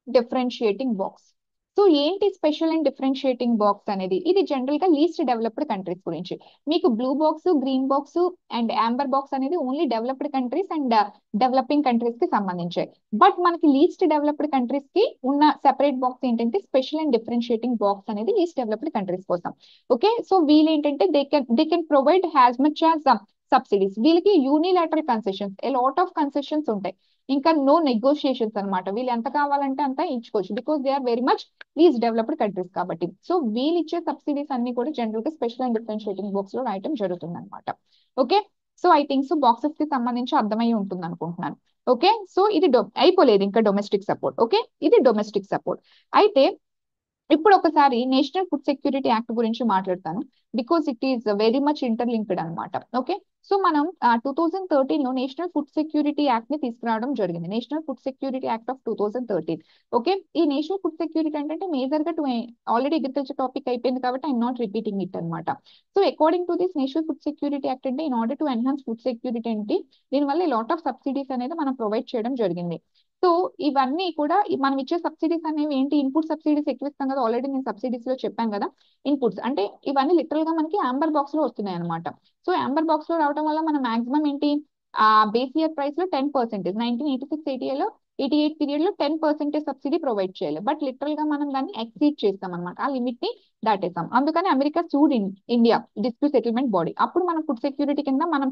differentiating box. So ఏంటి స్పెషల్ అండ్ డిఫరెన్షియేటింగ్ బాక్స్ అనేది? ఇది జనరల్ గా లీస్ట్ డెవలప్డ్ కంట్రీస్ గురించి. మీకు blue box, green box and amber box అనేది only developed countries and developing countries కి సంబంధించాయి. బట్ మనకి లీస్ట్ డెవలప్డ్ కంట్రీస్ కి ఉన్న సెపరేట్ బాక్స్ ఏంటంటే స్పెషల్ అండ్ డిఫరెన్షియేటింగ్ బాక్స్ అనేది లీస్ట్ డెవలప్డ్ కంట్రీస్ కోసం. ఓకే, సో వీళ్ళు ఏంటంటే they can provide has much as subsidies. వీళ్ళకి unilateral concessions, a lot of concessions ఉంటాయి. ఇంకా నో నెగోషియేషన్స్ అనమాట. వీళ్ళు ఎంత కావాలంటే అంత ఇచ్చుకోవచ్చు, because they are very much least developed countries కాబట్టి. సో వీళ్ళు ఇచ్చే సబ్సిడీస్ అన్ని కూడా జనరల్ గా స్పెషల్ అండ్ డిఫరెన్షియేటింగ్ బాక్స్ లో రాయటం జరుగుతుంది అనమాట. Okay, so I think so boxes కి సంబంధించి అర్థమై ఉంటుంది అనుకుంటున్నాను. ఓకే, సో ఇది అయిపోలేదు ఇంకా డొమెస్టిక్ సపోర్ట్. ఓకే, ఇది డొమెస్టిక్ సపోర్ట్. అయితే ఇప్పుడు ఒకసారి నేషనల్ ఫుడ్ సెక్యూరిటీ యాక్ట్ గురించి మాట్లాడతాను, because it is very much interlinked అనమాట. ఓకే, సో మనం 2013 లో నేషనల్ ఫుడ్ సెక్యూరిటీ యాక్ట్ ని తీసుకురావడం జరిగింది. National food security act of 2013. Okay, ఈ నేషనల్ ఫుడ్ సెక్యూరిటీ అంటే మేజర్ గా ఆల్రెడీ అగ్రికల్చర్ టాపిక్ అయిపోయింది కాబట్టి ఐఎమ్ నాట్ రిపీటింగ్ ఇట్ అనమాట. So according to this national food security act అంటే in order to enhance food security ఏంటి, దీనివల్ల lot of subsidies అనేది మనం ప్రొవైడ్ చేయడం జరిగింది. సో ఇవన్నీ కూడా మనం ఇచ్చే సబ్సిడీస్ అనేవి ఏంటి, ఇన్పుట్ సబ్సిడీస్ ఎక్కువ ఇస్తాం కదా, ఆల్రెడీ నేను సబ్సిడీస్ లో చెప్పాను కదా. ఇన్పుట్స్ అంటే ఇవన్నీ లిటరల్ గా మనకి యాంబర్ బాక్స్ లో వస్తున్నాయి అనమాట. సో యాంబర్ బాక్స్ లో రావడం వల్ల మనం మాక్సిమం ఏంటి, ఆ బేస్ ఇయర్ ప్రైస్ లో 10%, 1986-88లో 88 పీరియడ్ లో 10% సబ్సిడీ ప్రొవైడ్ చేయాలి. బట్ లిటరల్ గా మనం దాన్ని ఎక్సీడ్ చేస్తాం అనమాట, ఆ లిమిట్ ని దాటేస్తాం. అందుకని America sued India dispute settlement body. అప్పుడు మనం ఫుడ్ సెక్యూరిటీ కింద మనం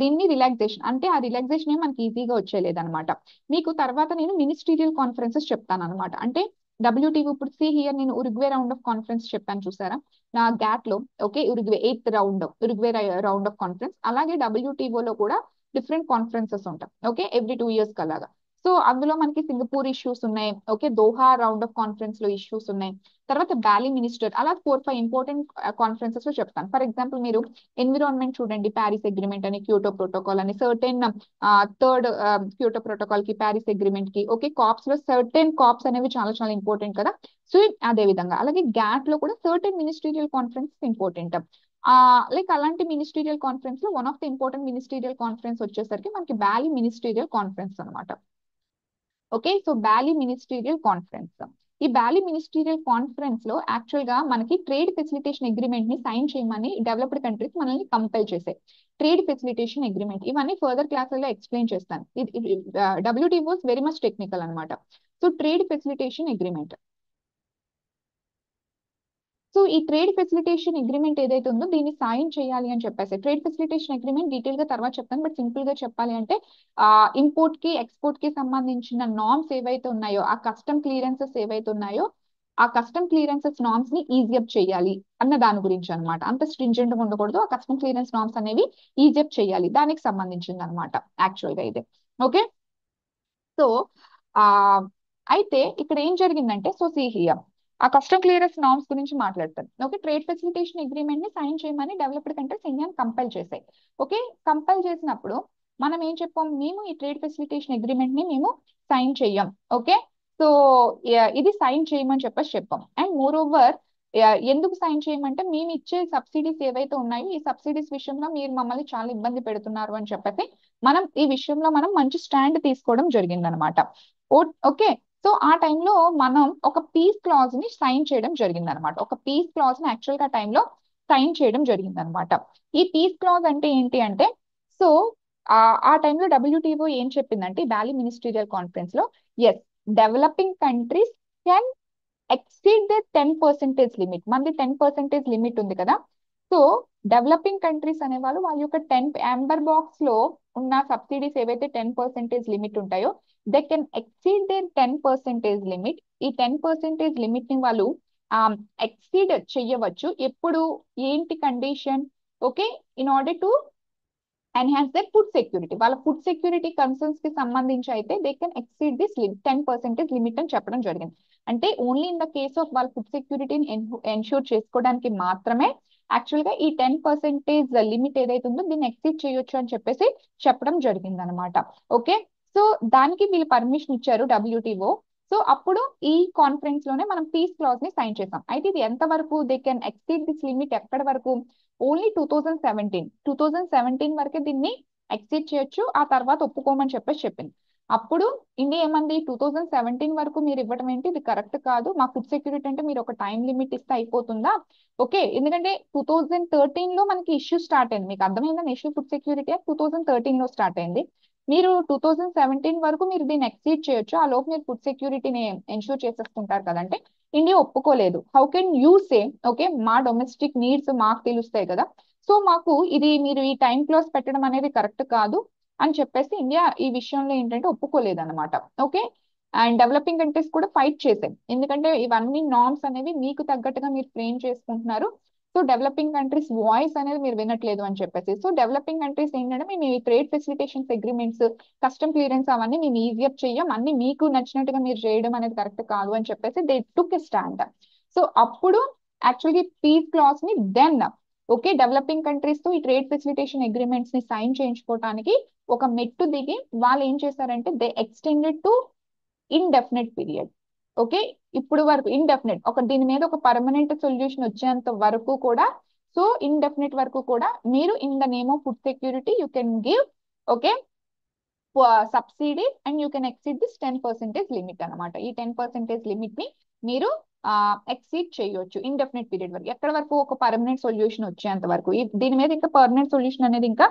దీన్ని రిలాక్సేషన్, అంటే ఆ రిలాక్సేషన్ ఏం మనకి ఈజీగా వచ్చేలేదన్నమాట. మీకు తర్వాత నేను మినిస్టీరియల్ కాన్ఫరెన్సెస్ చెప్తాను అనమాట. అంటే డబ్ల్యూటీఓ, ఇప్పుడు సి హియర్ నేను ఉరుగ్వే రౌండ్ ఆఫ్ కాన్ఫరెన్స్ చెప్పాను చూసారా నా గ్యాట్ లో. Okay, Uruguay 8th round, Uruguay round of conference. అలాగే డబ్ల్యూటీఓ లో కూడా డిఫరెంట్ కాన్ఫరెన్సెస్ ఉంటాయి. ఓకే, ఎవ్రీ 2 years అలాగా. సో అందులో మనకి సింగపూర్ ఇష్యూస్ ఉన్నాయి. Okay, Doha round of conference లో ఇష్యూస్ ఉన్నాయి. తర్వాత బ్యాలీ మినిస్టర్, అలా 4-5 ఇంపార్టెంట్ కాన్ఫరెన్సెస్ లో చెప్తాను. ఫర్ ఎగ్జాంపుల్ మీరు ఎన్విరాన్మెంట్ చూడండి, ప్యారిస్ అగ్రిమెంట్ అని, క్యోటో ప్రోటోకాల్ అని, సర్టెన్ థర్డ్ క్యోటో ప్రోటోకాల్ కి, ప్యారిస్ అగ్రిమెంట్ కి. ఓకే, కాప్స్ లో సర్టెన్ కాప్స్ అనేవి చాలా చాలా ఇంపార్టెంట్ కదా. సో అదే విధంగా అలాగే గ్యాట్ లో కూడా certain ministerial conference important. Like అలాంటి మినిస్టీరియల్ కాన్ఫరెన్స్ లో one of the important ministerial conference వచ్చేసరికి మనకి బ్యాలీ మినిస్టీరియల్ కాన్ఫరెన్స్ అనమాట. Okay, so belly ministerial conference. ఈ బ్యాలీ మినిస్టీరియల్ కాన్ఫరెన్స్ లో యాక్చువల్ గా మనకి ట్రేడ్ ఫెసిలిటేషన్ అగ్రిమెంట్ ని సైన్ చేయమని డెవలప్డ్ కంట్రీస్ మనల్ని కంపెల్ చేసాయి. ట్రేడ్ ఫెసిలిటేషన్ అగ్రిమెంట్ ఇవన్నీ ఫర్దర్ క్లాసుల్లో ఎక్స్ప్లెయిన్ చేస్తాను. డబ్ల్యూటీఓ వెరీ మచ్ టెక్నికల్ అనమాట. So trade facilitation agreement. So ఈ ట్రేడ్ ఫెసిలిటేషన్ అగ్రిమెంట్ ఏదైతే ఉందో దీన్ని సాయం చేయాలి అని చెప్పేసి, ట్రేడ్ ఫెసిలిటేషన్ అగ్రిమెంట్ డీటెయిల్ గా తర్వాత చెప్తాను. బట్ సింపుల్ గా చెప్పాలి అంటే ఇంపోర్ట్ కి ఎక్స్పోర్ట్ కి సంబంధించిన నార్మ్స్ ఏవైతే ఉన్నాయో, ఆ కస్టమ్ క్లియరెన్సెస్ ఏవైతే ఉన్నాయో, ఆ కస్టమ్ క్లియరెన్సెస్ నార్మ్స్ ని ఈజీఅప్ చేయాలి అన్న దాని గురించి అనమాట. అంత స్ట్రింజెంట్ గా ఉండకూడదు, ఆ కస్టమ్ క్లియరెన్స్ నార్మ్స్ అనేవి ఈజీఅప్ చేయాలి, దానికి సంబంధించింది అనమాట యాక్చువల్ గా ఇది. ఓకే, సో ఆ అయితే ఇక్కడ ఏం జరిగిందంటే, సో సి హియర్ ఆ కస్టమ్ క్లియరెన్స్ నార్మ్స్ గురించి మాట్లాడతారు. ఓకే, ట్రేడ్ ఫెసిలిటేషన్ అగ్రిమెంట్ ని సైన్ చేయమని డెవలప్డ్ కంట్రీస్ ఇండియాని కంపల్ చేశాయి. ఓకే, కంపల్ చేసినప్పుడు మనం ఏం చెప్పాం, మేము ఈ ట్రేడ్ ఫెసిలిటేషన్ అగ్రిమెంట్ ని మేము సైన్ చెయ్యం. ఓకే, సో ఇది సైన్ చేయమని చెప్పేసి చెప్పాం. అండ్ మోర్ ఓవర్ ఎందుకు సైన్ చేయమంటే, మేము ఇచ్చే సబ్సిడీస్ ఏవైతే ఉన్నాయో ఈ సబ్సిడీస్ విషయంలో మీరు మమ్మల్ని చాలా ఇబ్బంది పెడుతున్నారు అని చెప్పేసి మనం ఈ విషయంలో మనం మంచి స్టాండ్ తీసుకోవడం జరిగింది అనమాట. ఓకే, సో ఆ టైంలో మనం ఒక పీస్ క్లాజ్ ని సైన్ చేయడం జరిగింది అనమాట. ఒక పీస్ క్లాజ్ ని యాక్చువల్ గా టైంలో సైన్ చేయడం జరిగింది అనమాట. ఈ పీస్ క్లాజ్ అంటే ఏంటి అంటే, సో ఆ టైంలో డబ్ల్యూటీఓ ఏం చెప్పిందంటే బ్యాలీ మినిస్టీరియల్ కాన్ఫరెన్స్ లో, yes developing countries can exceed the 10% limit. మనది 10% లిమిట్ ఉంది కదా. సో డెవలపింగ్ కంట్రీస్ అనే వాళ్ళు వాళ్ళ యొక్క 10 యాంబర్ బాక్స్ లో ఉన్న సబ్సిడీస్ ఏవైతే 10% లిమిట్ ఉంటాయో, they can exceed their 10% limit. ఈ 10% లిమిట్ ని వాళ్ళు ఎక్సీడ్ చెయ్యవచ్చు. ఎప్పుడు, ఏంటి condition? Okay, in order to enhance their food security, వాళ్ళ ఫుడ్ సెక్యూరిటీ కన్సర్న్స్ కి సంబంధించి అయితే they can exceed this 10% limit అని చెప్పడం జరిగింది. అంటే only in the case of వాళ్ళ ఫుడ్ సెక్యూరిటీని ఎన్షూర్ చేసుకోవడానికి మాత్రమే యాక్చువల్ గా ఈ 10% లిమిట్ ఏదైతే ఉందో దీన్ని ఎక్సీడ్ చేయొచ్చు అని చెప్పేసి చెప్పడం జరిగింది అనమాట. ఓకే, సో దానికి వీళ్ళు పర్మిషన్ ఇచ్చారు డబ్ల్యూటీఓ. సో అప్పుడు ఈ కాన్ఫరెన్స్ లోనే మనం పీస్ క్లాజ్ ని సైన్ చేసాం. అయితే ఇది ఎంత వరకు they can exceed this limit, ఎక్కడి వరకు? ఓన్లీ 2017 వరకే దీన్ని ఎక్సీడ్ చేయొచ్చు, ఆ తర్వాత ఒప్పుకోమని చెప్పేసి చెప్పింది. అప్పుడు ఇండియా ఏమంది, 2017 వరకు మీరు ఇవ్వడం ఏంటి, ఇది కరెక్ట్ కాదు, మా ఫుడ్ సెక్యూరిటీ అంటే మీరు ఒక టైం లిమిట్ ఇస్తే అయిపోతుందా. ఓకే, ఎందుకంటే 2013 లో మనకి ఇష్యూ స్టార్ట్ అయింది, మీకు అర్థమైందని ఇష్యూ ఫుడ్ సెక్యూరిటీ 2013 లో స్టార్ట్ అయింది. మీరు 2017 వరకు మీరు దీన్ని ఎక్సీడ్ చేయొచ్చు, ఆ లోపు మీరు ఫుడ్ సెక్యూరిటీని ఎన్షూర్ చేసేసుకుంటారు కదంటే ఇండియా ఒప్పుకోలేదు. How can you say, okay మా డొమెస్టిక్ నీడ్స్ మాకు తెలుస్తాయి కదా, సో మాకు ఇది మీరు ఈ టైం క్లాస్ పెట్టడం అనేది కరెక్ట్ కాదు అని చెప్పేసి ఇండియా ఈ విషయంలో ఏంటంటే ఒప్పుకోలేదు అనమాట. ఓకే, అండ్ డెవలపింగ్ కంట్రీస్ కూడా ఫైట్ చేసాయి, ఎందుకంటే ఇవన్నీ నార్మ్స్ అనేవి మీకు తగ్గట్టుగా మీరు ఫ్రేమ్ చేసుకుంటున్నారు, సో డెవలపింగ్ కంట్రీస్ వాయిస్ అనేది మీరు వినట్లేదు అని చెప్పేసి. సో డెవలపింగ్ కంట్రీస్ ఏంటంటే మేము ఈ trade facilitations agreements, custom clearance అవన్నీ మేము ఈజియర్ చెయ్యం, అన్ని మీకు నచ్చినట్టుగా మీరు చేయడం అనేది కరెక్ట్ కాదు అని చెప్పేసి they took a stand. So అప్పుడు యాక్చువల్గా పీస్ క్లాస్ ని దెన్ ఓకే డెవలపింగ్ కంట్రీస్ తో ఈ ట్రేడ్ ఫెసిలిటేషన్ అగ్రిమెంట్స్ ని సైన్ చేయించుకోవడానికి ఒక మెట్టు దిగి వాళ్ళు ఏం చేశారంటే they extended to indefinite period. Okay, ఇప్పుడు వరకు ఇండెఫినెట్, ఒక దీని మీద ఒక పర్మనెంట్ సొల్యూషన్ వచ్చేంత వరకు కూడా, సో ఇండెఫినెట్ వరకు కూడా మీరు in the name of food security you can give okay subsidy and you can exceed this 10% limit అనమాట. ఈ 10% లిమిట్ ని మీరు ఎక్సీడ్ చేయొచ్చు ఇండెఫినెట్ పీరియడ్ వరకు, ఎక్కడ వరకు ఒక పర్మనెంట్ సొల్యూషన్ వచ్చేంత వరకు. దీని మీద ఇంకా పర్మనెంట్ సొల్యూషన్ అనేది ఇంకా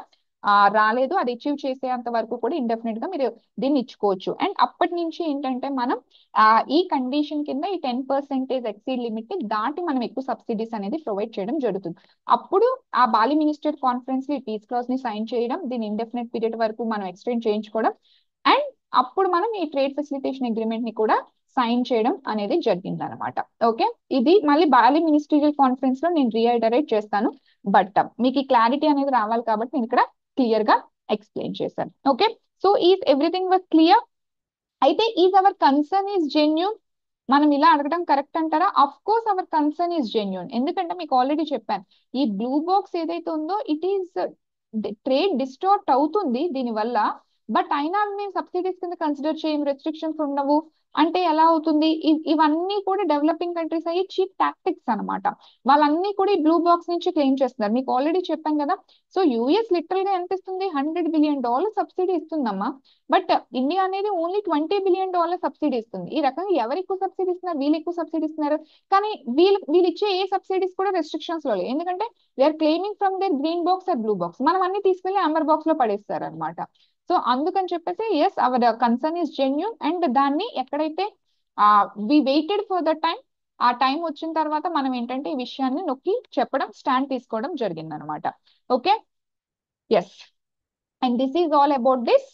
రాలేదు, అది అచీవ్ చేసేంత వరకు కూడా ఇండెఫినెట్ గా మీరు దీన్ని ఇచ్చుకోవచ్చు. అండ్ అప్పటి నుంచి ఏంటంటే మనం ఈ కండిషన్ కింద ఈ 10% ఎక్సీడ్ లిమిట్ ని దాటి మనం ఎక్కువ సబ్సిడీస్ అనేది ప్రొవైడ్ చేయడం జరుగుతుంది. అప్పుడు ఆ బాలి మినిస్టర్ కాన్ఫరెన్స్ లో ఈ పీస్ క్లాస్ ని సైన్ చేయడం, దీని ఇండెఫినెట్ పీరియడ్ వరకు మనం ఎక్స్టెండ్ చేయించుకోవడం, అండ్ అప్పుడు మనం ఈ ట్రేడ్ ఫెసిలిటేషన్ అగ్రిమెంట్ ని కూడా సైన్ చేయడం అనేది జరిగింది అనమాట. ఓకే, ఇది మళ్ళీ బాలి మినిస్ట్రియల్ కాన్ఫరెన్స్ లో నేను రీఐటరేట్ చేస్తాను, బట్ మీకు ఈ క్లారిటీ అనేది రావాలి కాబట్టి నేను ఇక్కడ క్లియర్ గా ఎక్స్ప్లెయిన్ చేశాను. Okay, so is everything was clear. అయితే is our concern is genuine, మనం ఇలా అడగడం కరెక్ట్ అంటారా? Of course our concern is genuine, ఎందుకంటే మీకు ఆల్రెడీ చెప్పాను ఈ బ్లూ బాక్స్ ఏదైతే ఉందో ఇట్ ఈస్ ట్రేడ్ డిస్టార్ట్ అవుతుంది దీని వల్ల, బట్ అయినా మేము సబ్సిడీస్ కింద కన్సిడర్ చేయం, రెస్ట్రిక్షన్స్ ఉండవు అంటే ఎలా అవుతుంది? ఇవన్నీ కూడా డెవలపింగ్ కంట్రీస్ అయ్యి చీప్ టాక్టిక్స్ అనమాట, వాళ్ళన్నీ కూడా ఈ బ్లూ బాక్స్ నుంచి క్లెయిమ్ చేస్తున్నారు. మీకు ఆల్రెడీ చెప్పాను కదా, సో యూఎస్ లిటరల్ గా ఎంత ఇస్తుంది, $100 బిలియన్ సబ్సిడీ ఇస్తుందమ్మా, బట్ ఇండియా అనేది ఓన్లీ $20 బిలియన్ సబ్సిడీ ఇస్తుంది. ఈ రకంగా ఎవరు ఎక్కువ సబ్సిడీ ఇస్తున్నారు, వీళ్ళు ఎక్కువ సబ్సిడీ ఇస్తున్నారు, కానీ వీళ్ళు ఇచ్చే ఏ సబ్సిడీస్ కూడా రెస్ట్రిక్షన్స్ లో లేవు, ఎందుకంటే they are claiming from their green box or blue box, మనం అన్ని తీసుకెళ్లి అంబర్ బాక్స్ లో పడేస్తారు అనమాట. సో అందుకని చెప్పేసి yes our concern is genuine, and దాన్ని ఎక్కడైతే we waited for the time, ఆ టైం వచ్చిన తర్వాత మనం ఏంటంటే ఈ విషయాన్ని నొక్కి చెప్పడం, స్టాండ్ తీసుకోవడం జరిగింది అనమాట. Okay, yes, and this is all about this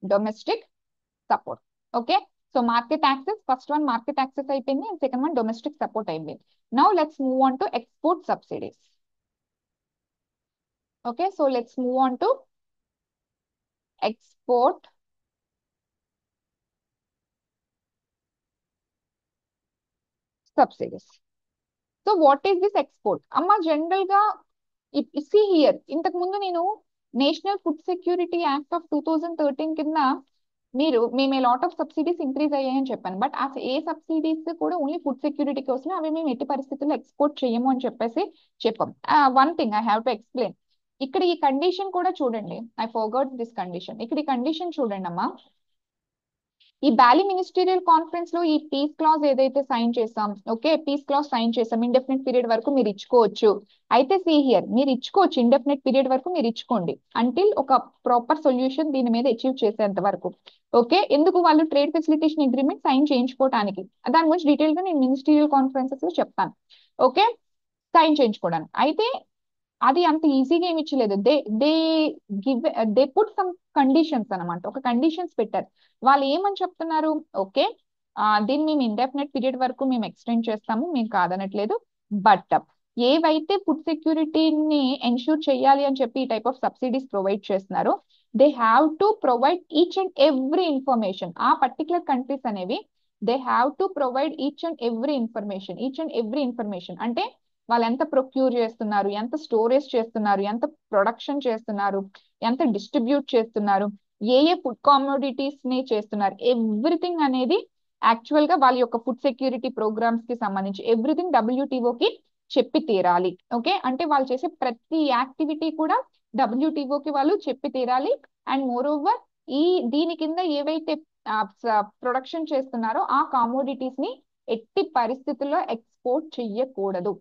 domestic support. Okay, so market access, first one market access అయిపోయింది, and second one domestic support అయిపోయింది. Now let's move on to export subsidies. Okay, so let's move on to export subsidies. So what is this export అమ్మా? General గా see here, ఇంతకు ముందు నేను national food security act of 2013 కింద మేము lot of subsidies increase అయ్యాయని చెప్పాను, but ఆ ఏ సబ్సిడీస్ కూడా ఓన్లీ ఫుడ్ సెక్యూరిటీ కోసమే, అవి మేము ఎట్టి పరిస్థితుల్లో ఎక్స్పోర్ట్ చేయము అని చెప్పేసి చెప్పాం. One thing I have to explain, ఇక్కడ ఈ కండిషన్ కూడా చూడండి, ఐ ఫర్గాట్ దిస్ కండిషన్, ఇక్కడ ఈ కండిషన్ చూడండి అమ్మా. ఈ బాలి మినిస్టీరియల్ కాన్ఫరెన్స్ లో ఈ పీస్ క్లాజ్ ఏదైతే సైన్ చేసాం, ఓకే పీస్ క్లాజ్ సైన్ చేసాం, ఇండెఫినెట్ పీరియడ్ వరకు మీరు ఇచ్చుకోవచ్చు. అయితే సి హియర్, మీరు ఇచ్చుకోవచ్చు ఇండెఫినెట్ పీరియడ్ వరకు మీరు ఇచ్చుకోండి, అంటిల్ ఒక ప్రాపర్ సొల్యూషన్ దీని మీద అచీవ్ చేసేంత వరకు. ఓకే, ఎందుకు వాళ్ళు ట్రేడ్ ఫెసిలిటేషన్ అగ్రిమెంట్ సైన్ చేయించుకోవడానికి, దాని గురించి డీటెయిల్ గా నేను మినిస్టీరియల్ కాన్ఫరెన్సెస్ లో చెప్తాను. ఓకే, సైన్ చేయించుకోవడానికి అయితే అది అంత ఈజీగా ఏమి ఇచ్చలేదు, they give they put some conditions అనమాట, ఒక కండిషన్స్ పెట్టారు. వాళ్ళు ఏమని చెప్తున్నారు, ఓకే దీన్ని మేము ఇండెఫినెట్ పీరియడ్ వరకు మేము ఎక్స్టెండ్ చేస్తాము, మేము కాదనట్లేదు, బట్ ఏవైతే ఫుడ్ సెక్యూరిటీని ఎన్ష్యూర్ చేయాలి అని చెప్పి ఈ టైప్ ఆఫ్ సబ్సిడీస్ ప్రొవైడ్ చేస్తున్నారో they have to provide each and every information, ఆ పర్టికులర్ కంట్రీస్ అనేవి they have to provide each and every information అంటే వాళ్ళు ఎంత ప్రొక్యూర్ చేస్తున్నారు, ఎంత స్టోరేజ్ చేస్తున్నారు, ఎంత ప్రొడక్షన్ చేస్తున్నారు, ఎంత డిస్ట్రిబ్యూట్ చేస్తున్నారు, ఏ ఫుడ్ కామోడిటీస్ ని చేస్తున్నారు, ఎవ్రీథింగ్ అనేది యాక్చువల్ గా వాళ్ళ యొక్క ఫుడ్ సెక్యూరిటీ ప్రోగ్రామ్స్ కి సంబంధించి ఎవ్రీథింగ్ డబ్ల్యూటీఓకి చెప్పి తీరాలి. ఓకే, అంటే వాళ్ళు చేసే ప్రతి యాక్టివిటీ కూడా డబ్ల్యూటీఓకి వాళ్ళు చెప్పి తీరాలి. అండ్ మోర్ ఓవర్ ఈ దీని కింద ఏవైతే ప్రొడక్షన్ చేస్తున్నారో ఆ కామోడిటీస్ ని ఎట్టి పరిస్థితుల్లో ఎక్స్పోర్ట్ చెయ్యకూడదు.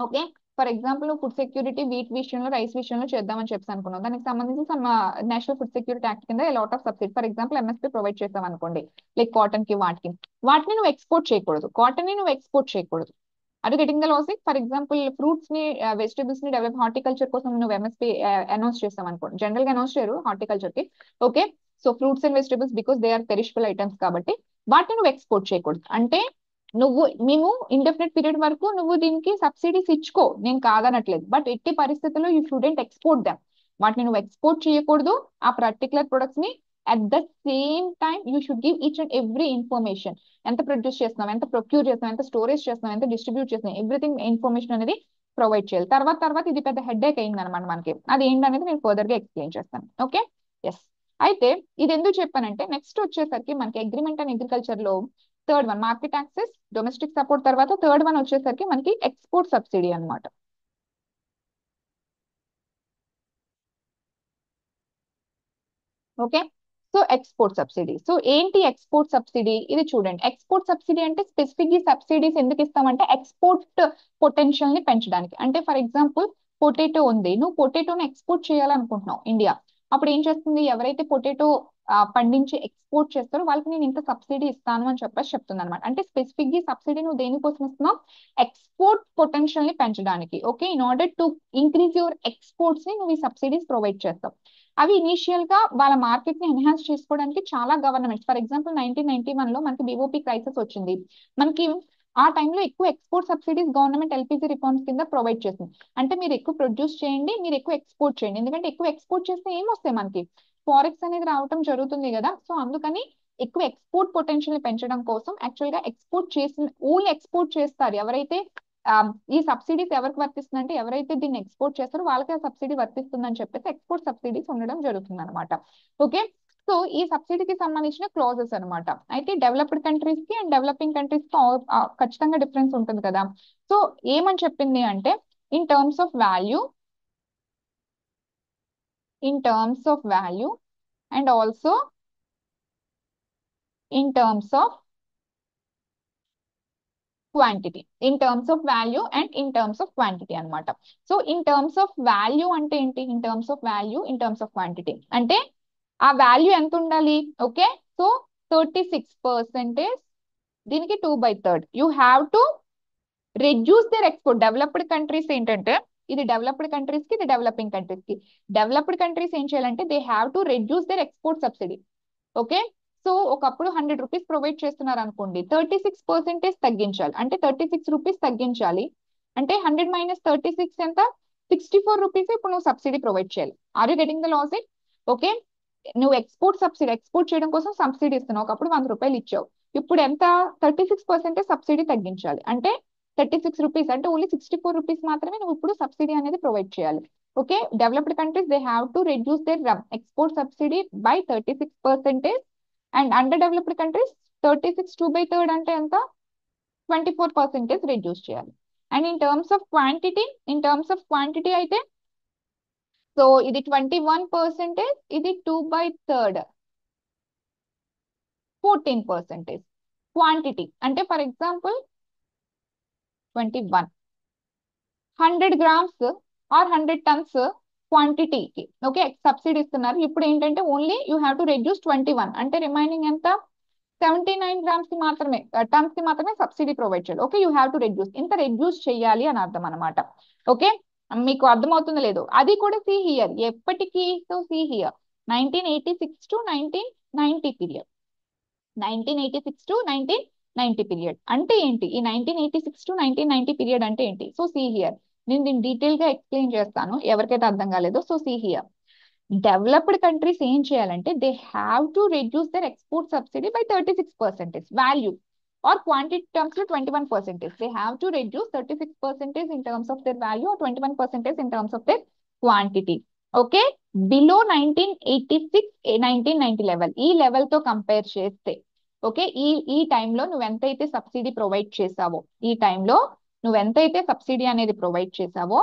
Okay, for example food security wheat విషయంలో రైస్ విషయంలో చేద్దామని చెప్పి అనుకున్నాం. దానికి సంబంధించి some national food security act కింద lot of subsidy for example MSP provide చేస్తాం అనుకోండి, లైక్ కాటన్ కి వాటిని నువ్వు ఎక్స్పోర్ట్ చేయకూడదు, కాటన్ ని నువ్వు ఎక్స్పోర్ట్ చేయకూడదు. అది getting the logic. For example fruits ని వెజిటబుల్స్ ని డెవలప్ హార్టికల్చర్ కోసం నువ్వు ఎంఎస్పీ అనౌన్స్ చేస్తాం అనుకోండి, జనరల్ గా అనౌన్స్ చేయరు హార్టికల్చర్ కి. Okay, so fruits and vegetables because they are perishable items కాబట్టి వాటిని నువ్వు ఎక్స్పోర్ట్ చేయకూడదు. అంటే మేము ఇండెఫినెట్ పీరియడ్ వరకు నువ్వు దీనికి సబ్సిడీస్ ఇచ్చుకో, నేను కాదనట్లేదు, బట్ ఎట్టి పరిస్థితుల్లో యూ షుడెంట్ ఎక్స్పోర్ట్ దెమ్. వాటిని నువ్వు ఎక్స్పోర్ట్ చేయకూడదు. ఆ పర్టికులర్ ప్రొడక్ట్స్ ని at the same time you should give each and every information. ఎంత ప్రొడ్యూస్ చేస్తున్నాం, ఎంత ప్రొక్యూర్ చేస్తున్నాం, ఎంత స్టోరేజ్ చేస్తున్నాం, ఎంత డిస్ట్రిబ్యూట్ చేస్తున్నాం, ఎవ్రీథింగ్ ఇన్ఫర్మేషన్ అనేది ప్రొవైడ్ చేయాలి. తర్వాత ఇది పెద్ద హెడ్ఏక్ అయింది అనమాట మనకి. అది ఏంటనేది నేను ఫర్దర్ గా ఎక్స్ప్లెయిన్ చేస్తాను. Okay, yes. అయితే ఇది ఎందుకు చెప్పానంటే నెక్స్ట్ వచ్చేసరికి మనకి అగ్రిమెంట్ అండ్ అగ్రికల్చర్ లో third one market access, domestic support, తర్వాత థర్డ్ వన్ వచ్చేసరికి మనకి ఎక్స్పోర్ట్ సబ్సిడీ అనమాట. Okay, so export subsidy. So ఏంటి ఎక్స్పోర్ట్ సబ్సిడీ? ఇది చూడండి, ఎక్స్పోర్ట్ సబ్సిడీ అంటే స్పెసిఫిక్ గా సబ్సిడీస్ ఎందుకు ఇస్తామంటే ఎక్స్పోర్ట్ పొటెన్షియల్ ని పెంచడానికి. అంటే ఫర్ ఎగ్జాంపుల్ పొటాటో ఉంది, నువ్వు పొటాటోని ఎక్స్పోర్ట్ చేయాలనుకుంటున్నావు ఇండియా, అప్పుడు ఏం చేస్తుంది, ఎవరైతే పొటాటో పండించి ఎక్స్పోర్ట్ చేస్తారో వాళ్ళకి నేను ఇంత సబ్సిడీ ఇస్తాను అని చెప్పేసి చెప్తుంది అనమాట. అంటే స్పెసిఫిక్ గా సబ్సిడీ నువ్వు దేనికోసం ఇస్తున్నావు, ఎక్స్పోర్ట్ పొటెన్షియల్ ని పెంచడానికి. Okay, in order to increase your exports ని నువ్వు ఈ సబ్సిడీస్ ప్రొవైడ్ చేస్తావు. అవి ఇనీషియల్ గా వాళ్ళ మార్కెట్ ని ఎన్హాన్స్ చేసుకోవడానికి చాలా గవర్నమెంట్స్, ఫర్ ఎగ్జాంపుల్ 1991 లో మనకి బిఓపి క్రైసిస్ వచ్చింది, మనకి ఆ టైంలో ఎక్కువ export subsidies government LPG reforms కింద ప్రొవైడ్ చేసింది. అంటే మీరు ఎక్కువ ప్రొడ్యూస్ చేయండి, మీరు ఎక్కువ ఎక్స్పోర్ట్ చేయండి, ఎందుకంటే ఎక్కువ ఎక్స్పోర్ట్ చేస్తే ఏమొస్తాయి మనకి, ఫారెక్స్ అనేది రావటం జరుగుతుంది కదా. సో అందుకని ఎక్కువ ఎక్స్పోర్ట్ పొటెన్షియల్ పెంచడం కోసం యాక్చువల్ గా ఎక్స్పోర్ట్ చేసిన ఓన్లీ ఎక్స్పోర్ట్ చేస్తారు ఎవరైతే ఈ సబ్సిడీస్ ఎవరికి వర్తిస్తుందంటే ఎవరైతే దీన్ని ఎక్స్పోర్ట్ చేస్తారో వాళ్ళకి ఆ సబ్సిడీ వర్తిస్తుందని చెప్పేసి ఎక్స్పోర్ట్ సబ్సిడీస్ ఉండడం జరుగుతుంది అనమాట. ఓకే, సో ఈ సబ్సిడీకి సంబంధించిన క్లాజెస్ అనమాట. అయితే డెవలప్డ్ కంట్రీస్ కి అండ్ డెవలపింగ్ కంట్రీస్ కి ఖచ్చితంగా డిఫరెన్స్ ఉంటుంది కదా. సో ఏమని చెప్పింది అంటే in terms of value, in terms of value and also in terms of quantity, in terms of value and in terms of quantity అనమాట. So in terms of value అంటే ఏంటి, in terms of value in terms of quantity అంటే ఆ value ఎంత ఉండాలి. Okay, so 36%, దీనికి 2/3 you have to reduce their export. Developed countries ఏంటంటే ఇది డెవలప్డ్ కంట్రీస్ కి, ఇది డెవలపింగ్ కంట్రీస్ కి. డెవలప్డ్ కంట్రీస్ ఏం చేయాలంటే they have to reduce their export subsidy. Okay, so ఒకప్పుడు 100 రూపీస్ ప్రొవైడ్ చేస్తున్నారు అనుకోండి, 36% తగ్గించాలి. అంటే 36 రూపీస్ తగ్గించాలి అంటే 100 - 36 ఎంత, 64 రూపీస్ ఇప్పుడు నువ్వు సబ్సిడీ ప్రొవైడ్ చేయాలి. Are you getting the logic? Okay, నువ్వు ఎక్స్పోర్ట్ సబ్సిడీ ఎక్స్పోర్ట్ చేయడం కోసం సబ్సిడీ ఇస్తున్నావు, ఒకప్పుడు 100 రూపాయలు ఇచ్చావు, ఇప్పుడు ఎంత, 36% సబ్సిడీ తగ్గించాలి. అంటే 36 రూపీస్ అంటే ఓన్లీ 64 రూపీస్ మాత్రమే నువ్వు ఇప్పుడు సబ్సిడీ అనేది ప్రొవైడ్ చేయాలి. Okay, developed countries they have to reduce their export subsidy by 36%. And under developed countries 36 2/3 అంటే ఎంత, 24% రెడ్యూస్ చేయాలి. And in terms of quantity అయితే సో ఇది 21%, ఇది 2/3 14%. క్వాంటిటీ అంటే for example 21 100 grams or 100 tons క్వాంటిటీకి ఓకే సబ్సిడీ ఇస్తున్నారు. ఇప్పుడు ఏంటంటే only you have to reduce 21 అంటే రిమైనింగ్ ఎంత, 79 గ్రామ్స్ కి మాత్రమే టన్స్ కి మాత్రమే సబ్సిడీ ప్రొవైడ్ చేయాలి. Okay, you have to reduce, ఇంత రెడ్యూస్ చేయాలి అని అర్థం అనమాట. ఓకే, మీకు అర్థమవుతుందో లేదో, అది కూడా సి హియర్ ఎప్పటికీ. So see here 1986 to 1990 period, 1986 to 1990 period అంటే ఏంటి, ఈ 1986 to 1990 పీరియడ్ అంటే ఏంటి. సో సి హియర్ నేను దీన్ని డీటెయిల్ గా ఎక్స్ప్లెయిన్ చేస్తాను ఎవరికైతే అర్థం కాలేదో. So see here developed countries ఏం చేయాలంటే they have to reduce their export subsidy by 36%, value or quantity terms లో 21%. They have to reduce 36% in terms of their value or 21% in terms of their quantity. Okay, below 1986 1990 level, ఈ level తో compare చేస్తే okay ఈ ఈ టైంలో నువ్వు ఎంతైతే subsidy provide చేసావో ఈ టైంలో నువ్వు ఎంతైతే సబ్సిడీ అనేది ప్రొవైడ్ చేసావో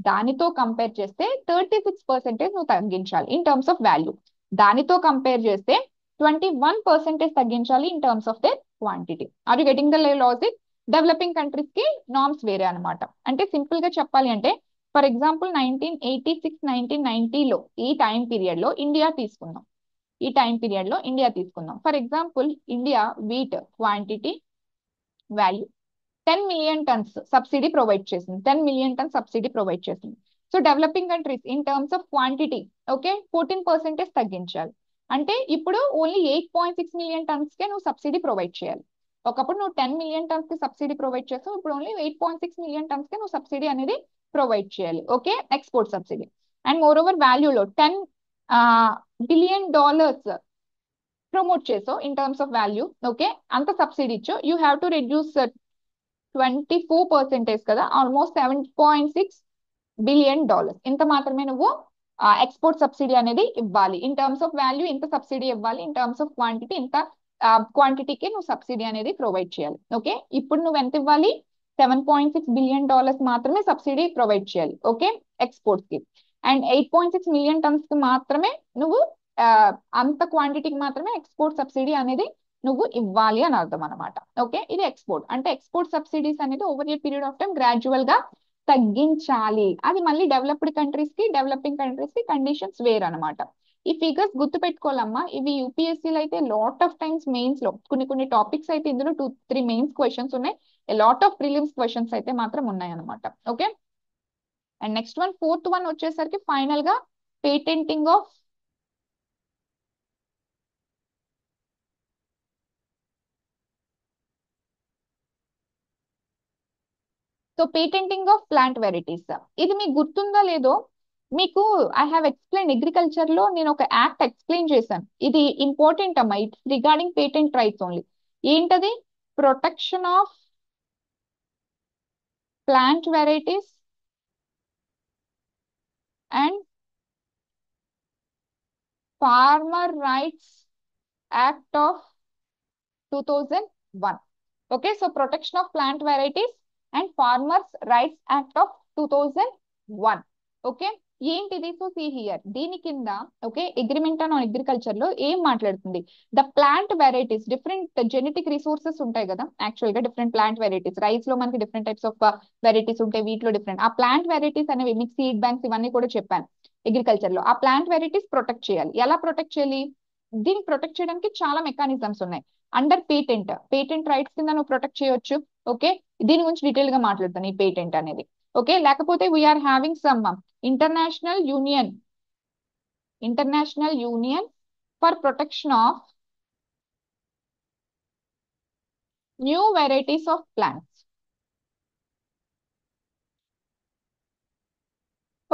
దానితో కంపేర్ చేస్తే 36% నువ్వు తగ్గించాలి ఇన్ టర్మ్స్ ఆఫ్ వాల్యూ. దానితో కంపేర్ చేస్తే 21% తగ్గించాలి in terms of the quantity. Are you getting the logic? Developing countries కి నార్మ్స్ వేరే అనమాట. అంటే సింపుల్ గా చెప్పాలి అంటే ఫర్ ఎగ్జాంపుల్ 1986 1990లో ఈ టైం పీరియడ్ లో ఇండియా తీసుకుందాం. For example India wheat quantity value 10 million tons subsidy provide చేసింది. 10 మిలియన్ టన్స్ సబ్సిడీ ప్రొవైడ్ చేసింది. So developing countries in terms of quantity okay 14% తగ్గించాలి. అంటే ఇప్పుడు ఓన్లీ 8.6 మిలియన్ టన్స్ కే నువ్వు సబ్సిడీ ప్రొవైడ్ చేయాలి. ఒకప్పుడు నువ్వు 10 మిలియన్ టన్స్ కి సబ్సిడీ ప్రొవైడ్ చేస్తావు, ఇప్పుడు ఓన్లీ 8.6 మిలియన్ టన్స్ కే నువ్వు సబ్సిడీ అనేది ప్రొవైడ్ చేయాలి. Okay, export subsidy. And more over వాల్యూలో $10 బిలియన్ ప్రమోట్ చేసావు in terms of value. Okay, అంత సబ్సిడీ ఇచ్చు. యూ హ్యావ్ టు రిడ్యూస్ 24% కదా, ఆల్మోస్ట్ $7.6 బిలియన్. ఇంత మాత్రమే నువ్వు ఎక్స్పోర్ట్ సబ్సిడీ అనేది ఇవ్వాలి. ఇన్ టర్మ్స్ ఆఫ్ వాల్యూ ఇంత సబ్సిడీ ఇవ్వాలి, ఇన్ టర్మ్స్ ఆఫ్ క్వాంటిటీ ఇంత క్వాంటిటీకి నువ్వు సబ్సిడీ అనేది ప్రొవైడ్ చేయాలి. ఓకే, ఇప్పుడు నువ్వు ఎంత ఇవ్వాలి? $7.6 బిలియన్ మాత్రమే సబ్సిడీ ప్రొవైడ్ చేయాలి. ఓకే, ఎక్స్పోర్ట్స్ కి. అండ్ 8.6 మిలియన్ టన్స్ కి మాత్రమే నువ్వు అంత క్వాంటిటీకి మాత్రమే ఎక్స్పోర్ట్ సబ్సిడీ అనేది నువ్వు ఇవ్వాలి అని అర్థం అనమాట. ఓకే, ఇది ఎక్స్పోర్ట్ అంటే ఎక్స్పోర్ట్ సబ్సిడీస్ అనేది over a period of time gradual గా తగ్గించాలి. అది మళ్ళీ డెవలప్డ్ కంట్రీస్ కి డెవలపింగ్ కంట్రీస్ కి కండిషన్స్ వేరు అనమాట. ఈ ఫిగర్స్ గుర్తు పెట్టుకోవాలమ్మా. ఇవి యూపీఎస్సీలో అయితే లాట్ ఆఫ్ టైమ్స్ మెయిన్స్ లో కొన్ని టాపిక్స్ అయితే ఇందులో 2-3 మెయిన్స్ క్వశ్చన్స్ ఉన్నాయి. లాట్ ఆఫ్ ప్రిలిమ్స్ క్వశ్చన్స్ అయితే మాత్రం ఉన్నాయి అనమాట. Okay, and next one fourth one వచ్చేసరికి ఫైనల్ గా పేటెంటింగ్ ఆఫ్ ప్లాంట్ వెరైటీస్. ఇది మీకు గుర్తుందో లేదో, మీకు ఐ హావ్ ఎక్స్ప్లెయిన్ అగ్రికల్చర్ లో నేను ఒక యాక్ట్ ఎక్స్ప్లెయిన్ చేశాను. ఇది ఇంపార్టెంట్ అమ్మా. It's regarding patent rights only. ఏంటది? Protection of plant varieties and farmer rights act of 2001. Okay, so protection of plant varieties and farmers rights act of 2001. Okay, ఏంటిది? So see here, దీని కింద okay agreement on agriculture లో ఏం మాట్లాడుతుంది? The plant varieties, different genetic resources ఉంటాయి కదా actual గా, different plant varieties. Rice లో మనకి డిఫరెంట్ టైప్స్ ఆఫ్ వెరైటీస్ ఉంటాయి, వీటిలో డిఫరెంట్. ఆ ప్లాంట్ వెరైటీస్ అనేవి మీకు సీడ్ బ్యాంక్స్ ఇవన్నీ కూడా చెప్పాను అగ్రికల్చర్ లో. ఆ ప్లాంట్ వెరైటీస్ ప్రొటెక్ట్ చేయాలి. ఎలా ప్రొటెక్ట్ చేయాలి? దీన్ని ప్రొటెక్ట్ చేయడానికి చాలా మెకానిజమ్స్ ఉన్నాయి. అండర్ పేటెంట్ రైట్స్ కింద నువ్వు ప్రొటెక్ట్ చేయొచ్చు. ఓకే, దీని గురించి డీటెయిల్ గా మాట్లాడతాను ఈ పేటెంట్ అనేది. ఓకే, లేకపోతే we are having some international union for protection of new varieties of plants.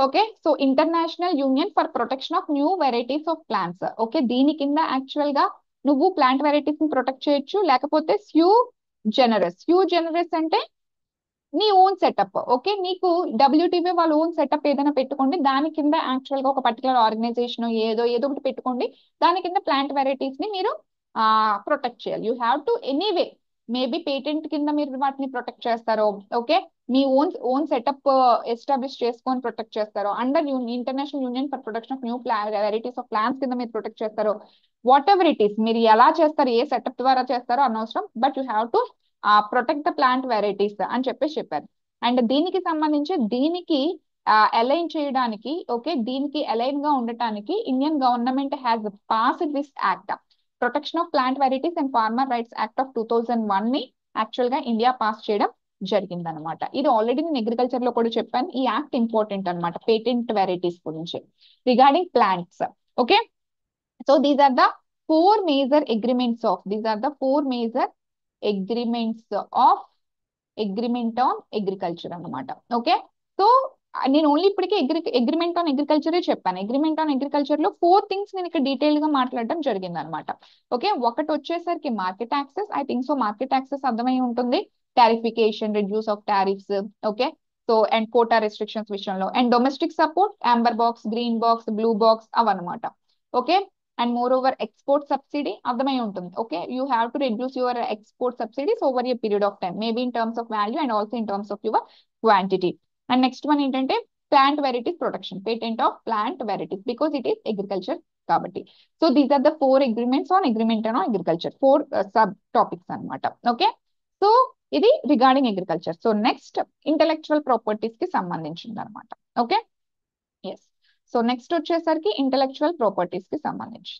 Okay, so international union for protection of new varieties of plants. Okay, దీని కింద యాక్చువల్ గా నువ్వు ప్లాంట్ వెరైటీస్ ని ప్రొటెక్ట్ చేయొచ్చు. లేకపోతే స్యూ జెనరస్ అంటే నీ ఓన్ సెటప్. ఓకే, నీకు డబ్ల్యూటీవీ వాళ్ళ ఓన్ సెటప్ ఏదైనా పెట్టుకోండి, దాని కింద యాక్చువల్ గా ఒక పర్టికులర్ ఆర్గనైజేషన్ ఏదో ఒకటి పెట్టుకోండి, దాని కింద ప్లాంట్ వెరైటీస్ ని మీరు ప్రొటెక్ట్ చేయాలి. You have to anyway, maybe patent కింద మీరు వాటిని ప్రొటెక్ట్ చేస్తారో, ఓకే మీ ఓన్ సెటప్ ఎస్టాబ్లిష్ చేసుకొని ప్రొటెక్ట్ చేస్తారో, under international union for protection of new varieties of plants కింద మీరు ప్రొటెక్ట్ చేస్తారో, వాట్ ఎవర్ ఇట్ ఈస్, మీరు ఎలా చేస్తారు, ఏ సెటప్ ద్వారా చేస్తారో అనవసరం, but you have to protect the plant varieties అని చెప్పారు. అండ్ దీనికి సంబంధించి దీనికి అలైన్ చేయడానికి, ఓకే దీనికి అలైన్ గా ఉండటానికి Indian government has passed this act, protection of plant varieties and farmer rights act of 2001 ని యాక్చువల్ గా ఇండియా పాస్ చేయడం జరిగింది అనమాట. ఇది ఆల్రెడీ నేను అగ్రికల్చర్ లో కూడా చెప్పాను. ఈ యాక్ట్ ఇంపార్టెంట్ అనమాట పేటెంట్ వెరైటీస్ గురించి regarding plants. Okay, so these are the four major agreements of agreement on agriculture అనమాట. ఓకే, సో నేను ఓన్లీ ఇప్పటికే అగ్రిమెంట్ ఆన్ అగ్రికల్చరే చెప్పాను. అగ్రిమెంట్ ఆన్ అగ్రికల్చర్ లో 4 థింగ్స్ నేను ఇక్కడ డీటెయిల్ గా మాట్లాడడం జరిగింది అనమాట. ఓకే, ఒకటి వచ్చేసరికి market access. I think so market access అర్థమై ఉంటుంది. Tariffication, reduce of tariffs. Okay, so and quota restrictions విషయంలో, and domestic support, amber box, green box, blue box అవన్నమాట. Okay, and more over export subsidy అర్థమై ఉంటుంది. Okay, you have to reduce your export subsidies over a period of time, maybe in terms of value and also in terms of your quantity. And next one ఏంటంటే plant varieties protection, patent of plant varieties, because it is agriculture కాబట్టి. So these are the 4 agreements on agreement on agriculture, 4 sub topics అనమాట. Okay, so ఇది regarding agriculture. So next intellectual properties కి సంబంధించింది అనమాట. Okay, yes. So next వచ్చేసరికి intellectual properties కి సంబంధించి,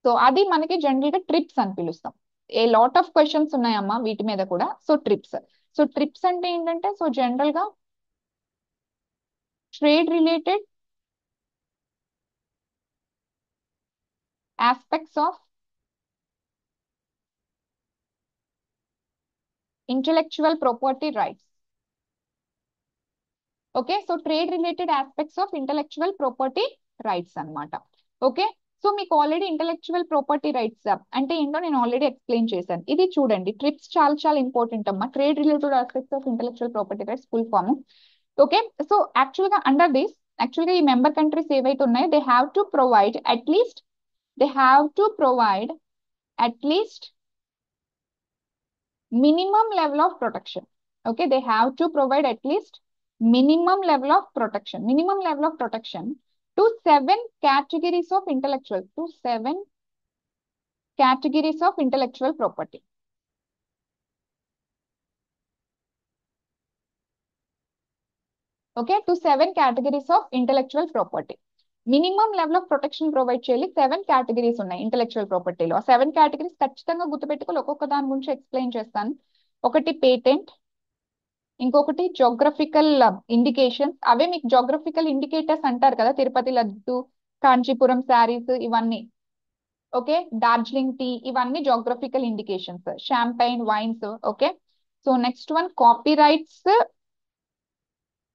so అది మనకి జనరల్ గా ట్రిప్స్ అని పిలుస్తాం. ఏ లాట్ ఆఫ్ క్వశ్చన్స్ ఉన్నాయమ్మా వీటి మీద కూడా. సో ట్రిప్స్, సో ట్రిప్స్ అంటే ఏంటంటే, సో జనరల్ గా trade related aspects of intellectual property rights. Okay, so trade related aspects of intellectual property rights అన్నమాట. ఓకే, సో మీకు ఆల్రెడీ ఇంటలెక్చువల్ ప్రాపర్టీ రైట్స్ అంటే ఏంటో నేను ఆల్రెడీ ఎక్స్ప్లెయిన్ చేశాను. ఇది చూడండి, ట్రిప్స్ చాలా చాలా ఇంపార్టెంట్ అమ్మా. Trade related aspects of intellectual property rights full form. Okay, so actual గా అండర్ దిస్, యాక్చువల్ గా ఈ మెంబర్ కంట్రీస్ ఏవైతే ఉన్నాయో they have to provide at least, they have to provide at least minimum level of protection. Okay, they have to provide at least minimum level of protection, minimum level of protection to 7 categories of intellectual, to 7 categories of intellectual property. Okay, to 7 categories of intellectual property. Minimum level of protection provide చేయాలి. 7 categories ఉన్నాయి intellectual ప్రాపర్టీలో. ఆ 7 categories ఖచ్చితంగా గుర్తుపెట్టుకోవాలి. ఒక్కొక్క దాని గురించి explain చేస్తాను. ఒకటి పేటెంట్, ఇంకొకటి జోగ్రఫికల్ ఇండికేషన్స్, అవే మీకు జోగ్రఫికల్ ఇండికేటర్స్ అంటారు కదా, తిరుపతి లడ్డు, కాంచీపురం శారీస్ ఇవన్నీ. ఓకే, డార్జిలింగ్ టీ, ఇవన్నీ geographical indications. Champagne wines. Okay, so next one copy rights,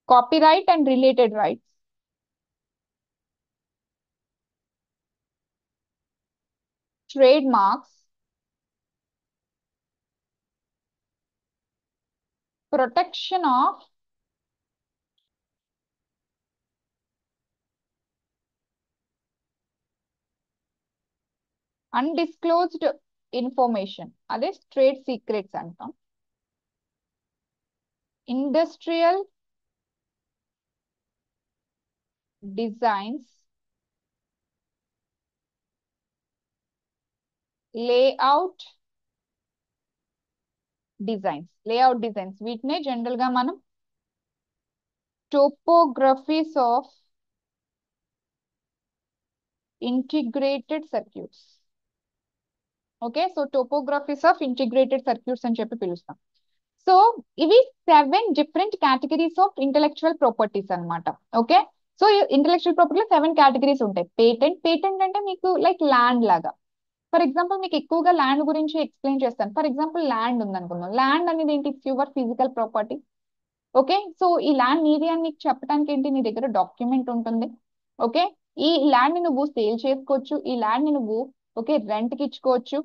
copyright and related rights, trade marks, protection of undisclosed information, అదే ట్రేడ్ సీక్రెట్స్ అంటాం. ఇండస్ట్రియల్ డిజైన్స్, లేఅవుట్ డిజైన్స్, వీటినే general గా మనం topographies of integrated circuits. Okay, so topographies of integrated circuits అని చెప్పి పిలుస్తాం. So ఇవి 7 different categories of intellectual properties అన్నమాట. ఓకే, సో ఇంటెలెక్చువల్ ప్రాపర్టీలో 7 కేటగిరీస్ ఉంటాయి. పేటెంట్ అంటే మీకు లైక్ ల్యాండ్ లాగా. ఫర్ ఎగ్జాంపుల్ మీకు ఎక్కువగా ల్యాండ్ గురించి ఎక్స్ప్లెయిన్ చేస్తాను. ఫర్ ఎగ్జాంపుల్ ల్యాండ్ ఉందనుకుందాం. ల్యాండ్ అనేది ఏంటి? Your physical property. Okay, so ఈ ల్యాండ్ నీది అని నీకు చెప్పడానికి ఏంటి, నీ దగ్గర డాక్యుమెంట్ ఉంటుంది. ఓకే, ఈ ల్యాండ్ ని నువ్వు సేల్ చేసుకోవచ్చు, ఈ ల్యాండ్ ని నువ్వు ఓకే రెంట్ కి ఇచ్చుకోవచ్చు.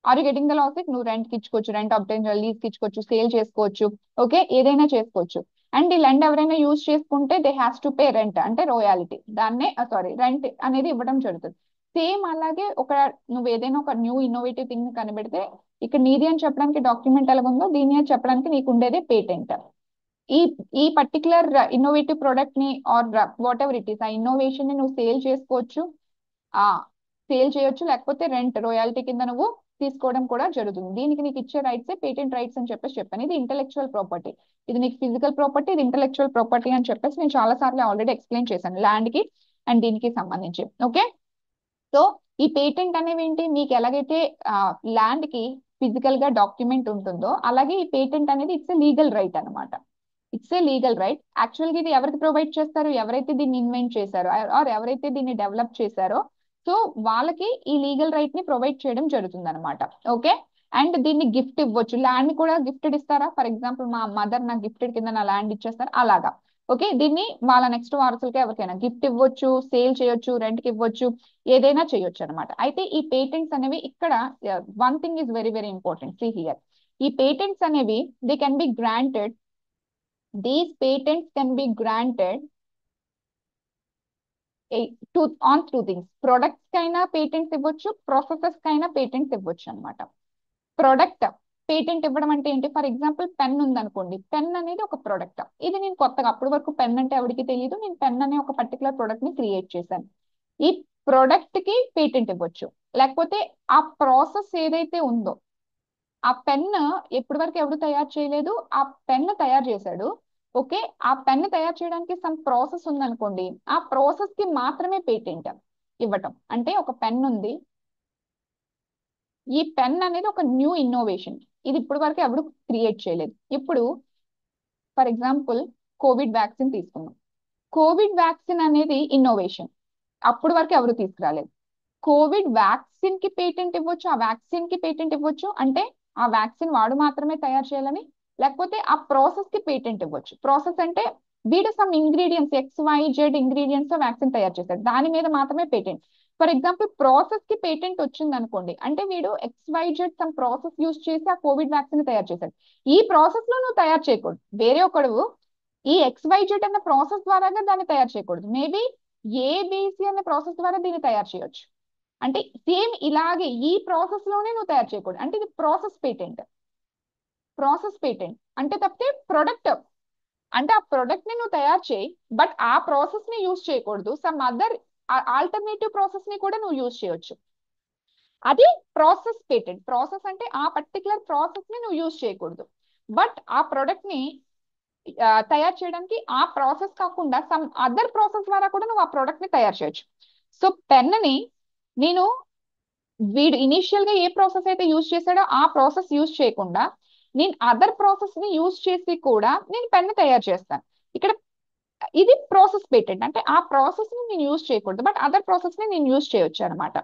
Are you getting the logic? నువ్వు రెంట్ కి ఇచ్చుకోవచ్చు, రెంట్ అబ్టైన్ లీజ్ కి ఇచ్చుకోవచ్చు, సేల్ చేసుకోవచ్చు. ఓకే, ఏదైనా చేసుకోవచ్చు. అండ్ ఈ ల్యాండ్ ఎవరైనా యూజ్ చేసుకుంటే they has to pay rent, అంటే రోయాలిటీ, దాన్నే సారీ రెంట్ అనేది ఇవ్వడం జరుగుతుంది. సేమ్ అలాగే ఒక నువ్వు ఏదైనా ఒక న్యూ ఇన్నోవేటివ్ థింగ్ కనిపెడితే ఇక్కడ నీది అని చెప్పడానికి డాక్యుమెంట్ ఎలాగ ఉందో దీని అని చెప్పడానికి నీకు ఉండేదే పేటెంట్. ఈ ఈ పర్టికులర్ ఇన్నోవేటివ్ ప్రొడక్ట్ ని or whatever it is, ఆ ఇన్నోవేషన్ ని నువ్వు సేల్ చేసుకోవచ్చు, ఆ సేల్ చేయొచ్చు, లేకపోతే రెంట్ రాయల్టీ కింద నువ్వు తీసుకోవడం కూడా జరుగుతుంది. దీనికి నీకు ఇచ్చే రైట్స్ పేటెంట్ రైట్స్ అని చెప్పేసి చెప్పాను. ఇది ఇంటెలెక్చువల్ ప్రాపర్టీ, ఇది నీకు ఫిజికల్ ప్రాపర్టీ, ఇది ఇంటెలెక్చువల్ ప్రాపర్టీ అని చెప్పేసి నేను చాలా సార్లు ఆల్రెడీ ఎక్స్ప్లెయిన్ చేశాను ల్యాండ్ కి అండ్ దీనికి సంబంధించి. ఓకే, సో ఈ పేటెంట్ అనేవి ఏంటి, మీకు ఎలాగైతే ల్యాండ్ కి ఫిజికల్ గా డాక్యుమెంట్ ఉంటుందో అలాగే ఈ పేటెంట్ అనేది ఇట్స్ ఎ లీగల్ రైట్ అనమాట. It's a legal right. యాక్చువల్గా ఇది ఎవరికి ప్రొవైడ్ చేస్తారు? ఎవరైతే దీన్ని ఇన్వెంట్ చేశారో ఆర్ ఎవరైతే దీన్ని డెవలప్ చేశారో సో వాళ్ళకి ఈ లీగల్ రైట్ ని ప్రొవైడ్ చేయడం జరుగుతుంది అనమాట. ఓకే, అండ్ దీన్ని గిఫ్ట్ ఇవ్వచ్చు. ల్యాండ్ కూడా గిఫ్టెడ్ ఇస్తారా? ఫర్ ఎగ్జాంపుల్ మా మదర్ నాకు గిఫ్టెడ్ కింద నా ల్యాండ్ ఇచ్చేస్తారు అలాగా. ఓకే, దీన్ని వాళ్ళ నెక్స్ట్ వారసులకి ఎవరికైనా గిఫ్ట్ ఇవ్వచ్చు, సేల్ చేయొచ్చు, రెంట్ కి ఇవ్వచ్చు, ఏదైనా చేయొచ్చు అనమాట. అయితే ఈ పేటెంట్స్ అనేవి ఇక్కడ one thing is very very important. See here, ఈ పేటెంట్స్ అనేవి they can be granted, these patents can be granted to on two things, products కైనా పేటెంట్స్ ఇవ్వచ్చు, ప్రాసెసెస్ కైనా పేటెంట్స్ ఇవ్వచ్చు అనమాట. ప్రొడక్ట్ పేటెంట్ ఇవ్వడం అంటే ఏంటి? ఫర్ ఎగ్జాంపుల్ పెన్ ఉందనుకోండి, పెన్ అనేది ఒక ప్రొడక్ట్. ఇది నేను కొత్తగా, అప్పటి వరకు పెన్ అంటే ఎవరికి తెలియదు, నేను పెన్ అనే ఒక పర్టికులర్ ప్రొడక్ట్ ని క్రియేట్ చేశాను. ఈ ప్రొడక్ట్ కి పేటెంట్ ఇవ్వచ్చు. లేకపోతే ఆ ప్రాసెస్ ఏదైతే ఉందో, ఆ పెన్ ఎప్పటి వరకు ఎవరు తయారు చేయలేదు, ఆ పెన్ తయారు చేశాడు. ఓకే, ఆ పెన్ తయారు చేయడానికి సమ్ ప్రాసెస్ ఉందనుకోండి, ఆ ప్రాసెస్ కి మాత్రమే పేటెంట్ ఇవ్వటం. అంటే ఒక పెన్ ఉంది, ఈ పెన్ అనేది ఒక న్యూ ఇన్నోవేషన్, ఇది ఇప్పటి వరకు ఎవరు క్రియేట్ చేయలేదు. ఇప్పుడు ఫర్ ఎగ్జాంపుల్ కోవిడ్ వ్యాక్సిన్ తీసుకున్నాం. కోవిడ్ వ్యాక్సిన్ అనేది ఇన్నోవేషన్, అప్పటి వరకు ఎవరు తీసుకురాలేదు. కోవిడ్ వ్యాక్సిన్ కి పేటెంట్ ఇవ్వచ్చు, ఆ వ్యాక్సిన్ కి పేటెంట్ ఇవ్వచ్చు. అంటే ఆ వ్యాక్సిన్ వాడు మాత్రమే తయారు చేయాలని. లేకపోతే ఆ ప్రాసెస్ కి పేటెంట్ ఇవ్వచ్చు. ప్రాసెస్ అంటే వీడు సమ్ ఇంగ్రీడియంట్స్ XYZ ఇంగ్రీడియంట్స్ తో వ్యాక్సిన్ తయారు చేశాడు, దాని మీద మాత్రమే పేటెంట్. ఫర్ ఎగ్జాంపుల్ ప్రాసెస్ కి పేటెంట్ వచ్చింది అనుకోండి, అంటే వీడు XYZ సమ్ ప్రాసెస్ యూజ్ చేసి ఆ కోవిడ్ వ్యాక్సిన్ తయారు చేశాడు. ఈ ప్రాసెస్ లో నువ్వు తయారు చేయకూడదు, వేరే ఒకడు ఈ XYZ అన్న ప్రాసెస్ ద్వారాగా దాన్ని తయారు చేయకూడదు. మేబీ ఏబిసి అనే ప్రాసెస్ ద్వారా దీన్ని తయారు చేయొచ్చు. అంటే సేమ్ ఇలాగే ఈ ప్రాసెస్ లోనే నువ్వు తయారు చేయకూడదు. అంటే ఇది ప్రాసెస్ పేటెంట్. ప్రాసెస్ పేటెంట్ అంటే తప్పితే ప్రొడక్ట్, అంటే ఆ ప్రొడక్ట్ ని నువ్వు తయారు చేయి, బట్ ఆ ప్రాసెస్ ని యూజ్ చేయకూడదు. సమ్ అదర్ ఆల్టర్నేటివ్ ప్రాసెస్ ని కూడా నువ్వు యూజ్ చేయొచ్చు. అది ప్రాసెస్ పేటెంట్. ప్రాసెస్ అంటే ఆ పర్టికులర్ ప్రాసెస్ ని నువ్వు యూజ్ చేయకూడదు, బట్ ఆ ప్రొడక్ట్ ని తయారు చేయడానికి ఆ ప్రాసెస్ కాకుండా సమ్ అదర్ ప్రాసెస్ ద్వారా కూడా నువ్వు ఆ ప్రొడక్ట్ ని తయారు చేయొచ్చు. సో పెన్ ని నేను, వీడు ఇనిషియల్ గా ఏ ప్రాసెస్ అయితే యూజ్ చేశాడో ఆ ప్రాసెస్ యూజ్ చేయకుండా నేను అదర్ ప్రాసెస్ ని యూజ్ చేసి కూడా నేను పెన్ తయారు చేస్తాను. ఇక్కడ ఇది ప్రాసెస్ పేటెంట్. అంటే ఆ ప్రాసెస్ ని నేను యూజ్ చేయకూడదు, బట్ అదర్ ప్రాసెస్ ని నేను యూజ్ చేయొచ్చు అనమాట.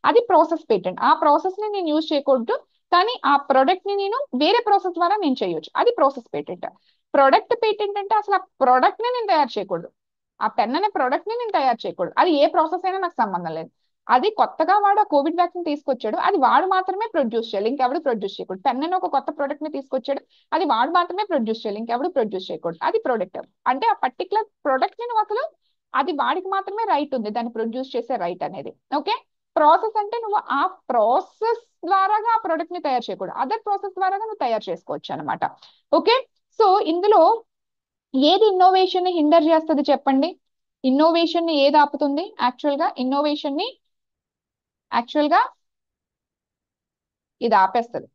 అది ప్రాసెస్ పేటెంట్. ఆ ప్రాసెస్ ని నేను యూజ్ చేయకూడదు, కానీ ఆ ప్రొడక్ట్ ని నేను వేరే ప్రాసెస్ ద్వారా నేను చేయొచ్చు, అది ప్రాసెస్ పేటెంట్. ప్రొడక్ట్ పేటెంట్ అంటే అసలు ఆ ప్రొడక్ట్ ని నేను తయారు చేయకూడదు, ఆ పెన్ అనే ప్రొడక్ట్ ని నేను తయారు చేయకూడదు. అది ఏ ప్రాసెస్ అయినా నాకు సంబంధం లేదు. అది కొత్తగా వాడు కోవిడ్ వ్యాక్సిన్ తీసుకొచ్చాడు, అది వాడు మాత్రమే ప్రొడ్యూస్ చేయాలి, ఇంకెవడు ప్రొడ్యూస్ చేయకూడదు. పెన్ అనే ఒక కొత్త ప్రొడక్ట్ ని తీసుకొచ్చాడు, అది వాడు మాత్రమే ప్రొడ్యూస్ చేయాలి, ఇంకెవడు ప్రొడ్యూస్ చేయకూడదు. అది ప్రొడక్ట్. అంటే ఆ పర్టికులర్ ప్రొడక్ట్ ని నువ్వు అసలు, అది వాడికి మాత్రమే రైట్ ఉంది, దాన్ని ప్రొడ్యూస్ చేసే రైట్ అనేది. ఓకే, ప్రాసెస్ అంటే నువ్వు ఆ ప్రాసెస్ ద్వారాగా ఆ ప్రొడక్ట్ ని తయారు చేయకూడదు, అదర్ ప్రాసెస్ ద్వారాగా నువ్వు తయారు చేసుకోవచ్చు అనమాట. ఓకే, సో ఇందులో ఏది ఇన్నోవేషన్ ని హిండర్ చేస్తుంది చెప్పండి? ఇన్నోవేషన్ ని ఏది ఆపుతుంది? యాక్చువల్ గా ఇది ఆపేస్తుంది.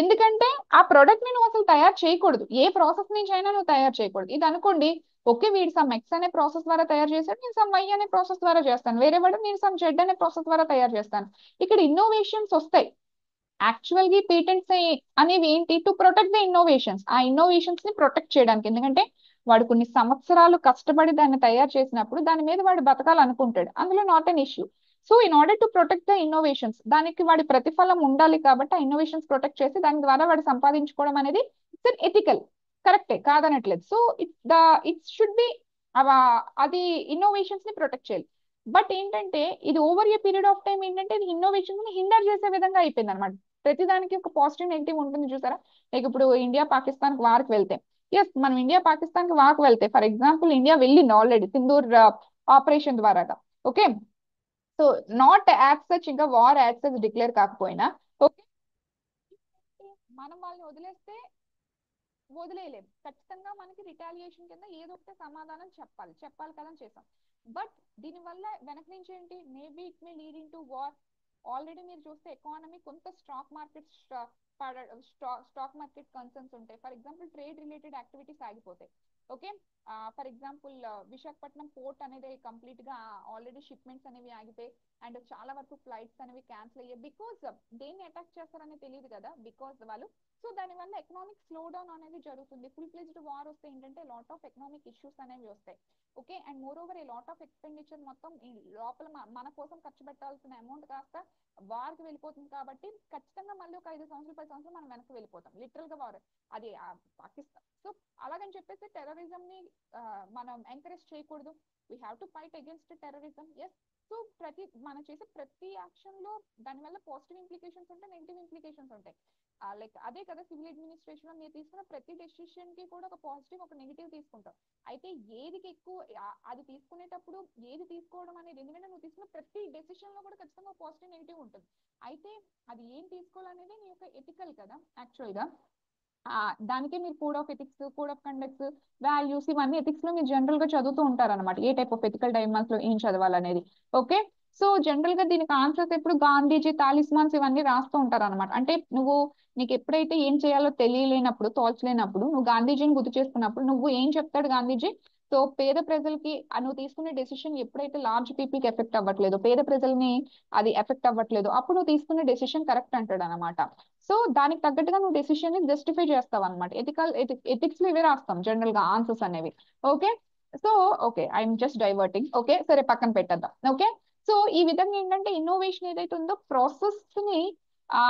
ఎందుకంటే ఆ ప్రొడక్ట్ ని నువ్వు అసలు తయారు చేయకూడదు, ఏ ప్రాసెస్ నుంచి అయినా నువ్వు తయారు చేయకూడదు. ఇది అనుకోండి, ఓకే వీడు సమ్ ఎక్స్ అనే ప్రాసెస్ ద్వారా తయారు చేశాడు, నేను సమ్ వై అనే ప్రాసెస్ ద్వారా చేస్తాను, వేరే వాడు నేను సమ్ జెడ్ అనే ప్రాసెస్ ద్వారా తయారు చేస్తాను. ఇక్కడ ఇన్నోవేషన్స్ వస్తాయి. యాక్చువల్ గా పేటెంట్స్ అనేవి ఏంటి? టు ప్రొటెక్ట్ ద ఇన్నోవేషన్స్, ఆ ఇన్నోవేషన్స్ ని ప్రొటెక్ట్ చేయడానికి. ఎందుకంటే వాడు కొన్ని సంవత్సరాలు కష్టపడి దాన్ని తయారు చేసినప్పుడు దాని మీద వాడు బతకాలనుకుంటాడు, అందులో not an issue. So in order to protect the innovations, దానికి వాడి ప్రతిఫలం ఉండాలి కాబట్టి ఆ ఇన్నోవేషన్స్ ప్రొటెక్ట్ చేసి దాని ద్వారా వాడు సంపాదించుకోవడం అనేది ఇట్స్ ఎథికల్, కరెక్టే, కాదనట్లేదు. సో ఇట్ షుడ్ బి, అది ఇన్నోవేషన్స్ ని ప్రొటెక్ట్ చేయాలి. బట్ ఏంటంటే ఇది over a period of time ఏంటంటే ఇది ఇన్నోవేషన్ ని హిండర్ చేసే విధంగా అయిపోయింది అనమాట. ప్రతిదానికి ఒక పాజిటివ్ నెగిటివ్ ఉంటుంది చూసారా? లైక్ ఇప్పుడు ఇండియా పాకిస్తాన్ వార్కి వెళ్తే, ఎస్ మనం ఇండియా పాకిస్తాన్ కి వార్కి వెళ్తే, ఫర్ ఎగ్జాంపుల్ ఇండియా వెళ్ళింది ఆల్రెడీ సింధూర్ ఆపరేషన్ ద్వారాగా. Okay, so not as such, ఇంకా వార్ యాజ్ సచ్ డిక్లేర్ కాకపోయినా, ఓకే, మనం వాళ్ళని వదిలేస్తే వదిలేయలేము, ఖచ్చితంగా మనకి రిటాలియేషన్ కింద ఏదో ఒకటి సమాధానం చెప్పాలి కదా అని చేసాం. బట్ దీనివల్ల వెనక నుంచి ఏంటి? Maybe it may lead in to war. Already మీరు చూస్తే ఎకానమీ కొంత స్టాక్ మార్కెట్ కన్సర్న్స్ ఉంటాయి. For example trade related activities ఆగిపోతాయి. Okay, for example Visakhapatnam port అనేది కంప్లీట్ గా ఆల్రెడీ షిప్మెంట్స్ అనేవి ఆగిపోయి, అండ్ చాలా వరకు ఫ్లైట్స్ అనేవి క్యాన్సిల్ అయ్యాయి. బికాస్ దేన్ని అటాక్ చేస్తారని తెలియదు కదా, బికాస్ వాళ్ళు. సో దానివల్ల ఎకనామిక్ స్లో డౌన్ అనేది జరుగుతుంది. ఫుల్ ఫ్లెజ్డ్ వార్ వస్తే ఏంటంటే లాట్ ఆఫ్ ఎకనామిక్ ఇష్యూస్ అనేవి వస్తాయి. Okay, and more over a lot of expenditure మొత్తం ఈ లోపల మన కోసం ఖర్చు పెట్టాల్సిన అమౌంట్ కాస్త వార్ కి వెళ్ళిపోతుంది. కాబట్టి ఖచ్చితంగా మళ్ళీ ఒక 5 సంవత్సరాలు 10 సంవత్సరాలు మనం వెనక్కి వెళ్ళిపోతాం, లిటరల్ గా వార్ అది పాకిస్తాన్. సో అలాగని చెప్పేసి టెర్రరిజం ని మనం ఎంకరేజ్ చేయకూడదు. We have to fight against terrorism. Yes, so మనం చేసే ప్రతి యాక్షన్ లో దానివల్ల పాజిటివ్ ఇంప్లికేషన్స్ ఉంటాయి, నెగిటివ్ ఇంప్లికేషన్స్ ఉంటాయి. లైక్ అదే కదా సివిల్ అడ్మినిస్ట్రేషన్ లో మీరు తీసుకున్న ప్రతి డెసిషన్ కి కూడా ఒక పాజిటివ్ ఒక నెగిటివ్ తీసుకుంటాం. అయితే ఏదికి ఎక్కువ అది తీసుకునేటప్పుడు ఏది తీసుకోవడం అనేది, ఎందుకంటే నువ్వు తీసుకున్న ప్రతి డెసిషన్ లో కూడా ఖచ్చితంగా పాజిటివ్ నెగిటివ్ ఉంటుంది. అయితే అది ఏం తీసుకోవాలనేది నీ యొక్క ఎథికల్ కదా యాక్చువల్ గా. దానికే మీరు code of ethics, code of conducts, values ఇవన్నీ ఎథిక్స్ లో మీరు జనరల్ గా చదువుతూ ఉంటారన్నమాట, ఏ టైప్ ఆఫ్ ఎథికల్ డైమాస్ లో ఏం చదవాలనేది. ఓకే. సో జనరల్ గా దీనికి ఆన్సర్స్ ఎప్పుడు గాంధీజీ తాలిస్మాన్స్ ఇవన్నీ రాస్తూ ఉంటారు అనమాట. అంటే నువ్వు నీకు ఎప్పుడైతే ఏం చేయాలో తెలియలేనప్పుడు, తోచలేనప్పుడు నువ్వు గాంధీజీని గుర్తు చేసుకున్నప్పుడు నువ్వు ఏం చెప్తాడు గాంధీజీ. సో పేద ప్రజలకి నువ్వు తీసుకునే డెసిషన్ ఎప్పుడైతే లార్జ్ పీపుల్ కి ఎఫెక్ట్ అవ్వట్లేదు, పేద ప్రజల్ని అది ఎఫెక్ట్ అవ్వట్లేదు, అప్పుడు నువ్వు తీసుకునే డెసిషన్ కరెక్ట్ అంటాడు అనమాట. సో దానికి తగ్గట్టుగా నువ్వు డెసిషన్ ని జస్టిఫై చేస్తావు అనమాట. ఎథిక్స్ లో ఇవే రాస్తాం జనరల్ గా ఆన్సర్స్ అనేవి. Okay. So okay, I'm just diverting. Okay సరే, పక్కన పెట్టేద్దాం. ఓకే. సో ఈ విధంగా ఏంటంటే ఇన్నోవేషన్ ఏదైతే ఉందో ప్రాసెస్ ని ఆ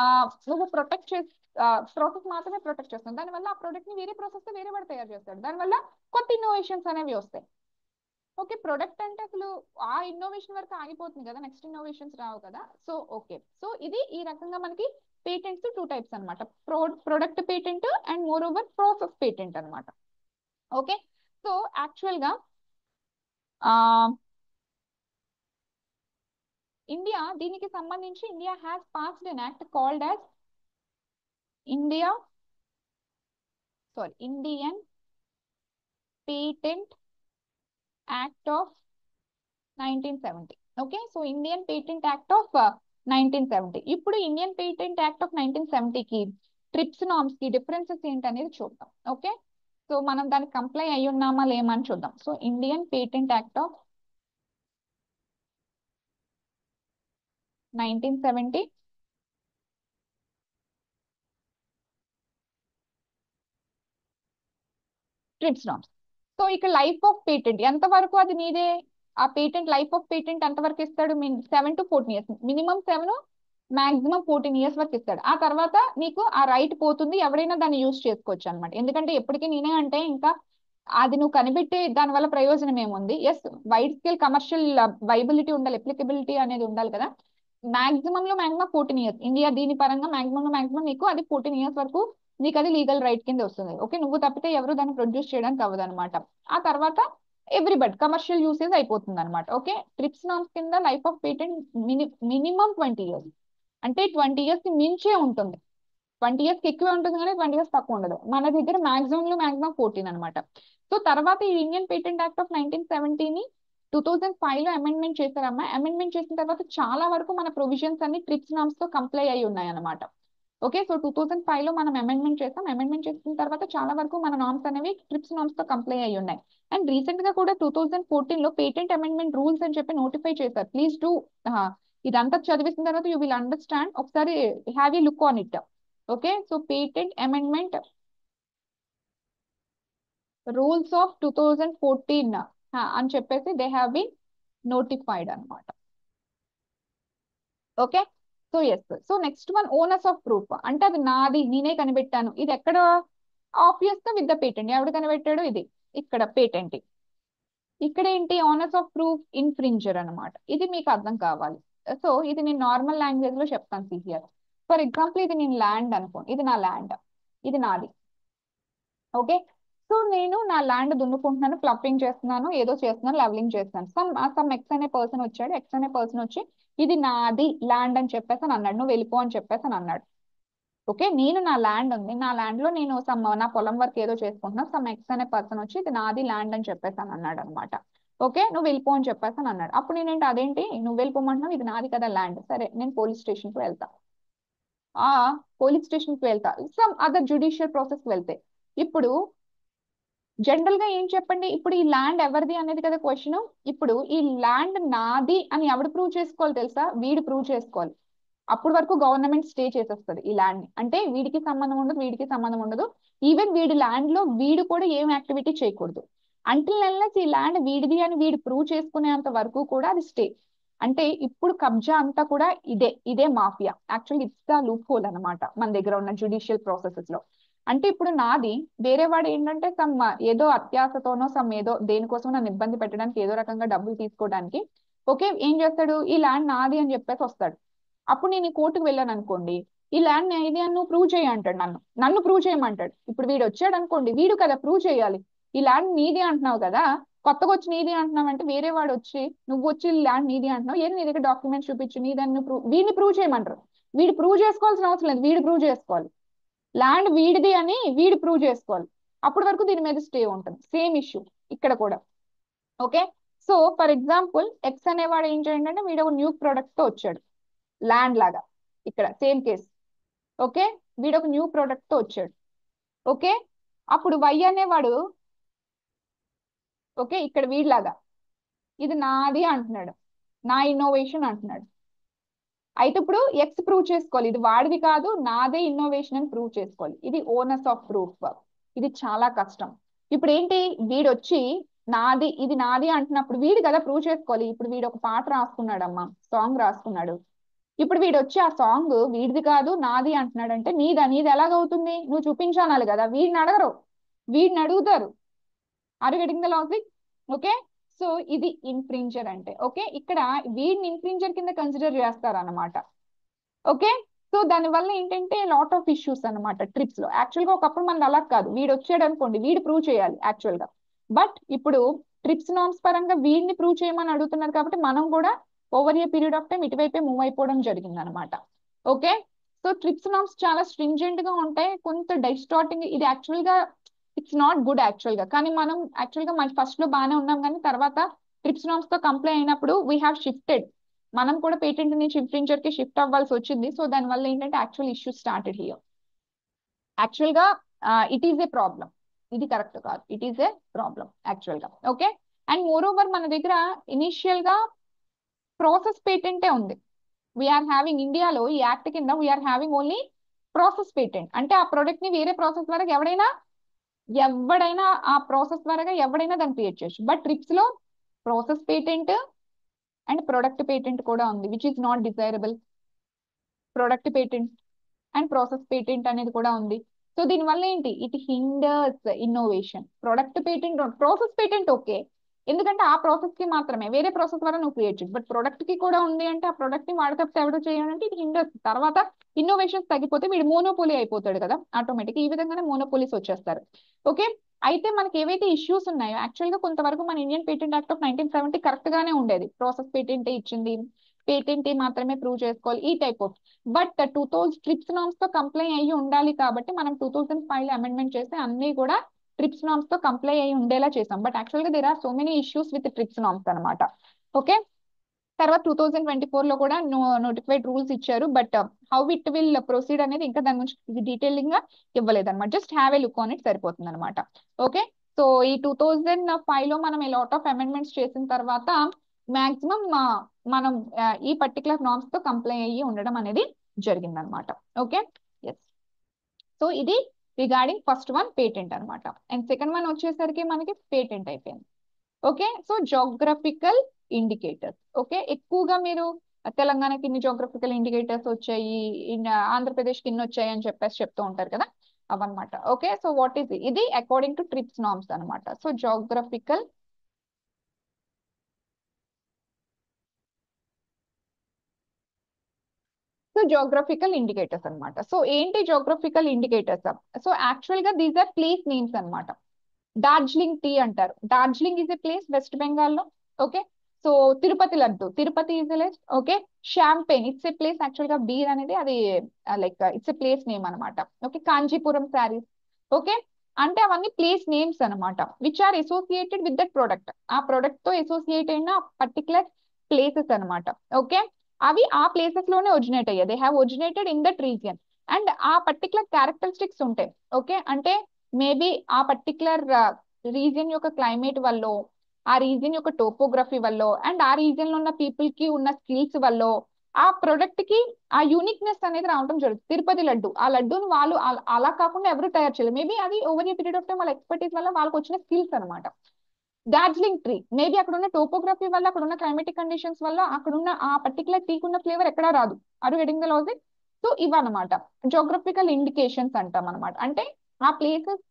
నువ్వు ప్రొటెక్ట్ చేసి, ప్రాసెస్ మాత్రమే ప్రొటెక్ట్ చేస్తాం, దానివల్ల ఆ ప్రొడక్ట్ ని వేరే ప్రాసెస్ తో వేరే వాడు తయారు చేస్తాడు, దానివల్ల కొత్త ఇన్నోవేషన్స్ అనేవి వస్తాయి. ఓకే. ప్రొడక్ట్ అంటే అసలు ఆ ఇన్నోవేషన్ వరకు ఆగిపోతుంది కదా, నెక్స్ట్ ఇన్నోవేషన్స్ రావు కదా. So okay. సో ఇది ఈ రకంగా మనకి పేటెంట్స్ టూ టైప్స్ అనమాట, product patent and more over process patent అనమాట. ఓకే. సో యాక్చువల్ గా ఆ ఇండియా దీనికి సంబంధించి India has passed an act called as India Indian patent act of 1970. Okay. So Indian patent act of 1970. ఇప్పుడు Indian patent act of 1970కి TRIPS norms కి differences ఏంటనేది చూద్దాం. ఓకే. సో మనం దానికి కంప్లై అయి ఉన్నామా లేమని చూద్దాం. So Indian patent act of 1970, trips norms. So ఇక్కడ లైఫ్ ఆఫ్ పేటెంట్ ఎంత వరకు అది నీదే, ఆ పేటెంట్ లైఫ్ ఆఫ్ పేటెంట్ ఎంత వరకు ఇస్తాడు, 7 to 14 years, minimum 7, maximum 14 years వరకు ఇస్తాడు. ఆ తర్వాత నీకు ఆ రైట్ పోతుంది, ఎవరైనా దాన్ని యూజ్ చేసుకోవచ్చు అనమాట. ఎందుకంటే ఎప్పటికీ నేనే అంటే ఇంకా అది నువ్వు కనిపెట్టి దాని వల్ల ప్రయోజనం ఏముంది. Yes, wide scale commercial viability ఉండాలి, అప్లికబిలిటీ అనేది ఉండాలి కదా. మాక్సిమం లో మాక్సిమం 14 years, ఇండియా దీని పరంగా మాక్సిమం లో మాక్సిమం నీకు అది 14 years వరకు నీకు అది లీగల్ రైట్ కింద వస్తుంది. ఓకే. నువ్వు తప్పితే ఎవరు దాన్ని ప్రొడ్యూస్ చేయడానికి అవ్వదు అనమాట. ఆ తర్వాత ఎవ్రీబడి కమర్షియల్ యూసేజ్ అయిపోతుంది అనమాట. ఓకే. ట్రిప్స్ నామ్స్ కింద life of patent minimum 20 years, అంటే 20 years కి మించే ఉంటుంది. 20 years కి ఎక్కువే ఉంటుంది కానీ 20 years తక్కువ ఉండదు. మన దగ్గర మాక్సిమం లో మాక్సిమం 14 అనమాట. సో తర్వాత ఈ ఇండియన్ పేటెంట్ యాక్ట్ ఆఫ్ 1970ని 2005 లో అమెండ్మెంట్ చేశారమ్మా. అమెండ్మెంట్ చేసిన తర్వాత చాలా వరకు మన ప్రొవిజన్స్ అన్ని ట్రిప్స్ నామ్స్ తో కంప్లై అయి ఉన్నాయి అనమాట. ఓకే. సో 2005 లో మనం అమెండ్మెంట్ చేసాం. అమెండ్మెంట్ చేసిన తర్వాత చాలా వరకు మన నామ్స్ అనేవి ట్రిప్స్ నామ్స్ తో కంప్లై అయి ఉన్నాయి. అండ్ రీసెంట్ గా కూడా 2014 లో పేటెంట్ అమెండ్మెంట్ రూల్స్ అని చెప్పి నోటిఫై చేశారు. ప్లీజ్ డూ, ఇదంతా చదివిసిన తర్వాత యూ విల్ అండర్స్టాండ్, ఒకసారి have you look on it. Okay. So patent amendment rules of 2014 అని చెప్పేసి దే హ్యావ్ బీన్ నోటిఫైడ్ అనమాట. Okay. So yes. So next one owners of proof, అంటే అది నాది, నేనే కనిపెట్టాను. ఇది ఎక్కడ ఆబ్వియస్ గా విత్ ద పేటెంట్, ఎవడు కనిపెట్టాడు, ఇది ఇక్కడ పేటెంట్. ఇక్కడ ఏంటి ఓనర్స్ ఆఫ్ ప్రూఫ్ ఇన్ఫ్రింజర్ అనమాట. ఇది మీకు అర్థం కావాలి. సో ఇది నేను నార్మల్ లాంగ్వేజ్ లో చెప్తాను హియర్. ఫర్ ఎగ్జాంపుల్ ఇది నేను ల్యాండ్ అనుకోండి, ఇది నా ల్యాండ్, ఇది నాది. ఓకే. సో నేను నా ల్యాండ్ దున్నుకుంటున్నాను, ప్లప్పింగ్ చేస్తున్నాను, ఏదో చేస్తున్నాను, లెవలింగ్ చేస్తున్నాను. సమ్ ఎక్స్ అనే పర్సన్ వచ్చాడు, ఎక్స్ అనే పర్సన్ వచ్చి ఇది నాది ల్యాండ్ అని చెప్పేసి అని అన్నాడు, నువ్వు వెళ్ళిపో అని చెప్పేసి అని అన్నాడు. ఓకే. నేను నా ల్యాండ్ ఉంది, నా ల్యాండ్ లో నేను నా పొలం వరకు ఏదో చేసుకుంటున్నా, సమ్ ఎక్స్ అనే పర్సన్ వచ్చి ఇది నాది ల్యాండ్ అని చెప్పేసి అని అన్నాడు అనమాట. ఓకే. నువ్వు వెళ్ళిపో అని చెప్పేసి అని అన్నాడు. అప్పుడు నేనేంటి, అదేంటి నువ్వు వెళ్ళిపోమంటున్నావు, ఇది నాది కదా ల్యాండ్, సరే నేను పోలీస్ స్టేషన్ కి వెళ్తా. ఆ పోలీస్ స్టేషన్ కి వెళ్తా, సమ్ అదర్ జ్యుడిషియల్ ప్రాసెస్ కి వెళ్తే ఇప్పుడు జనరల్ గా ఏం చెప్పండి, ఇప్పుడు ఈ ల్యాండ్ ఎవరిది అనేది కదా క్వశ్చన్. ఇప్పుడు ఈ ల్యాండ్ నాది అని ఎవడు ప్రూవ్ చేసుకోవాలి తెలుసా, వీడు ప్రూవ్ చేసుకోవాలి. అప్పుడు వరకు గవర్నమెంట్ స్టే చేసేస్తుంది ఈ ల్యాండ్ ని, అంటే వీడికి సంబంధం ఉండదు, వీడికి సంబంధం ఉండదు. ఈవెన్ వీడి ల్యాండ్ లో వీడు కూడా ఏం యాక్టివిటీ చేయకూడదు. అంటిల్ నెలకి ఈ ల్యాండ్ వీడిది అని వీడు ప్రూవ్ చేసుకునేంత వరకు కూడా అది స్టే. అంటే ఇప్పుడు కబ్జా అంతా కూడా ఇదే mafia. Actually it's the loop whole అనమాట మన దగ్గర ఉన్న జ్యుడిషియల్ ప్రాసెసెస్ లో. అంటే ఇప్పుడు నాది, వేరే వాడు ఏంటంటే సమ్ ఏదో అత్యాశతోనో సమ్ ఏదో దేనికోసం నన్ను ఇబ్బంది పెట్టడానికి, ఏదో రకంగా డబ్బులు తీసుకోవడానికి ఓకే ఏం చేస్తాడు, ఈ ల్యాండ్ నాది అని చెప్పేసి వస్తాడు. అప్పుడు నేను ఈ కోర్టుకు వెళ్ళాను అనుకోండి, ఈ ల్యాండ్ ఇది అని నువ్వు ప్రూవ్ చేయి అంటాడు. నన్ను ప్రూవ్ చేయమంటాడు. ఇప్పుడు వీడు వచ్చాడు అనుకోండి, వీడు కదా ప్రూవ్ చేయాలి. ఈ ల్యాండ్ నీది అంటున్నావు కదా, కొత్తగా వచ్చి నీది అంటున్నావు అంటే వేరే వాడు వచ్చి నువ్వు వచ్చి ల్యాండ్ నీది అంటున్నావు, ఏది నీ దగ్గర డాక్యుమెంట్స్ చూపించు నీదని వీడిని ప్రూవ్ చేయమంటారు. వీడు ప్రూవ్ చేసుకోవాల్సిన అవసరం లేదు, వీడు ప్రూవ్ చేసుకోవాలి. ల్యాండ్ వీడిది అని వీడు ప్రూవ్ చేసుకోవాలి. అప్పటి వరకు దీని మీద స్టే ఉంటుంది. సేమ్ ఇష్యూ ఇక్కడ కూడా. Okay, so for example X అనేవాడు ఏం చేయండి అంటే వీడు ఒక న్యూ ప్రోడక్ట్ తో వచ్చాడు ల్యాండ్ లాగా, ఇక్కడ సేమ్ కేస్. ఓకే, వీడు ఒక న్యూ ప్రోడక్ట్ తో వచ్చాడు. ఓకే, అప్పుడు వై అనేవాడు ఓకే ఇక్కడ వీడిలాగా ఇది నాది అంటున్నాడు, నా ఇన్నోవేషన్ అంటున్నాడు. అయితే ఇప్పుడు ఎక్స్ ప్రూవ్ చేసుకోవాలి ఇది వాడిది కాదు నాదే ఇన్నోవేషన్ అని ప్రూవ్ చేసుకోవాలి. ఇది ఓనర్స్ ఆఫ్ ప్రూఫ్. ఇది చాలా కష్టం. ఇప్పుడు ఏంటి, వీడు వచ్చి నాది ఇది నాది అంటున్నప్పుడు వీడు కదా ప్రూవ్ చేసుకోవాలి. ఇప్పుడు వీడు ఒక పాట రాసుకున్నాడు అమ్మా, సాంగ్ రాసుకున్నాడు. ఇప్పుడు వీడు వచ్చి ఆ సాంగ్ వీడిది కాదు నాది అంటున్నాడు అంటే నీది ఎలాగవుతుంది, నువ్వు చూపించాలి కదా. వీడిని అడగరు, వీడిని అడుగుతారు. Are getting the logic? Okay, so ఇది ఇన్ఫ్రింజర్ అంటే. ఓకే, ఇక్కడ వీడిని ఇన్ఫ్రింజర్ కింద కన్సిడర్ చేస్తారు అనమాట. ఓకే, సో దాని వల్ల ఏంటంటే లాట్ ఆఫ్ ఇష్యూస్ అనమాట ట్రిప్స్ లో. యాక్చువల్ గా ఒకప్పుడు మనది అలా కాదు, వీడు వచ్చాడు అనుకోండి వీడు ప్రూవ్ చేయాలి యాక్చువల్ గా. బట్ ఇప్పుడు ట్రిప్స్ నామ్స్ పరంగా వీడిని ప్రూవ్ చేయమని అడుగుతున్నారు కాబట్టి మనం కూడా over a period of time ఇటువైపే మూవ్ అయిపోవడం జరిగింది అనమాట. ఓకే, సో ట్రిప్స్ నామ్స్ చాలా స్ట్రింజెంట్ గా ఉంటాయి, కొంత డైస్టార్టింగ్. ఇది యాక్చువల్ గా ఇట్స్ నాట్ గుడ్ యాక్చువల్ గా, కానీ మనం యాక్చువల్ గా మన ఫస్ట్ లో బాగానే ఉన్నాం, కానీ తర్వాత ట్రిప్స్ నామ్స్ తో కంప్లై అయినప్పుడు వీ హ్యావ్ షిఫ్టెడ్. మనం కూడా పేటెంట్ నుంచి ఇన్ఫ్రింజర్ కి షిఫ్ట్ అవ్వాల్సి వచ్చింది. సో దాని వల్ల ఏంటంటే actual issue started here. Actual గా ఇట్ ఈస్ ఏ ప్రాబ్లం, ఇది కరెక్ట్ కాదు, it is A problem actual గా. ఓకే, అండ్ మోర్ ఓవర్ మన దగ్గర ఇనిషియల్ గా ప్రాసెస్ పేటెంటే ఉంది. వీఆర్ హ్యావింగ్ ఇండియాలో ఈ యాక్ట్ కింద we are having only process patent. అంటే ఆ ప్రొడక్ట్ ని వేరే ప్రాసెస్ ద్వారా ఎవడైనా ఆ ప్రాసెస్ ద్వారా ఎవడైనా దాన్ని క్రియేట్ చేయొచ్చు. బట్ ట్రిప్స్ లో process patent and product patent కూడా ఉంది, which is not desirable. Product patent and process patent అనేది కూడా ఉంది. సో దీనివల్ల ఏంటి, it hinders innovation. Product patent, process patent okay, ఎందుకంటే ఆ ప్రాసెస్ కి మాత్రమే, వేరే ప్రాసెస్ ద్వారా నువ్వు క్రియేట్ చేయొచ్చు. బట్ ప్రొడక్ట్ కి కూడా ఉంది అంటే ఆ ప్రొడక్ట్ ని వాడి తప్పితే ఎవడో చేయాలంటే ఇది హిండర్స్. తర్వాత ఇన్నోవేషన్స్ తగ్గిపోతే వీడు మోనోపోలీ అయిపోతాడు కదా ఆటోమేటిక్. ఈ విధంగానే మోనోపోలీస్ వచ్చేస్తారు. ఓకే, అయితే మనకి ఏవైతే ఇష్యూస్ ఉన్నాయో యాక్చువల్ గా కొంతవరకు మన Indian patent act of 1970 correct గానే ఉండేది. ప్రాసెస్ పేటెంట్ ఇచ్చింది, పేటెంట్ మాత్రమే ప్రూవ్ చేసుకోవాలి, ఈ type of. But 2000 trips norms తో కంప్లై అయ్యి ఉండాలి కాబట్టి మనం 2005 లో అమెండ్మెంట్ చేస్తే అన్ని కూడా ట్రిప్స్ నామ్స్ తో కంప్లై అయ్యి ఉండేలా చేసాం. బట్ యాక్చువల్ గా there are so many issues with TRIPS norms అనమాట. ఓకే, తర్వాత 2024 లో కూడా నోటిఫైడ్ రూల్స్ ఇచ్చారు. But how it will proceed అనేది ఇంకా దాని గురించి డీటెయిలింగ్ గా ఇవ్వలేదు అనమాట. Just have a look on it సరిపోతుంది అనమాట. ఓకే, సో ఈ 2005 లో మనం లాట్ ఆఫ్ అమెండ్మెంట్స్ చేసిన తర్వాత మాక్సిమం మనం ఈ పర్టికులర్ నామ్స్ తో కంప్లై అయ్యి ఉండడం అనేది జరిగింది అనమాట. Okay, yes. సో ఇది రిగార్డింగ్ ఫస్ట్ వన్ పేటెంట్ అనమాట. అండ్ సెకండ్ వన్ వచ్చేసరికి మనకి పేటెంట్ అయిపోయింది. Okay, so geographical indicators. Okay, ఎక్కువగా మీరు తెలంగాణకి ఇన్ని జోగ్రఫికల్ ఇండికేటర్స్ వచ్చాయి, ఆంధ్రప్రదేశ్కి ఇన్ని వచ్చాయి అని చెప్పేసి చెప్తూ ఉంటారు కదా, అవన్నమాట. ఓకే, సో వాట్ ఈస్ ఇది అకార్డింగ్ టు ట్రిప్స్ నార్మ్స్ అనమాట. సో జోగ్రఫికల్ ఇండికేటర్స్ అనమాట. సో ఏంటి జోగ్రఫికల్ ఇండికేటర్స్? సో యాక్చువల్ గా దీస్ ఆర్ ప్లేస్ నేమ్స్ అనమాట. డార్జిలింగ్ టీ అంటారు, Darjeeling is a place West Bengal లో. Okay, so Tirupati laddu, Tirupati is a place. Okay, champagne it's a place, actual గా beer అనేది అది like it's a place name అనమాట. Okay, Kanchipuram saris. ఓకే, అంటే అవన్నీ ప్లేస్ నేమ్స్ అనమాట which are associated with that product. ఆ product తో అసోసియేట్ అయిన పర్టికులర్ ప్లేసెస్ అనమాట. ఓకే, అవి ఆ ప్లేసెస్ లోనే ఒరిజినేట్ అయ్యాయి, they have originated in that region. And ఆ పర్టికులర్ క్యారెక్టరిస్టిక్స్ ఉంటాయి. ఓకే, అంటే మేబీ ఆ పర్టికులర్ రీజియన్ యొక్క క్లైమేట్ వల్ల, ఆ రీజియన్ యొక్క టోపోగ్రఫీ వల్ల, అండ్ ఆ రీజియన్ లో ఉన్న పీపుల్ కి ఉన్న స్కిల్స్ వల్ల ఆ ప్రొడక్ట్ కి ఆ యూనిక్నెస్ అనేది రావడం జరుగుతుంది. తిరుపతి లడ్డు, ఆ లడ్డూని వాళ్ళు అలా కాకుండా ఎవరు తయారు చేయలేదు, మేబీ అది over a period of time వాళ్ళ ఎక్స్పర్టీస్ వల్ల వాళ్ళకి వచ్చిన స్కిల్స్ అనమాట. డార్జిలింగ్ ట్రీ మేబీ అక్కడ ఉన్న టోపోగ్రఫీ వల్ల, అక్కడ ఉన్న క్లైమేటిక్ కండిషన్స్ వల్ల అక్కడ ఉన్న ఆ పర్టికులర్ టీకి ఉన్న ఫ్లేవర్ ఎక్కడా రాదు. Are getting the logic? So ఇవన్నమాట జోగ్రఫికల్ ఇండికేషన్స్ అంటాం అనమాట. అంటే ఆ ప్లేసెస్,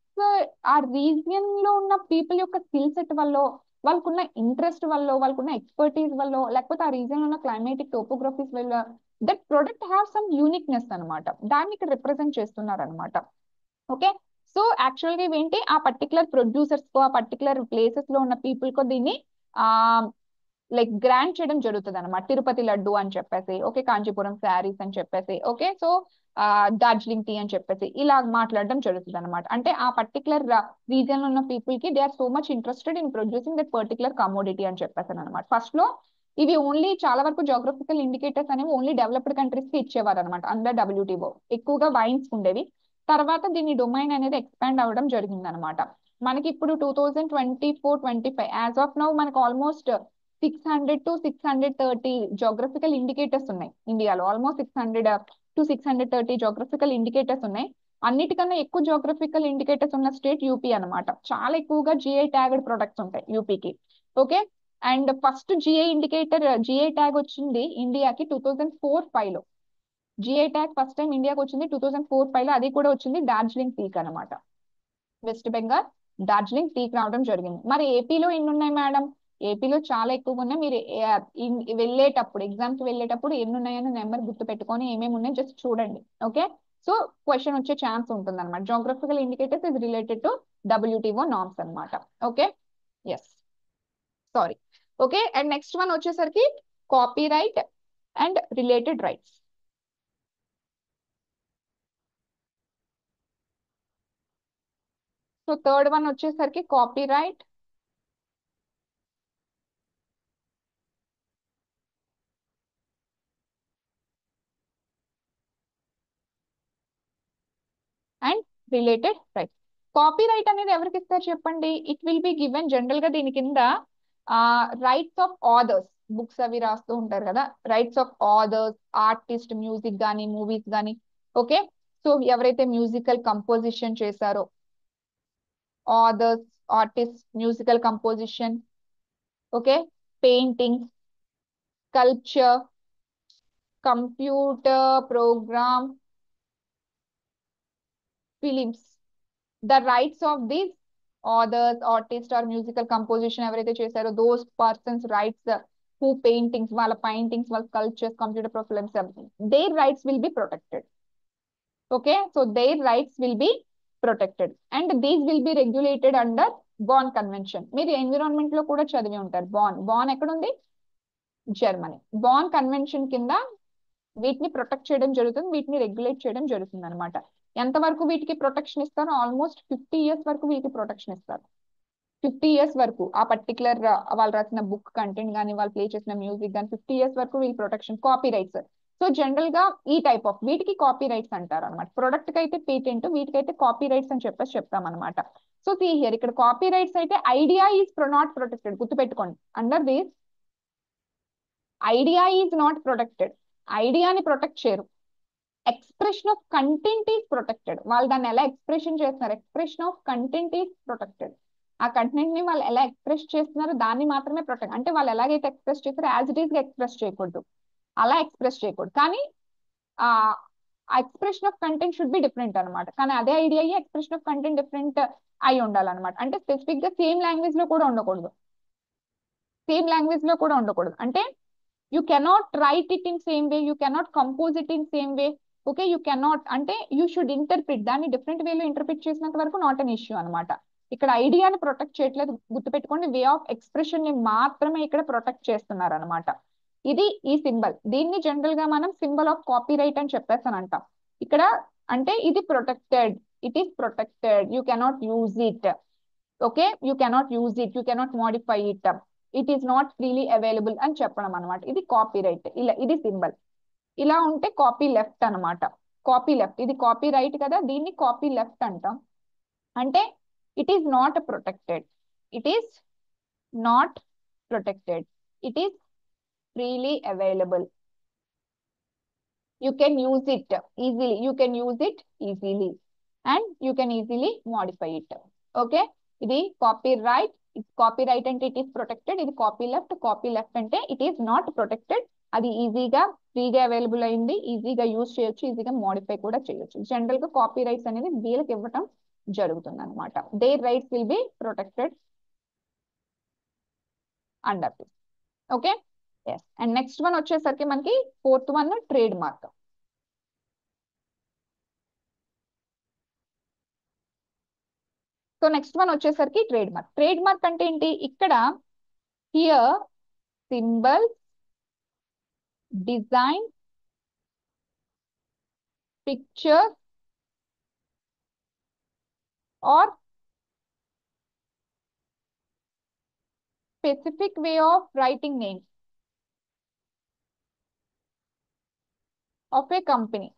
ఆ రీజియన్ లో ఉన్న పీపుల్ యొక్క స్కిల్ సెట్ వల్ల, వాళ్ళకున్న ఇంట్రెస్ట్ వల్ల, వాళ్ళకున్న ఎక్స్పర్టీస్ వల్ల, లేకపోతే ఆ రీజియన్ లో ఉన్న క్లైమేటిక్ టోపోగ్రఫీస్ వల్ల that product have some uniqueness అనమాట, దాన్ని ఇక్కడ రిప్రజెంట్ చేస్తున్నారు అనమాట. ఓకే, సో యాక్చువల్ గా ఇవేంటి, ఆ పర్టికులర్ ప్రొడ్యూసర్స్ కో ఆ పర్టికులర్ ప్లేసెస్ లో ఉన్న పీపుల్ కో దీన్ని ఆ లైక్ గ్రాంట్ చేయడం జరుగుతుంది అనమాట. తిరుపతి లడ్డు అని చెప్పేసి, ఓకే, కాంచీపురం శారీస్ అని చెప్పేసి, ఓకే, సో డార్జిలింగ్ టీ అని చెప్పేసి ఇలా మాట్లాడడం జరుగుతుంది అనమాట. అంటే ఆ పర్టికులర్ రీజన్ లో ఉన్న పీపుల్ కి they are so much interested in producing that particular commodity అని చెప్పేసి అనమాట. ఫస్ట్ లో ఇవి ఓన్లీ చాలా వరకు జోగ్రఫికల్ ఇండికేటర్స్ అనేవి ఓన్లీ డెవలప్డ్ కంట్రీస్ కి ఇచ్చేవారు అనమాట, అండర్ డబ్ల్యూటీఓ ఎక్కువగా వైన్స్ ఉండేవి. తర్వాత దీని డొమైన్ అనేది ఎక్స్పాండ్ అవ్వడం జరిగింది అనమాట. మనకి ఇప్పుడు 2024-25 యాజ్ ఆఫ్ నౌ మనకి ఆల్మోస్ట్ 600 to 630 జోగ్రఫికల్ ఇండికేటర్స్ ఉన్నాయి ఇండియాలో. ఆల్మోస్ట్ 600 to 630 జోగ్రఫికల్ ఇండికేటర్స్ ఉన్నాయి. అన్నిటికన్నా ఎక్కువ జోగ్రఫికల్ ఇండికేటర్స్ ఉన్న స్టేట్ యూపీ అనమాట. చాలా ఎక్కువగా జిఐ ట్యాగ్డ్ ప్రొడక్ట్స్ ఉంటాయి యూపీకి. Okay, and first GI tag వచ్చింది ఇండియాకి 2004-5 లో. జిఐ ట్యాగ్ ఫస్ట్ టైం ఇండియాకి వచ్చింది 2004-5 లో. అది కూడా వచ్చింది డార్జిలింగ్ టీక్ అనమాట. వెస్ట్ బెంగాల్ డార్జిలింగ్ టీక్ రావడం జరిగింది. మరి ఏపీలో ఎన్ని ఉన్నాయి మేడం? ఏపీలో చాలా ఎక్కువగా ఉన్నాయి. మీరు వెళ్ళేటప్పుడు ఎగ్జామ్ కి వెళ్ళేటప్పుడు ఎన్ని ఉన్నాయని నెంబర్ గుర్తు పెట్టుకొని ఏమేమి ఉన్నాయో జస్ట్ చూడండి. ఓకే, సో క్వశ్చన్ వచ్చే ఛాన్స్ ఉంటుంది అనమాట. Geographical indicators is related to WTO norms అనమాట. Okay, yes, sorry. Okay, and next one వచ్చేసరికి copy right and related rights. So third one వచ్చేసరికి copy right and related rights. Copy right అనేది ఎవరికి ఇస్తారు చెప్పండి? It will be given general గా దీని కింద రైట్స్ ఆఫ్ ఆథర్స్, బుక్స్ అవి రాస్తూ ఉంటారు కదా, rights of authors, artist, music గానీ మూవీస్ గానీ. ఓకే, సో ఎవరైతే మ్యూజికల్ కంపోజిషన్ చేశారో, authors, artist, musical composition, okay, painting, sculpture, computer program, films, the rights of this authors, artist or musical composition ఎవరైతే చేశారో those persons rights, who paintings, వాళ్ళ paintings, వాళ్ళ sculptures, computer films, their rights will be protected. Okay, so their rights will be protected and these will be regulated under Berne convention. మీరు environment లో కూడా చదివి ఉంటారు. బాన్ ఎక్కడ ఉంది? జర్మనీ. బాన్ కన్వెన్షన్ కింద వీటిని ప్రొటెక్ట్ చేయడం జరుగుతుంది, వీటిని రెగ్యులేట్ చేయడం జరుగుతుంది అనమాట. ఎంతవరకు వీటికి ప్రొటెక్షన్ ఇస్తారు? ఆల్మోస్ట్ 50 years వరకు వీటికి ప్రొటెక్షన్ ఇస్తారు. 50 years వరకు ఆ పర్టికులర్ వాళ్ళు రాసిన బుక్ కంటెంట్ కానీ వాళ్ళు ప్లే చేసిన మ్యూజిక్ కానీ 50 years వరకు వీళ్ళు protection. Copy rights, so general గా ఈ టైప్ ఆఫ్ వీటికి కాపీ రైట్స్ అంటారు అనమాట. ప్రొడక్ట్ కి అయితే పేటెంట్, వీటికైతే కాపీ రైట్స్ అని చెప్పేసి చెప్తాం అనమాట. సో సీ హియర్, ఇక్కడ కాపీ రైట్స్ అయితే ఐడియా ఈజ్ నాట్ ప్రొటెక్టెడ్, గుర్తుపెట్టుకోండి. Under this idea is not protected, ఐడియాని ప్రొటెక్ట్ చేయరు. Expression of content is protected, వాళ్ళు దాన్ని ఎలా ఎక్స్ప్రెషన్ చేస్తున్నారు, expression of content is protected. ఆ కంటెంట్ ని వాళ్ళు ఎలా ఎక్స్ప్రెస్ చేస్తున్నారో దాన్ని మాత్రమే ప్రొటెక్ట్. అంటే వాళ్ళు ఎలాగైతే ఎక్స్ప్రెస్ చేస్తారో యాజ్ ఇట్ ఈస్ గా ఎక్స్ప్రెస్ చేయకూడదు, అలా ఎక్స్ప్రెస్ చేయకూడదు. కానీ ఆ expression of content should be different అనమాట. కానీ అదే idea expression of content different అయి ఉండాలన్నమాట. అంటే స్పెసిఫిక్ గా సేమ్ లాంగ్వేజ్ లో కూడా ఉండకూడదు, సేమ్ లాంగ్వేజ్ లో కూడా ఉండకూడదు. అంటే you cannot write it in same way, you cannot compose it in same way. Okay, you cannot అంటే యూ షుడ్ ఇంటర్ప్రిట్, దాన్ని డిఫరెంట్ వేలో ఇంటర్ప్రిట్ చేసినంత వరకు నాట్ అన్ ఇష్యూ అనమాట. ఇక్కడ ఐడియాని ప్రొటెక్ట్ చేయట్లేదు, గుర్తుపెట్టుకోండి. వే ఆఫ్ ఎక్స్ప్రెషన్ ని మాత్రమే ఇక్కడ ప్రొటెక్ట్ చేస్తున్నారు అనమాట. ఇది ఈ సింబల్, దీన్ని జనరల్ గా మనం సింబల్ ఆఫ్ కాపీ రైట్ అని చెప్పేసి అంటాం. ఇక్కడ అంటే ఇది protected, it is protected, you cannot use it. Okay, you cannot use it, you cannot modify it, it is not freely available అని చెప్పడం అనమాట. ఇది కాపీ రైట్, ఇలా ఇది సింబల్. ఇలా ఉంటే కాపీ లెఫ్ట్ అనమాట. కాపీ లెఫ్ట్, ఇది కాపీ రైట్ కదా, దీన్ని కాపీ లెఫ్ట్ అంటాం. అంటే it is not protected, it is not protected, it is freely available, you can use it easily, you can use it easily and you can easily modify it. Okay, ఇది copy right, copy right అంటే it is protected. ఇది copy left అంటే it is not protected, అది ఈజీగా ఫ్రీగా available అయింది, ఈజీగా use చేయొచ్చు, ఈజీగా మోడిఫై కూడా చేయొచ్చు. జనరల్ గా కాపీ రైట్స్ అనేది వీళ్ళకి ఇవ్వటం జరుగుతుంది అనమాట. Their rights will be protected under this. Okay, yes. And next one వచ్చేసరికి మనకి fourth one trademark. So next one వచ్చేసరికి ట్రేడ్ మార్క్. ట్రేడ్ మార్క్ అంటే ఏంటి? ఇక్కడ here symbol, design, picture or specific way of writing name of a company.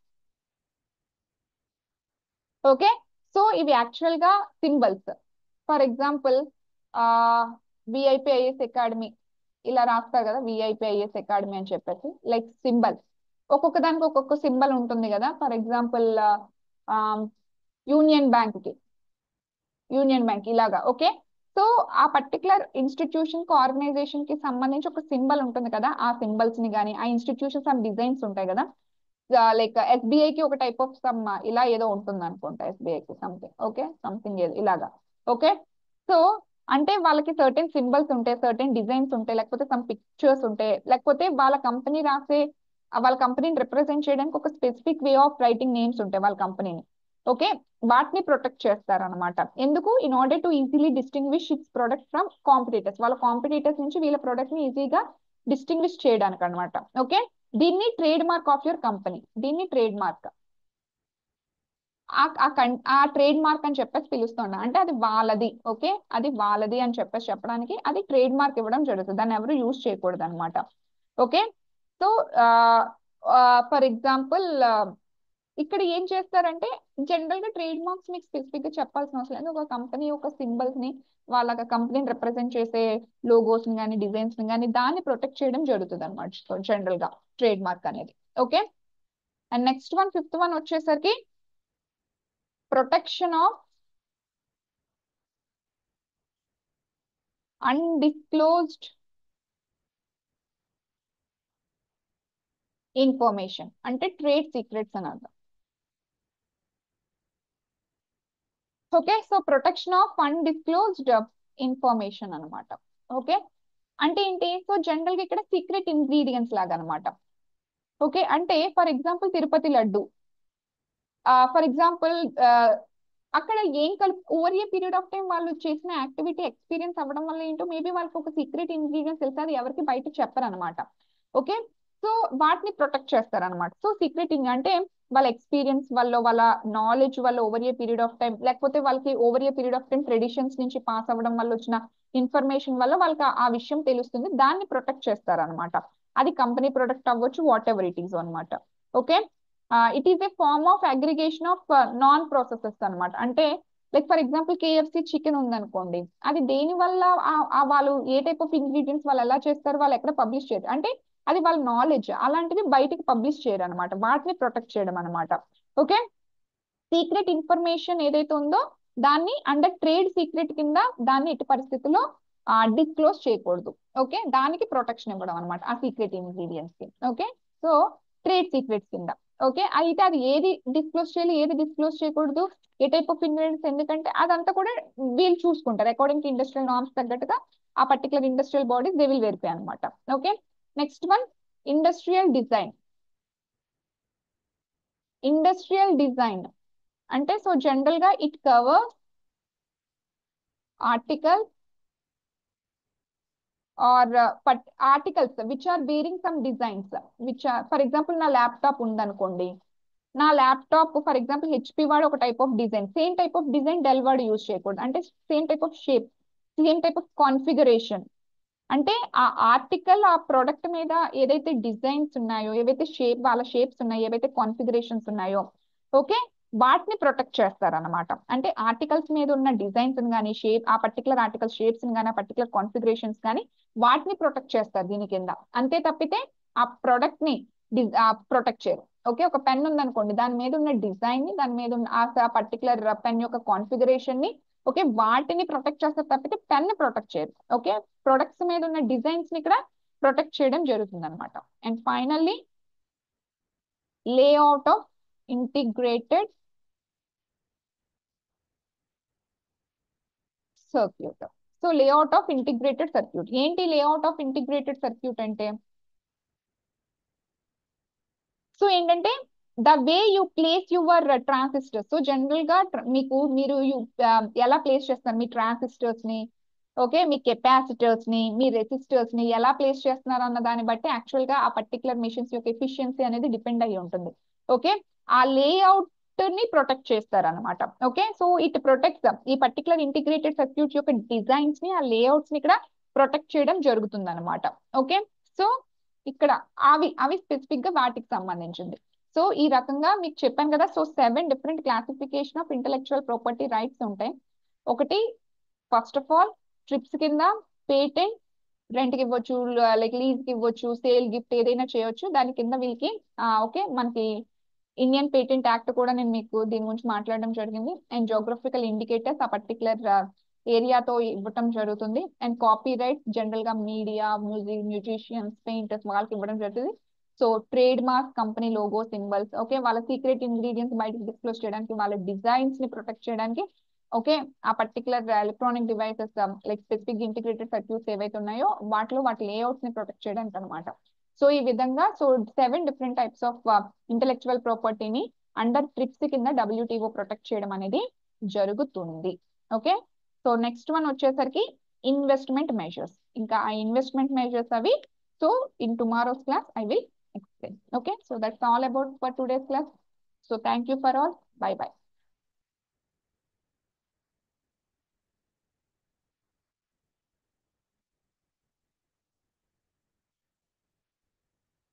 Okay. So ఇవి actual గా symbols. For example VIPIS academy ఇలా రాస్తారు కదా, VIPIS academy అని చెప్పేసి, లైక్ సింబల్. ఒక్కొక్క దానికి ఒక్కొక్క సింబల్ ఉంటుంది కదా. ఫర్ ఎగ్జాంపుల్ యూనియన్ బ్యాంక్ కి యూనియన్ బ్యాంక్ ఇలాగా. ఓకే. సో ఆ పర్టికులర్ ఇన్స్టిట్యూషన్ కి ఆర్గనైజేషన్ కి సంబంధించి ఒక సింబల్ ఉంటుంది కదా, ఆ సింబల్స్ ని కానీ ఆ ఇన్స్టిట్యూషన్ సమ్ డిజైన్స్ ఉంటాయి కదా. లైక్ ఎస్బీఐ కి ఒక టైప్ ఆఫ్ సమ్ ఇలా ఏదో ఉంటుంది అనుకుంటా, ఎస్బీఐ కి సంథింగ్. ఓకే, సంథింగ్ ఏదో ఇలాగా. ఓకే. సో అంటే వాళ్ళకి సర్టెన్ సింబల్స్ ఉంటాయి, సర్టెన్ డిజైన్స్ ఉంటాయి, లేకపోతే సమ్ పిక్చర్స్ ఉంటాయి, లేకపోతే వాళ్ళ కంపెనీ రాసే వాళ్ళ కంపెనీని రిప్రజెంట్ చేయడానికి ఒక specific way of writing names ఉంటాయి వాళ్ళ కంపెనీని. ఓకే. వాటిని ప్రొటెక్ట్ చేస్తారు అనమాట. ఎందుకు? In order to easily distinguish it's product from competitors. వాళ్ళ కాంపిటీటర్స్ నుంచి వీళ్ళ ప్రొడక్ట్ ని ఈజీగా డిస్టింగ్విష్ చేయడానికి అనమాట. ఓకే. దీన్ని trade mark of your company, దీన్ని ట్రేడ్ మార్క్. ఆ ట్రేడ్ మార్క్ అని చెప్పేసి పిలుస్తున్నా, అంటే అది వాళ్ళది. ఓకే, అది వాళ్ళది అని చెప్పేసి చెప్పడానికి అది ట్రేడ్ మార్క్ ఇవ్వడం జరుగుతుంది. దాన్ని ఎవరు యూజ్ చేయకూడదు అనమాట. ఓకే. సో ఫర్ ఎగ్జాంపుల్ ఇక్కడ ఏం చేస్తారంటే, జనరల్ గా ట్రేడ్ మార్క్స్ మీకు స్పెసిఫిక్ గా చెప్పాల్సిన అవసరం లేదు. ఒక కంపెనీ ఒక సింబల్స్ ని, వాళ్ళ కంపెనీని రిప్రజెంట్ చేసే లోగోస్ ని కానీ డిజైన్స్ ని కానీ దాన్ని ప్రొటెక్ట్ చేయడం జరుగుతుంది అనమాట జనరల్ గా ట్రేడ్ మార్క్ అనేది. Okay. And next one fifth one వచ్చేసరికి ప్రొటెక్షన్ ఆఫ్ అన్డిస్క్లోజ్డ్ ఇన్ఫర్మేషన్, అంటే ట్రేడ్ సీక్రెట్స్ అని అర్థం. Okay. So protection of undisclosed information అనమాట. ఓకే. అంటే ఏంటి? సో జనరల్ గా ఇక్కడ సీక్రెట్ ఇంగ్రీడియంట్స్ లాగా అనమాట. ఓకే. అంటే for example Tirupati laddu, for example అక్కడ ఏం కలుపు over a period of time వాళ్ళు చేసిన యాక్టివిటీ ఎక్స్పీరియన్స్ అవ్వడం వల్ల ఏంటో మేబీ వాళ్ళకి ఒక సీక్రెట్ ఇంగ్రీడియంట్స్ తెలుసు, అది ఎవరికి బయట చెప్పరు అనమాట. ఓకే. సో వాటిని ప్రొటెక్ట్ చేస్తారు అనమాట. సో సీక్రెట్ అంటే వాళ్ళ ఎక్స్పీరియన్స్ వల్ల, వాళ్ళ నాలెడ్జ్ వల్ల over a period of time, లేకపోతే వాళ్ళకి over a period of time traditions నుంచి పాస్ అవ్వడం వల్ల వచ్చిన ఇన్ఫర్మేషన్ వల్ల వాళ్ళకి ఆ విషయం తెలుస్తుంది, దాన్ని ప్రొటెక్ట్ చేస్తారు అనమాట. అది కంపెనీ ప్రొడక్ట్ అవ్వచ్చు, వాట్ ఎవర్ ఇట్ ఈస్ అనమాట. Okay. It is a form of aggregation of non processes అనమాట. అంటే like for example KFC chicken ఉందనుకోండి, అది దేని వల్ల వాళ్ళు ఏ టైప్ ఆఫ్ ఇంగ్రీడియంట్స్ వాళ్ళు ఎలా చేస్తారు, వాళ్ళు ఎక్కడ పబ్లిష్ చేయరు, అంటే అది వాళ్ళ నాలెడ్జ్, అలాంటివి బయటికి పబ్లిష్ చేయరు అనమాట. వాటిని ప్రొటెక్ట్ చేయడం అనమాట. ఓకే. సీక్రెట్ ఇన్ఫర్మేషన్ ఏదైతే ఉందో దాన్ని అండర్ ట్రేడ్ సీక్రెట్ కింద దాన్ని ఎట్టి పరిస్థితుల్లో డిస్క్లోజ్ చేయకూడదు. ఓకే. దానికి ప్రొటెక్షన్ ఇవ్వడం అనమాట ఆ సీక్రెట్ ఇంగ్రీడియంట్స్ కి. ఓకే. సో ట్రేడ్ సీక్రెట్స్ కింద. ఓకే. అయితే అది ఏది డిస్క్లోజ్ చేయాలి, ఏది డిస్క్లోజ్ చేయకూడదు, ఏ టైప్ ఆఫ్ ఇంగ్రీడియంట్స్, ఎందుకంటే అదంతా కూడా వీళ్ళు చూసుకుంటారు అకార్డింగ్ టు ఇండస్ట్రియల్ నార్మ్స్ తగ్గట్టుగా. ఆ particular industrial bodies they will verify అనమాట. Okay. Next one industrial design. Industrial design అంటే సో జనరల్ గా it covers article or articles which are bearing some designs, which are for example నా laptop ఉందనుకోండి, నా laptop for example HP వాడు ఒక type of design, same type of design Dell వాడు use చేయకూడదు, అంటే same type of shape, same type of configuration. అంటే ఆ ఆర్టికల్ ఆ ప్రొడక్ట్ మీద ఏదైతే డిజైన్స్ ఉన్నాయో, ఏవైతే వాళ్ళ షేప్స్ ఉన్నాయో, ఏవైతే కాన్ఫిగరేషన్స్ ఉన్నాయో, ఓకే, వాటిని ప్రొటెక్ట్ చేస్తారన్నమాట. అంటే ఆర్టికల్స్ మీద ఉన్న డిజైన్స్ కానీ ఆ పర్టికులర్ ఆర్టికల్ షేప్స్ కానీ ఆ పర్టికులర్ కాన్ఫిగరేషన్స్ కానీ వాటిని ప్రొటెక్ట్ చేస్తారు దీని కింద. అంతే తప్పితే ఆ ప్రొడక్ట్ ని ప్రొటెక్ట్ చేయరు. ఓకే. ఒక పెన్ ఉందనుకోండి, దాని మీద ఉన్న డిజైన్ ని, దాని మీద ఉన్న ఆ పర్టికులర్ పెన్ యొక్క కాన్ఫిగరేషన్ ని, ఓకే, వాటిని ప్రొటెక్ట్ చేస్తారు తప్పితే పెన్ ని ప్రొటెక్ట్ చేయరు. ఓకే. ప్రొడక్ట్స్ మీద ఉన్న డిజైన్స్ ని ఇక్కడ ప్రొటెక్ట్ చేయడం జరుగుతుంది అనమాట. And finally layout of integrated circuit. So layout of integrated circuit ఏంటి? లేఅవుట్ ఆఫ్ ఇంటిగ్రేటెడ్ సర్క్యూట్ అంటే సో ఏంటంటే the way you place your transistors. So general గా మీరు ఎలా ప్లేస్ చేస్తారు మీ ట్రాన్సిస్టర్స్ ని, ఓకే, మీ కెపాసిటర్స్ ని, మీ రెసిస్టర్స్ ని ఎలా ప్లేస్ చేస్తున్నారు అన్న దాన్ని బట్టి యాక్చువల్ గా ఆ పర్టికులర్ మిషన్స్ యొక్క ఎఫిషియన్సీ అనేది డిపెండ్ అయ్యి ఉంటుంది. ఓకే, ఆ లేఅవుట్ ని ప్రొటెక్ట్ చేస్తారు అనమాట. ఓకే, సో ఇట్ ప్రొటెక్ట్స్ ఈ పర్టికులర్ ఇంటిగ్రేటెడ్ సర్క్యూట్ యొక్క డిజైన్స్ ని, ఆ లేఅవుట్స్ ని ఇక్కడ ప్రొటెక్ట్ చేయడం జరుగుతుంది అనమాట. ఓకే, సో ఇక్కడ అవి అవి స్పెసిఫిక్ గా వాటికి సంబంధించింది. సో ఈ రకంగా మీకు చెప్పాను కదా, so 7 different classification of intellectual property rights ఉంటాయి. ఒకటి, ఫస్ట్ ఆఫ్ ఆల్ ట్రిప్స్ కింద పేటెంట్, రెంట్ కి ఇవ్వచ్చు, లైక్ లీజ్ కి ఇవ్వచ్చు, సేల్ గిఫ్ట్ ఏదైనా చేయొచ్చు దాని కింద వీళ్ళకి. ఓకే, మనకి ఇండియన్ పేటెంట్ యాక్ట్ కూడా నేను మీకు దీని గురించి మాట్లాడడం జరిగింది. అండ్ జోగ్రఫికల్ ఇండికేటర్స్ ఆ పర్టికులర్ ఏరియాతో ఇవ్వటం జరుగుతుంది. అండ్ కాపీ రైట్స్ జనరల్ గా మీడియా, మ్యూజిక్, మ్యూజిషియన్స్, పెయింటర్స్ వాళ్ళకి ఇవ్వడం జరుగుతుంది. So trade mark, company logo, symbols, okay, వాళ్ళ సీక్రెట్ ఇంగ్రీడియంట్స్ బయటకు డిస్క్లోజ్ చేయడానికి, వాళ్ళ డిజైన్స్ ని ప్రొటెక్ట్ చేయడానికి, ఓకే, ఆ particular electronic devices like specific integrated circuits ఏవైతే ఉన్నాయో వాటిలో వాటి లేఅవుట్స్ ని ప్రొటెక్ట్ చేయడానికి అనమాట. సో ఈ విధంగా 7 డిఫరెంట్ టైప్స్ ఆఫ్ ఇంటెలెక్చువల్ ప్రాపర్టీని అండర్ ట్రిప్స్ కింద WTO ప్రొటెక్ట్ చేయడం అనేది జరుగుతుంది. ఓకే, సో నెక్స్ట్ వన్ వచ్చేసరికి ఇన్వెస్ట్మెంట్ మెజర్స్. ఇంకా ఆ ఇన్వెస్ట్మెంట్ మెజర్స్ అవి, so in tomorrow's class I will explain. Okay, so that's all about for today's class. So thank you for all. Bye bye.